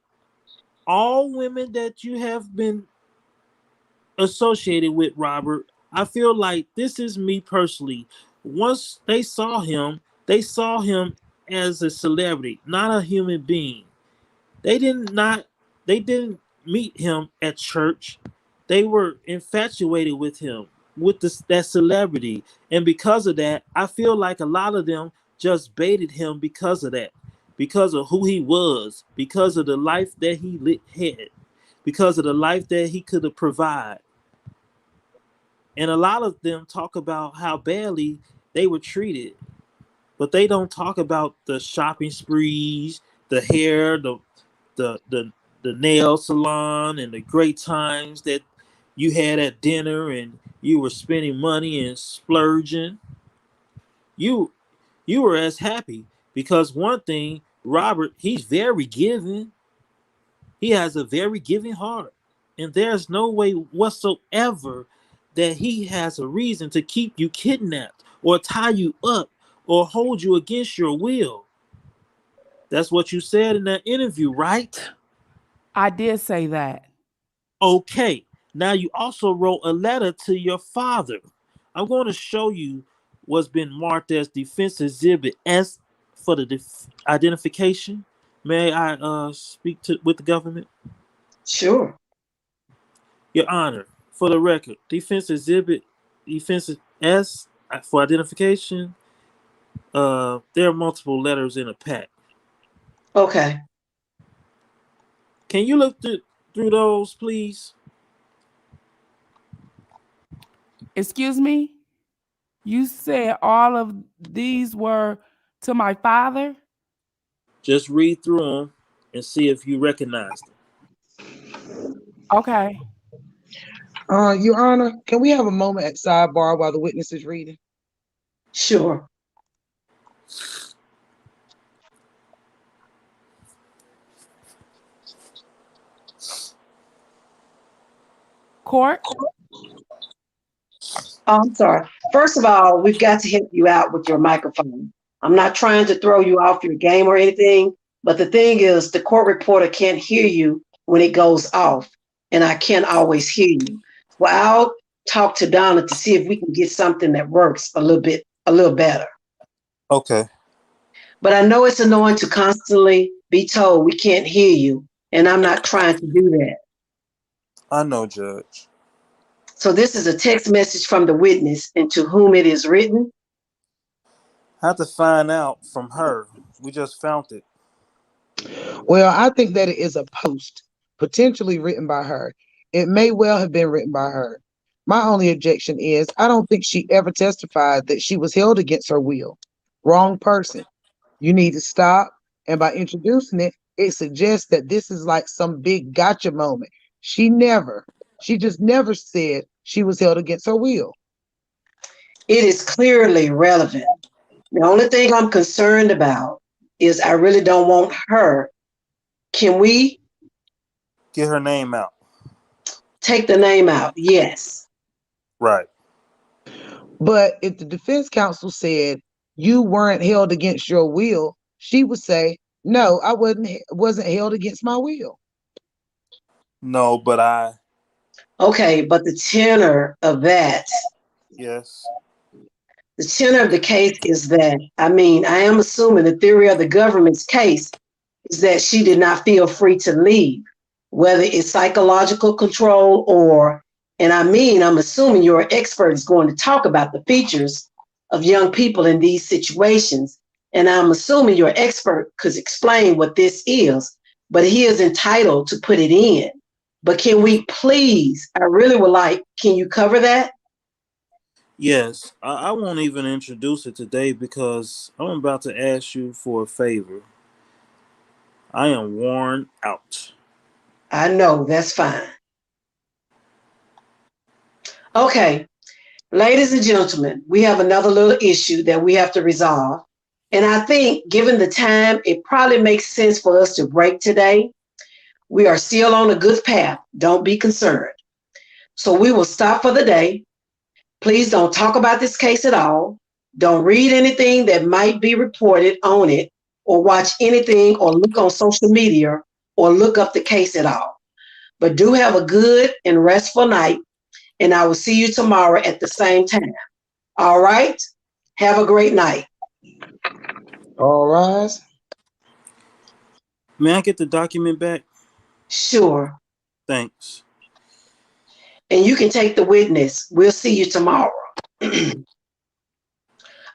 all women that you have been associated with, Robert, I feel like this is me personally. Once they saw him as a celebrity, not a human being. They didn't meet him at church. They were infatuated with him, with that celebrity. And because of that, I feel like a lot of them just baited him because of that, because of who he was, because of the life that he had, because of the life that he could have provided. And a lot of them talk about how badly they were treated, but they don't talk about the shopping sprees, the hair, the nail salon, and the great times that you had at dinner, and you were spending money and splurging. You were as happy because one thing, Robert, he's very giving. He has a very giving heart, and there's no way whatsoever that he has a reason to keep you kidnapped or tie you up or hold you against your will. That's what you said in that interview, right? I did say that. Okay. Now you also wrote a letter to your father. I'm going to show you what's been marked as Defense Exhibit S for the identification. May I speak with the government? Sure. Your Honor, for the record, Defense Exhibit S for identification. There are multiple letters in a pack. Okay. Can you look through those, please? Excuse me? You said all of these were to my father? Just read through them and see if you recognize them. Okay. Your Honor, can we have a moment at sidebar while the witness is reading? Sure. Court? Oh, I'm sorry. First of all, we've got to help you out with your microphone. I'm not trying to throw you off your game or anything, but the thing is, the court reporter can't hear you when it goes off, and I can't always hear you. Well, I'll talk to Donna to see if we can get something that works a little better. Okay. But I know it's annoying to constantly be told we can't hear you, and I'm not trying to do that. I know, Judge. So this is a text message from the witness and to whom it is written? I have to find out from her. We just found it. Well, I think that it is a post, potentially written by her. It may well have been written by her. My only objection is I don't think she ever testified that she was held against her will. Wrong person. You need to stop, and by introducing it, it suggests that this is like some big gotcha moment. She just never said she was held against her will. It is clearly relevant. The only thing I'm concerned about is I really don't want her. Can we Get her name out. take the name out? Yes. Right. But if the defense counsel said you weren't held against your will, she would say, no, I wasn't held against my will. No, but I. Okay, but the tenor of that, Yes. the tenor of the case is that, I am assuming the theory of the government's case is that she did not feel free to leave, whether it's psychological control or, and I'm assuming your expert is going to talk about the features of young people in these situations. And I'm assuming your expert could explain what this is, but he is entitled to put it in. But can we please, I really would like, can you cover that? Yes. I won't even introduce it today because I'm about to ask you for a favor. I am worn out. I know, that's fine. Okay, ladies and gentlemen, we have another little issue that we have to resolve. And I think given the time, it probably makes sense for us to break today. We are still on a good path. Don't be concerned. So we will stop for the day. Please don't talk about this case at all. Don't read anything that might be reported on it, or watch anything or look on social media or look up the case at all. But do have a good and restful night, and I will see you tomorrow at the same time. All right? Have a great night. All rise. May I get the document back? Sure. Thanks. And you can take the witness. We'll see you tomorrow.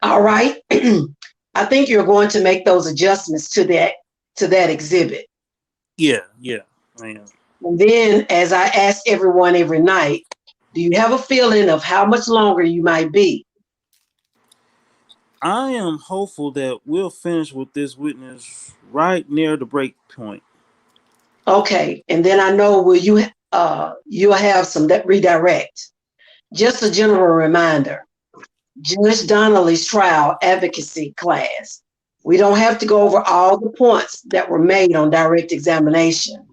All right. I think you're going to make those adjustments to that exhibit. Yeah, I am. And then, as I ask everyone every night, do you have a feeling of how much longer you might be? I am hopeful that we'll finish with this witness right near the break point. Okay, and then I know you'll have some that redirect. Just a general reminder, Judge Donnelly's trial advocacy class. We don't have to go over all the points that were made on direct examination,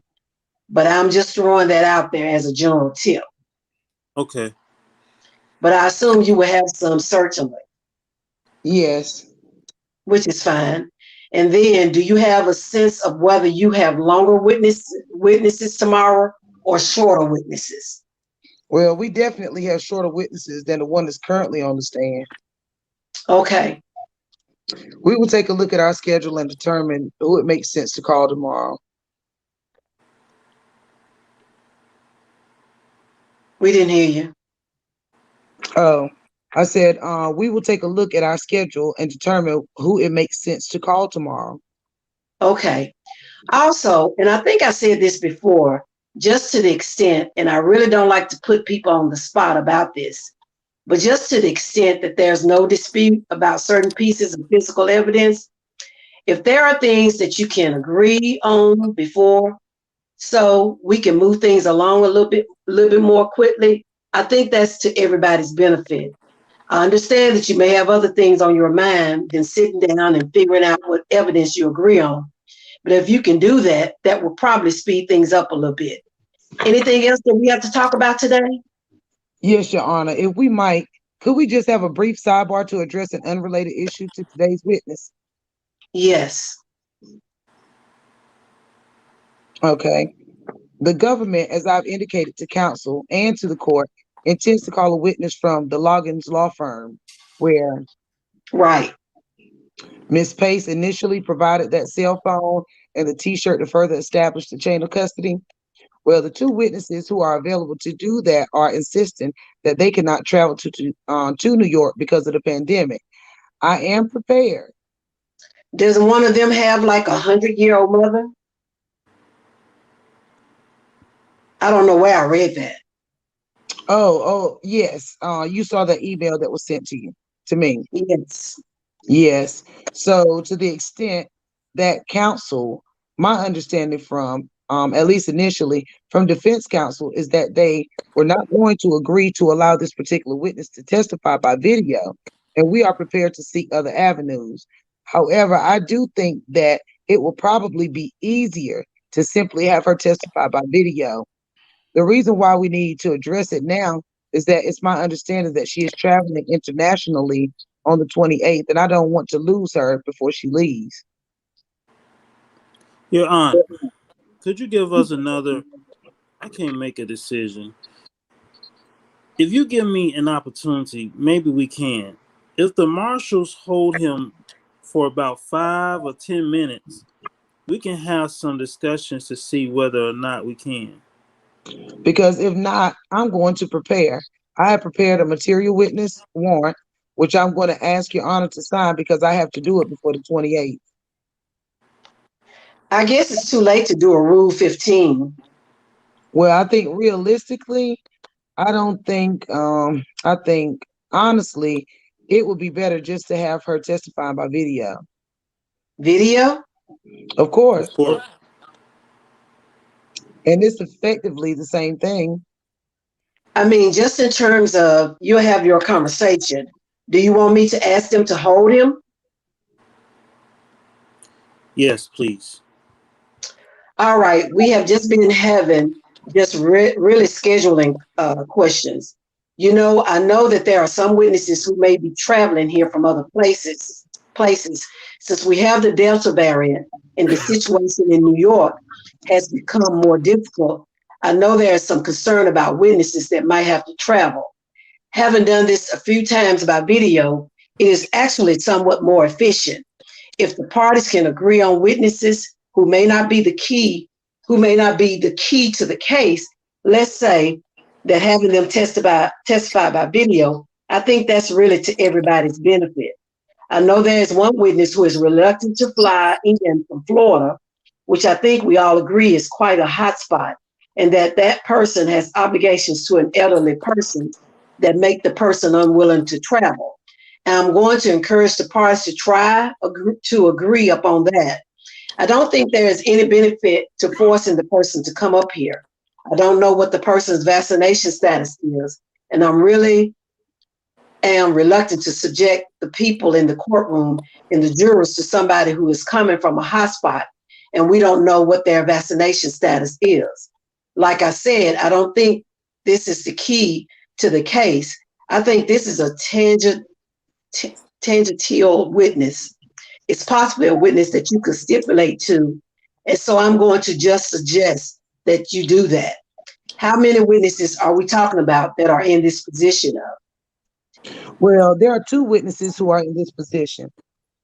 but I'm just throwing that out there as a general tip. Okay. But I assume you will have some, certainly. Yes. Which is fine. And then, do you have a sense of whether you have longer witnesses tomorrow or shorter witnesses? Well, we definitely have shorter witnesses than the one that's currently on the stand. Okay. We will take a look at our schedule and determine who it makes sense to call tomorrow. We didn't hear you. Oh, I said we will take a look at our schedule and determine who it makes sense to call tomorrow. Okay. Also, and I think I said this before, just to the extent, and I really don't like to put people on the spot about this, but just to the extent that there's no dispute about certain pieces of physical evidence, if there are things that you can agree on before, so we can move things along a little bit more quickly, I think that's to everybody's benefit. I understand that you may have other things on your mind than sitting down and figuring out what evidence you agree on. But if you can do that, that will probably speed things up a little bit. Anything else that we have to talk about today? Yes, Your Honor. If we might, could we just have a brief sidebar to address an unrelated issue to today's witness? Yes. Okay. The government, as I've indicated to counsel and to the court, intends to call a witness from the Loggins law firm, where right. Ms. Pace initially provided that cell phone and the T-shirt to further establish the chain of custody. Well, the two witnesses who are available to do that are insisting that they cannot travel to New York because of the pandemic. I am prepared. Does one of them have like 100-year-old mother? I don't know where I read that. Oh, yes. You saw the email that was sent to me. Yes. Yes. So to the extent that counsel my understanding from, at least initially, from defense counsel is that they were not going to agree to allow this particular witness to testify by video, and we are prepared to seek other avenues. However, I do think that it will probably be easier to simply have her testify by video. The reason why we need to address it now is that it's my understanding that she is traveling internationally on the 28th, and I don't want to lose her before she leaves. Your Aunt, could you give us another? I can't make a decision. If you give me an opportunity, maybe we can. If the marshals hold him for about 5 or 10 minutes, we can have some discussions to see whether or not we can. Because if not, I'm going to prepare. I have prepared a material witness warrant, which I'm going to ask Your Honor to sign because I have to do it before the 28th. I guess it's too late to do a Rule 15. Well, I think realistically, I don't think, I think honestly, it would be better just to have her testify by video. Video? Of course. Of course. And it's effectively the same thing. I mean, just in terms of you'll have your conversation. Do you want me to ask them to hold him? Yes, please. All right. We have just been having just really scheduling questions. You know, I know that there are some witnesses who may be traveling here from other places. Since we have the Delta variant and the situation in New York has become more difficult, I know there's some concern about witnesses that might have to travel. Having done this a few times by video, it is actually somewhat more efficient. If the parties can agree on witnesses who may not be the key to the case, let's say that having them testify by video, I think that's really to everybody's benefit. I know there is one witness who is reluctant to fly in from Florida, which I think we all agree is quite a hot spot, and that person has obligations to an elderly person that make the person unwilling to travel. And I'm going to encourage the parties to try to agree upon that. I don't think there is any benefit to forcing the person to come up here. I don't know what the person's vaccination status is, and I'm really am reluctant to subject the people in the courtroom and the jurors to somebody who is coming from a hotspot, and we don't know what their vaccination status is. Like I said, I don't think this is the key to the case. I think this is a tangential witness. It's possibly a witness that you could stipulate to, and so I'm going to just suggest that you do that. How many witnesses are we talking about that are in this position of? Well, there are 2 witnesses who are in this position.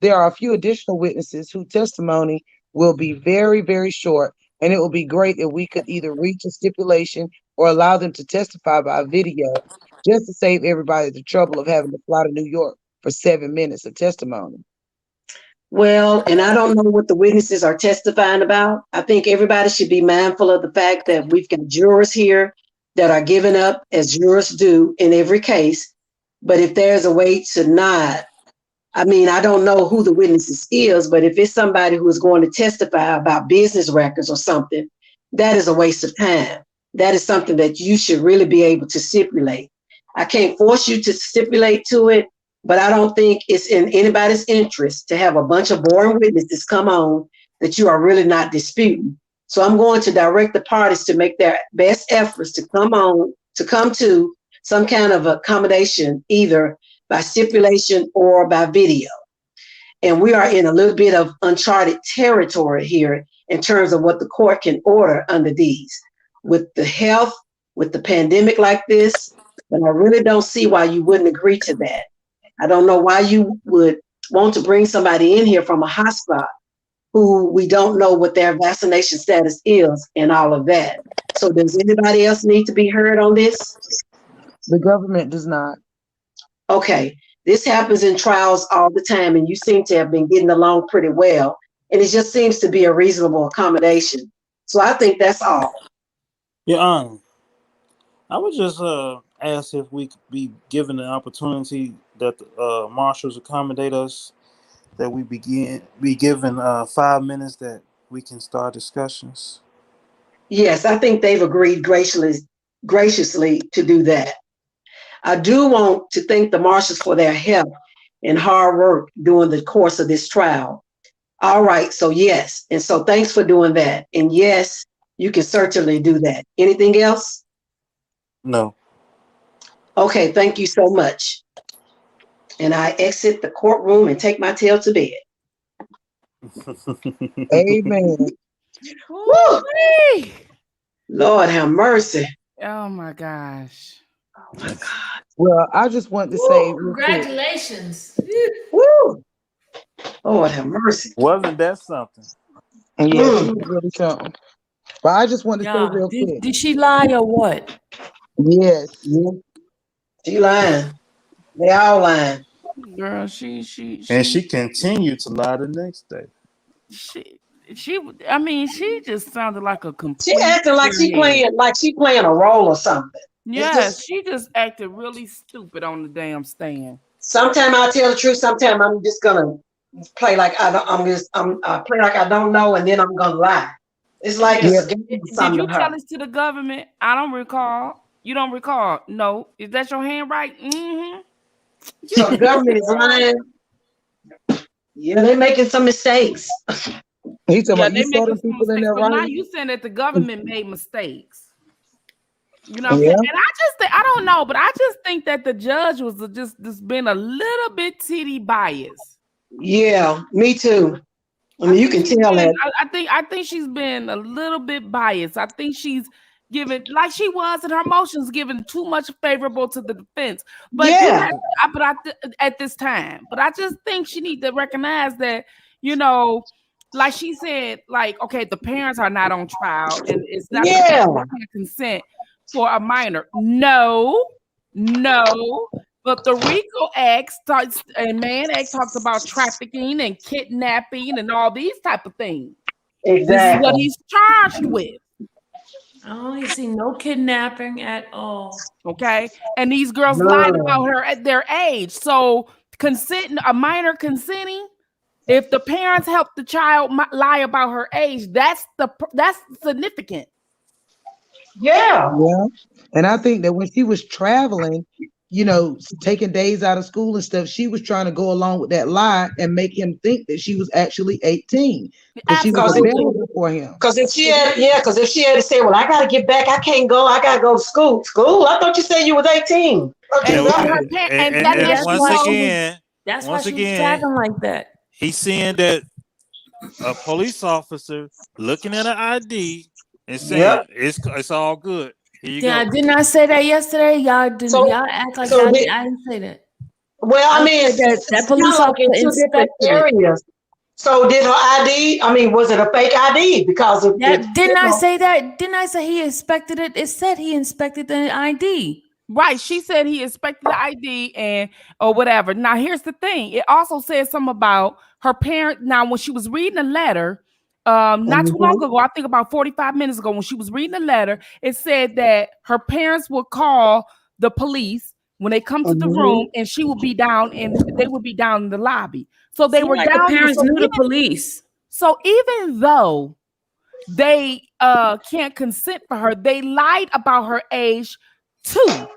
There are a few additional witnesses whose testimony will be very, very short, and it will be great if we could either reach a stipulation or allow them to testify by video, just to save everybody the trouble of having to fly to New York for 7 minutes of testimony. Well, and I don't know what the witnesses are testifying about. I think everybody should be mindful of the fact that we've got jurors here that are giving up, as jurors do in every case. But if there's a way to not, I mean, I don't know who the witnesses is, but if it's somebody who is going to testify about business records or something, that is a waste of time. That is something that you should really be able to stipulate. I can't force you to stipulate to it, but I don't think it's in anybody's interest to have a bunch of boring witnesses come on that you are really not disputing. So I'm going to direct the parties to make their best efforts to come to some kind of accommodation, either by stipulation or by video. And we are in a little bit of uncharted territory here in terms of what the court can order under these. With the health, with the pandemic like this, but I really don't see why you wouldn't agree to that. I don't know why you would want to bring somebody in here from a hotspot who we don't know what their vaccination status is and all of that. So does anybody else need to be heard on this? The government does not. Okay, this happens in trials all the time, and you seem to have been getting along pretty well, and it just seems to be a reasonable accommodation. So I think that's all. Yeah, I would just ask if we could be given the opportunity that the marshals accommodate us, that we be given 5 minutes that we can start discussions. Yes, I think they've agreed graciously to do that. I do want to thank the marshals for their help and hard work during the course of this trial. All right, so yes, and so thanks for doing that. And yes, you can certainly do that. Anything else? No. Okay, thank you so much. And I exit the courtroom and take my tail to bed. Amen. Woo! Lord have mercy. Oh my gosh. Oh my God. Well, I just want to say real quick. Congratulations. Woo! Lord have mercy. Wasn't that something? Yeah, she was really something. But I just want to say Yeah. real quick. Did she lie or what? Yes. She lying. They all lying. Girl, she And she continued to lie the next day. I mean, she just sounded like a complete. She acting like she playing a role or something. Yes, she just acted really stupid on the damn stand. Sometimes I tell the truth. Sometimes I'm just gonna play like I play like I don't know, and then I'm gonna lie. It's like it's a game or Did something you to her. tell this to the government? I don't recall. You don't recall? No. Is that your handwriting? Mm-hmm. So the government is lying. Yeah, they're making some mistakes. He's talking about they you saw making them some people in mistakes, there but now writing. you saying that the government made mistakes. You know what I'm Yeah. saying? And I just think, I don't know, but I just think that the judge was just been a little bit titty biased. Yeah, me too. I mean, you can tell that. I think she's been a little bit biased. I think she's given, like she was in her motions, given too much favorable to the defense. But Yeah. at this time, but I just think she needs to recognize that, you know, like she said, like, okay, the parents are not on trial and it's not consent for a minor. No. But the RICO Act talks about trafficking and kidnapping and all these type of things. Exactly. This is what he's charged with. I only see no kidnapping at all. Okay, and these girls lied about her at their age. So a minor consenting, if the parents help the child lie about her age, that's significant. Yeah. And I think that when she was traveling, you know, taking days out of school and stuff, she was trying to go along with that lie and make him think that she was actually 18. Because she was available for him. Because if she had to say, well, I gotta get back, I can't go, I gotta go to school. I thought you said you was 18. And once again, that's why she was traveling like that. He's saying that a police officer looking at an ID and saying it's all good. Here you go. Didn't I say that yesterday? Y'all act like I didn't say that. Well, I mean, that police officer in two different areas. So did her ID? I mean, was it a fake ID? Because of didn't I say that? Didn't I say he inspected it? It said he inspected the ID. Right. She said he inspected the ID or whatever. Now, here's the thing. It also says something about her parent. Now, when she was reading a letter, not too long ago, I think about 45 minutes ago, when she was reading the letter, it said that her parents would call the police when they come to the room, and she would be down, and they would be down in the lobby. So they were down. The parents knew the police. So even though they can't consent for her, they lied about her age too.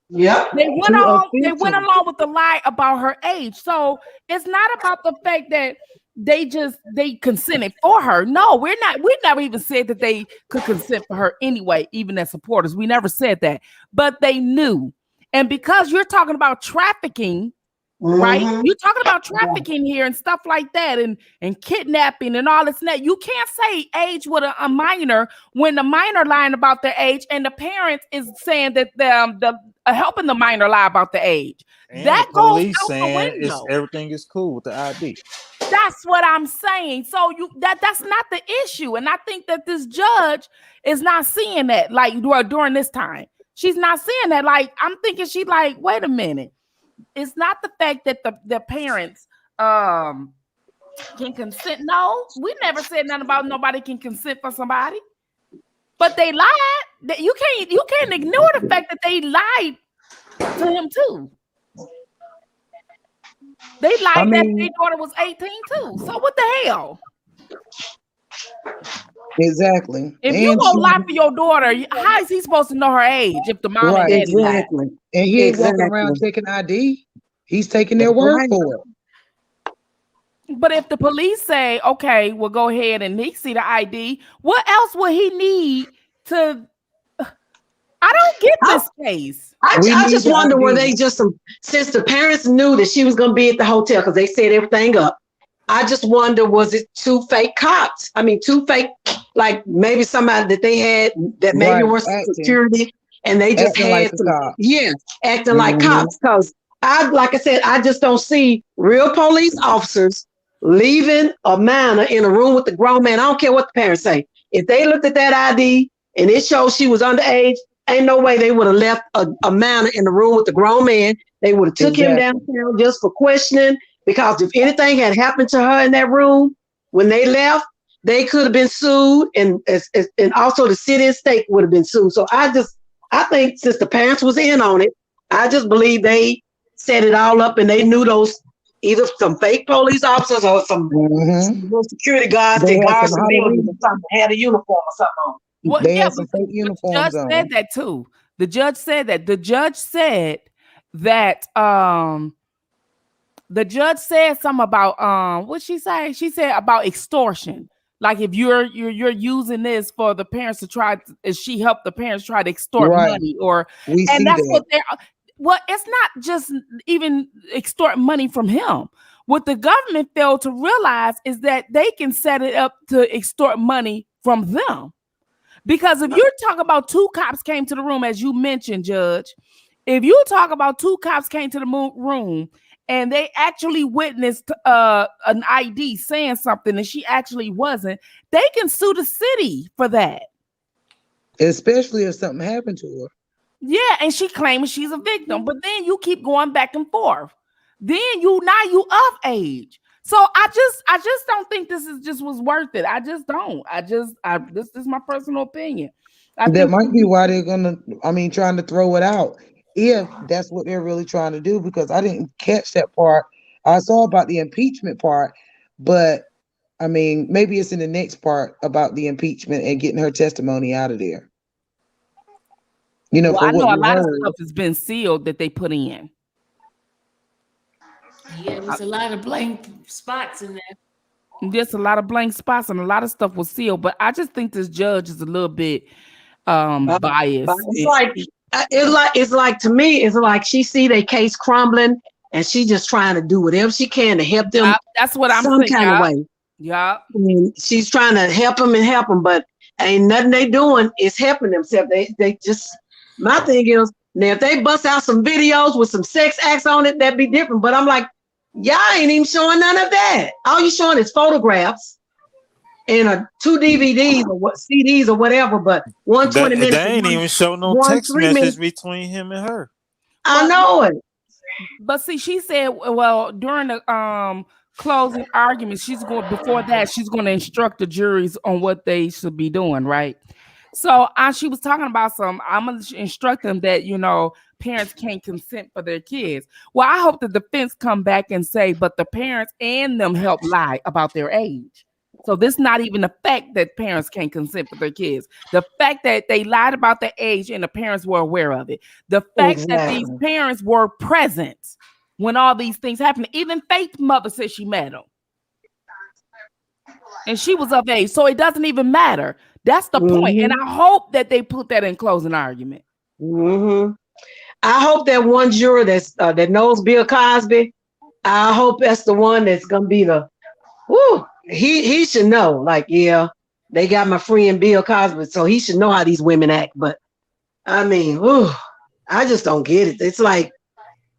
Yeah. They went along with the lie about her age. So it's not about the fact that they consented for her. No, we never even said that they could consent for her anyway, even as supporters. We never said that. But they knew. And because you're talking about trafficking, right? You're talking about trafficking here and stuff like that, and kidnapping and all this and that. You can't say age with a minor when the minor lying about their age and the parent is saying that the helping the minor lie about the age. And that the goes police out saying the window. everything is cool with the ID. That's what I'm saying. So that's not the issue, and I think that this judge is not seeing that. Like during this time, she's not seeing that. Like I'm thinking, she like, wait a minute. It's not the fact that the parents can consent. No, we never said nothing about nobody can consent for somebody. But they lied. That you can't ignore the fact that they lied to him too. They lied that their daughter was 18 too. So what the hell? Exactly. If you And gonna she, lie for your daughter, how is he supposed to know her age if the mom and right. daddy lied? Exactly. And he ain't walking Exactly. around checking ID. He's taking their That's word right. for it. But if the police say, okay, well, go ahead and he see the ID, what else would he need to? I don't get this case. I We need just the wonder were ID. they just since the parents knew that she was going to be at the hotel because they set everything up. I just wonder, was it two fake cops? I mean, two fake, like maybe somebody that they had that maybe Right, were security and they just acting like had the cops. acting like Mhm. cops. Because like I said, I just don't see real police officers leaving a minor in a room with the grown man. I don't care what the parents say. If they looked at that ID and it shows she was underage, ain't no way they would have left a minor in the room with the grown man. They would have took him downtown just for questioning. Because if anything had happened to her in that room when they left, they could have been sued, and also the city and state would have been sued. So I think since the parents was in on it, I just believe they set it all up, and they knew those either some fake police officers or some little security guards They that had guards some the building or Halloween. something, had a uniform or something on. Well, They yeah, had some fake but the judge uniforms on. said that too. The judge said that. The judge said something about what she say? She said about extortion. Like if you're using this for the parents to try, she helped the parents try to extort Right. money, or We and see that's that. what they're. Well, it's not just even extort money from him. What the government failed to realize is that they can set it up to extort money from them. Because if you're talking about two cops came to the room, as you mentioned, Judge, if you talk about two cops came to the room and they actually witnessed an ID saying something and she actually wasn't, they can sue the city for that. Especially if something happened to her. Yeah, and she claims she's a victim, but then you keep going back and forth. Then you of age. So I just don't think this was worth it. I just don't. This is my personal opinion. That might be why they're trying to throw it out. If that's what they're really trying to do, because I didn't catch that part. I saw about the impeachment part, but I mean, maybe it's in the next part about the impeachment and getting her testimony out of there. You know, I know a lot of heard. stuff has been sealed that they put in. Yeah, there's a lot of blank spots in there. There's a lot of blank spots and a lot of stuff was sealed, but I just think this judge is a little bit biased. It's like to me, it's like she see their case crumbling and she just trying to do whatever she can to help them. That's what I'm some saying. kind of way. Yeah. I mean, she's trying to help them, but ain't nothing they doing is helping themselves. They just, my thing is, now if they bust out some videos with some sex acts on it, that'd be different. But I'm like, y'all ain't even showing none of that. All you showing is photographs and 2 DVDs or what CDs or whatever, but 120 minutes. They ain't even show no text message between him and her. I know it. But see, she said, well, during the closing argument, she's going to instruct the juries on what they should be doing, right? So she was talking about I'm going to instruct them that, parents can't consent for their kids. Well, I hope the defense come back and say, but the parents and them help lie about their age. So this is not even the fact that parents can't consent for their kids. The fact that they lied about their age and the parents were aware of it. The fact that these parents were present when all these things happened. Even Faith's mother said she met him. And she was of age. So it doesn't even matter. That's the point. And I hope that they put that in closing argument. I hope that one juror that knows Bill Cosby, I hope that's the one that's going to be he should know, like, yeah, they got my friend Bill Cosby, so he should know how these women act. But I mean, I just don't get it. It's like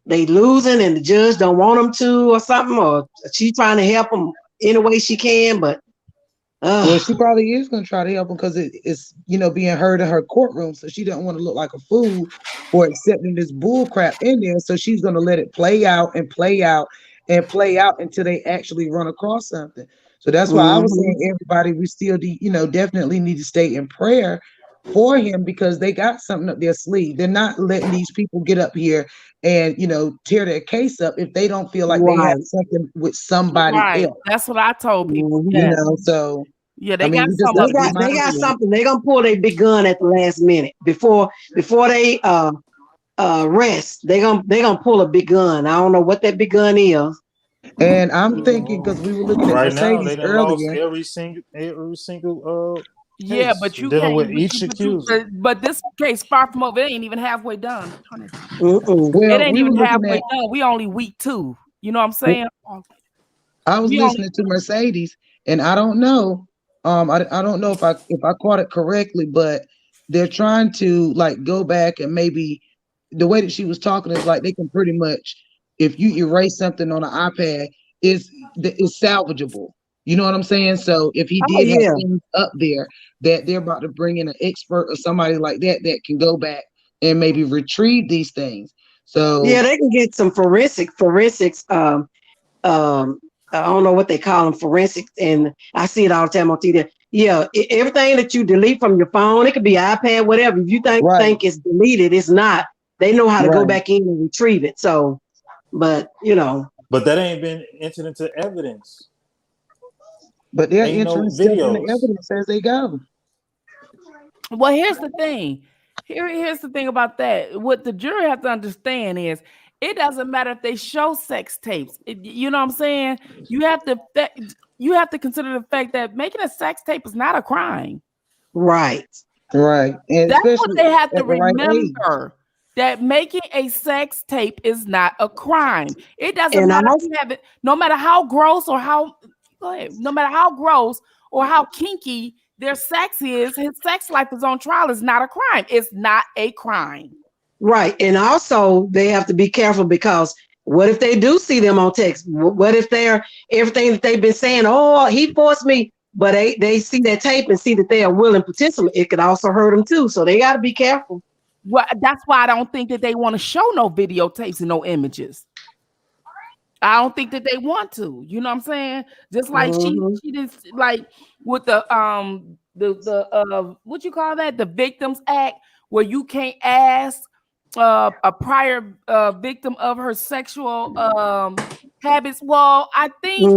they losing and the judge don't want them to or something, or she trying to help them any way she can, but well, she probably is going to try to help them because it's being heard in her courtroom, so she doesn't want to look like a fool for accepting this bull crap in there. So she's going to let it play out and play out and play out until they actually run across something. So that's why I was saying, everybody, we still definitely need to stay in prayer for him, because they got something up their sleeve. They're not letting these people get up here and tear their case up if they don't feel like they have something with somebody else. That's what I told people. So Yeah, they I mean, got we just some got of to it. be They got mindful. something. They're gonna pull their big gun at the last minute before they rest. They're gonna pull a big gun. I don't know what that big gun is. And I'm thinking because we were looking at Right now, Mercedes they done lost earlier. every single Yeah, case but you dealing can't. with each accuser. But this case far from over. It ain't even halfway done. Mm-mm. It Well, ain't we were even looking halfway at. done. We only week 2. You know what I'm saying? I was We only listening to Mercedes, and I don't know. I don't know if I caught it correctly, but they're trying to like go back and maybe the way that she was talking is like they can pretty much, if you erase something on an iPad, is salvageable. You know what I'm saying? So if he Oh did have yeah, things up there that they're about to bring in an expert or somebody like that that can go back and maybe retrieve these things. yeah. So They can get some forensics. I don't know what they call them, forensics, and I see it all the time on TV. Yeah, everything that you delete from your phone, it could be iPad, whatever. If you right, think it's deleted, it's not. They know how to go right. back in and retrieve it. So, but But that ain't been entered into evidence. But they're Ain't no entering stuff in the videos. evidence as they go. Well, here's the thing. Here's the thing about that. What the jury have to understand is it doesn't matter if they show sex tapes. You know what I'm saying? You have to consider the fact that making a sex tape is not a crime. right, Right. And That's what especially they have to at the right age. remember. That making a sex tape is not a crime. It doesn't and I matter if also you have it, no matter how gross or how go ahead, no matter how gross or how kinky their sex is, his sex life is on trial is not a crime. It's not a crime. right, and also they have to be careful because what if they do see them on text? What if they're everything that they've been saying? Oh, he forced me, but they see that tape and see that they are willing participant. It could also hurt them too. So they got to be careful. Well, that's why I don't think that they want to show no videotapes and no images. I don't think that they want to. You know what I'm saying? Just like she did, like with the what you call that? The Victims Act, where you can't ask a prior victim of her sexual habits. Well, I think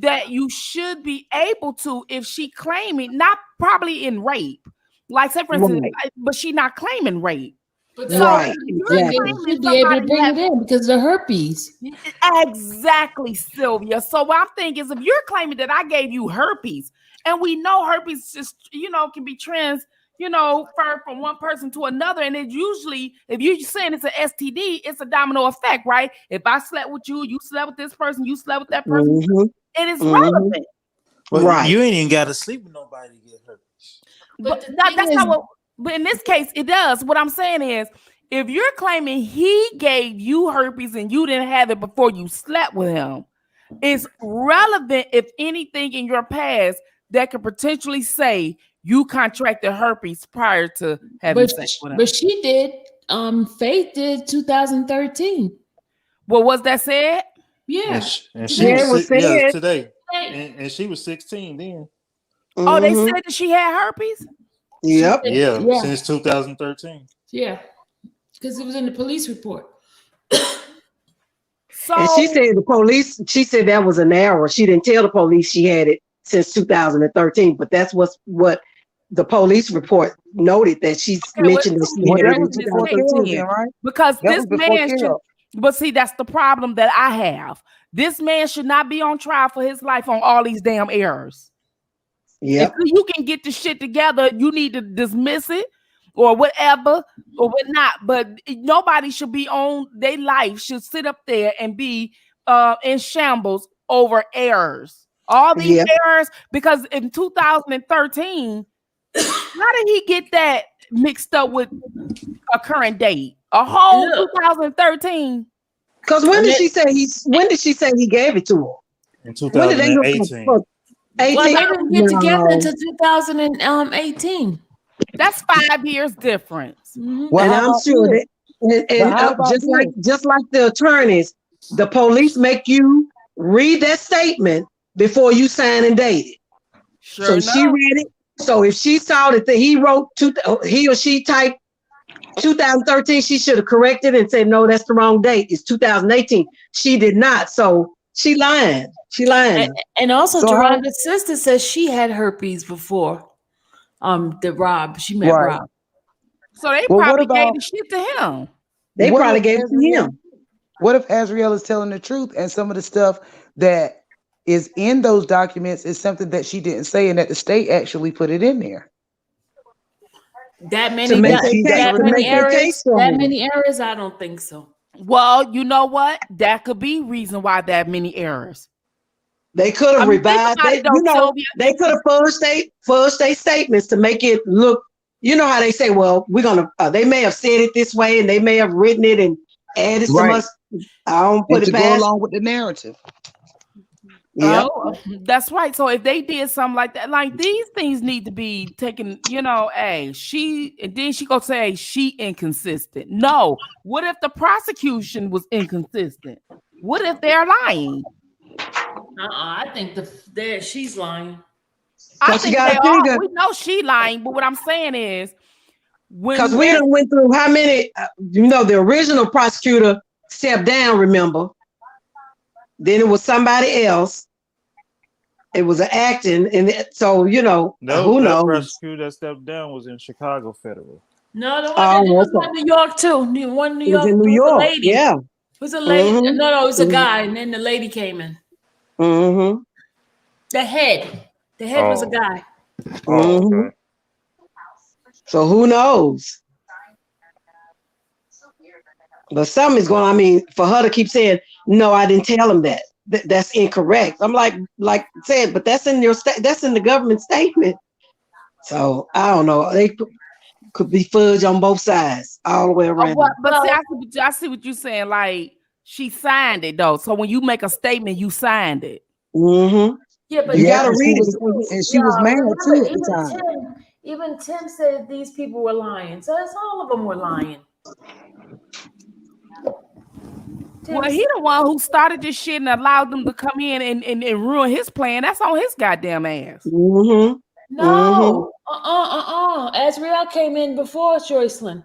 that you should be able to if she claiming, not probably in rape. Like, say for instance, but she not claiming rape. But So Right, they should be able to bring it in because the herpes. Exactly, Sylvia. So what I'm thinking is if you're claiming that I gave you herpes, and we know herpes just, can be transferred from one person to another, and it usually, if you're saying it's an STD, it's a domino effect, right? If I slept with you, you slept with this person, you slept with that person, it is relevant. Well, Right. you ain't even got to sleep with nobody to get hurt. But that's not what. But in this case, it does. What I'm saying is, if you're claiming he gave you herpes and you didn't have it before you slept with him, it's relevant if anything in your past that could potentially say you contracted herpes prior to having sex with him. But she did. Faith did 2013. Well, was that said? Yeah. And she was today. And she was 16 then. Oh, they said that she had herpes? Yep. Yeah, since 2013. Yeah, because it was in the police report. So, and she said that was an error. She didn't tell the police she had it since 2013, but that's what the police report noted, that she's mentioned that she had it in 2013. Right? Because That this was before man should, Carol. but see, that's the problem that I have. This man should not be on trial for his life on all these damn errors. Yep. If you can get the shit together, you need to dismiss it or whatever or whatnot. But nobody should be on their life, should sit up there and be in shambles over errors. All these errors, because in 2013, how did he get that mixed up with a current date? A whole 2013. Because when did she say he gave it to her? In 2018. Well, they didn't get together until 2018. That's 5 years difference. Well, and I'm sure that, just like the attorneys, the police make you read that statement before you sign and date it. Sure so she read it. So if she saw that he or she typed 2013, she should have corrected and said, no, that's the wrong date. It's 2018. She did not. So She lying. She lying. And also, So how- Geronda's sister says she had herpes before. The Rob, she met Right. Rob. So they Well, what probably gave about- the shit to him. They What probably if gave it to Azriel- him. What if Azriel is telling the truth and some of the stuff that is in those documents is something that she didn't say and that the state actually put it in there? That many, To make that, their case- that to many make their errors. case That stronger. many errors? I don't think so. Well, you know what? That could be reason why that many errors. They could have I mean, think revised. about They, it though, you know, Sylvia. they could have fudged their statements to make it look. You know how they say, well, we're gonna. They may have said it this way, and they may have written it and added some. Right. I don't put And it to go past. along with the narrative. Yeah. Oh, that's right. So if they did something like that, like these things need to be taken, you know, hey, and then she gonna say she inconsistent. No. What if the prosecution was inconsistent? What if they're lying? I think she's lying. I Because you think gotta they figure- are. We know she lying, but what I'm saying is Because we done went through how many, the original prosecutor stepped down, remember? Then it was somebody else. It was an acting. And so, who That knows? prosecutor that stepped down was in Chicago Federal. No, the one that was in New York too. One in New York. It was in New It was York. a lady. Yeah. It was a lady. Mhm. No, it was a Mhm. guy, and then the lady came in. Mm-hmm. The head was a Oh. guy. Mhm. Okay. So who knows? But something's going. For her to keep saying, "No, I didn't tell him that. That's incorrect." I'm like I said, but that's in that's in the government statement. So I don't know. They could be fudge on both sides, all the way around. But see, I see what you're saying. Like she signed it though. So when you make a statement, you signed it. Mm-hmm. Yeah, but You gotta and read she it. was, and she was married too at the time. Even Tim said these people were lying. So it's all of them were lying. Well, he the one who started this shit and allowed them to come in and ruin his plan. That's on his goddamn ass. Mm-hmm. No. Azriel came in before Joycelyn.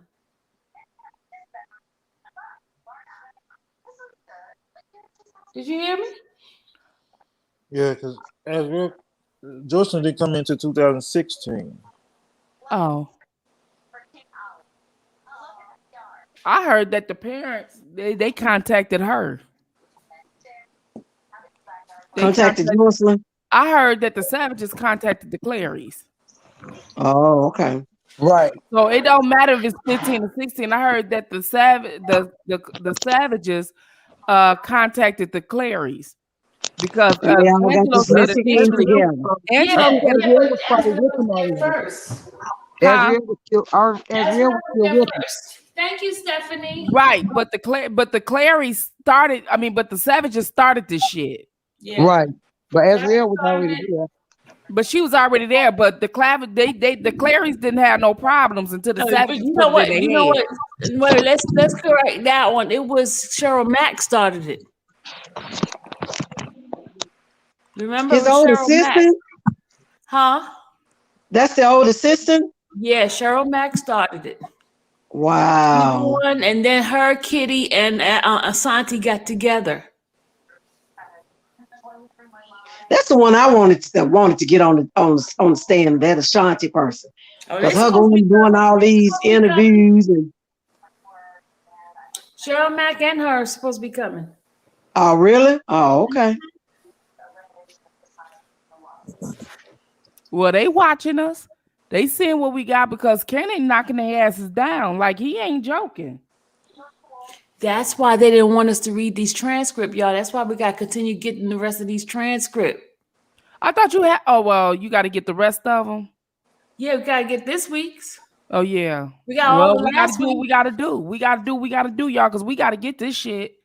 Did you hear me? Yeah, because Joycelyn did come into 2016. Oh. I heard that the parents they contacted her. Contacted Joycelyn. I heard that the Savages contacted the Clarys. Oh, okay. Right. So it don't matter if it's 15 or 16. I heard that the Savages contacted the Clarys because They all got Angelo this said messy thing together. Azriel was probably with them already. First. Azriel was still with them. Thank you, Stephanie. Right, but the Clarys started. I mean, but the Savages started this shit. Yeah. Right. But Azriel was already there. But she was already there. But the Clarys didn't have no problems until the Savages. You know what? put it in You their know head. what? Wait, let's correct that one. It was Cheryl Mack started it. Remember His it was old Cheryl Mack. assistant? Huh? That's the old assistant? Yeah, Cheryl Mack started it. Wow. And then her, Kitty, and Asante got together. That's the one I wanted to get on the stand. That Ashanti person, because her going doing all these interviews and. Cheryl Mack and her are supposed to be coming. Oh really? Oh okay. Well, they watching us. They seeing what we got because Ken ain't knocking their asses down. Like he ain't joking. That's why they didn't want us to read these transcripts, y'all. That's why we got to continue getting the rest of these transcripts. I thought you had. Oh well, you got to get the rest of them. Yeah, we got to get this week's. Oh yeah. We got all the we got to last do what week. we got to do. We got to do, y'all, because we got to get this shit.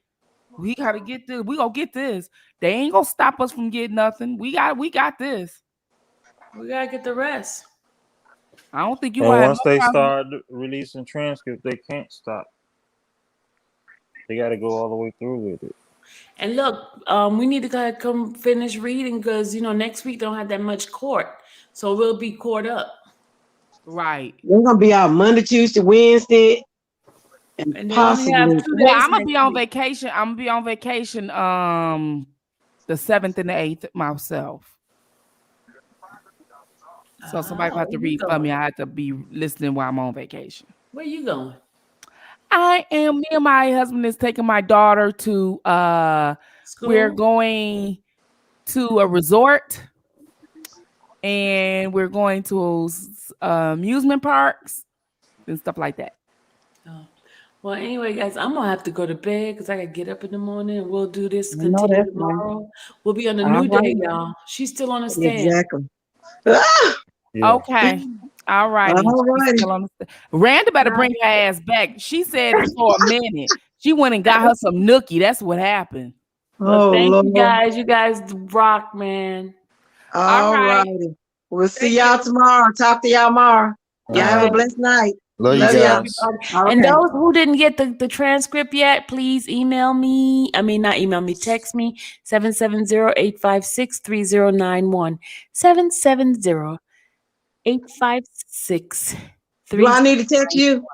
We got to get this. We gonna get this. They ain't gonna stop us from getting nothing. We got this. We got to get the rest. I don't think you. And gonna have once no they problem. start releasing transcripts, they can't stop. They got to go all the way through with it. And look, we need to go come finish reading because next week don't have that much court, so we'll be caught up. Right. We're gonna be out Monday, Tuesday, Wednesday, and then we possibly. have 2 days Well, I'm gonna next be on week. vacation. I'm gonna be on vacation. the 7th and the 8th myself. So somebody will have to where you read for going? me. I have to be listening while I'm on vacation. Where you going? Me and my husband is taking my daughter to we're School? going to a resort, and we're going to amusement parks and stuff like that. Oh. Well, anyway, guys, I'm gonna have to go to bed because I gotta get up in the morning. We'll do this I know continue that's right. tomorrow. We'll be on a All new day, right. y'all. She's still on the stand. Exactly. Ah! Yeah. Okay. All righty. All She's righty. still on the Randa better bring her ass back. She said it for a minute. She went and got her some nookie. That's what happened. Well, Oh, thank you Lord. guys. You guys rock, man. All All right. righty. We'll see Thank y'all you. tomorrow. Talk to y'all tomorrow. Y'all All have a right. blessed night. Love you Love y'all. guys. And Okay. those who didn't get the transcript yet, please email me. I mean, not email me, text me 770-856-3091. 770-856-3091. Do I need to text you?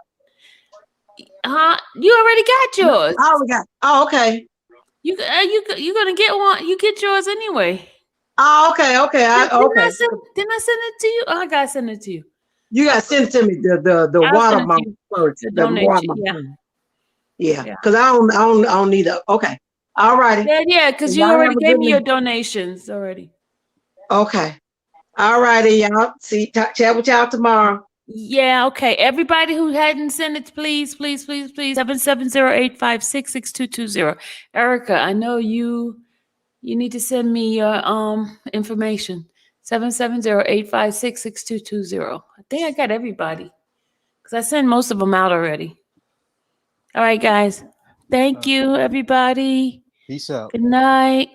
You already got yours. Oh, we got. Oh, okay. You gonna get one. You get yours anyway. Oh, okay. Okay. Didn't I Okay. send it to you? Oh, I gotta send it to you. You got to send it to me the I'll send it watermark to you. first. The The donation. watermark. Yeah. Yeah. Yeah. Because I don't need a. Okay. All righty. Yeah, because you Y'all already have a gave good me your night. donations already. Okay. All righty, y'all. Chat with y'all tomorrow. Yeah, okay. Everybody who hadn't sent it, please, 770-856-6220. Erica, I know you need to send me your information. 770-856-6220. I think I got everybody. Because I sent most of them out already. All right, guys. Thank you, everybody. Peace out. Good night.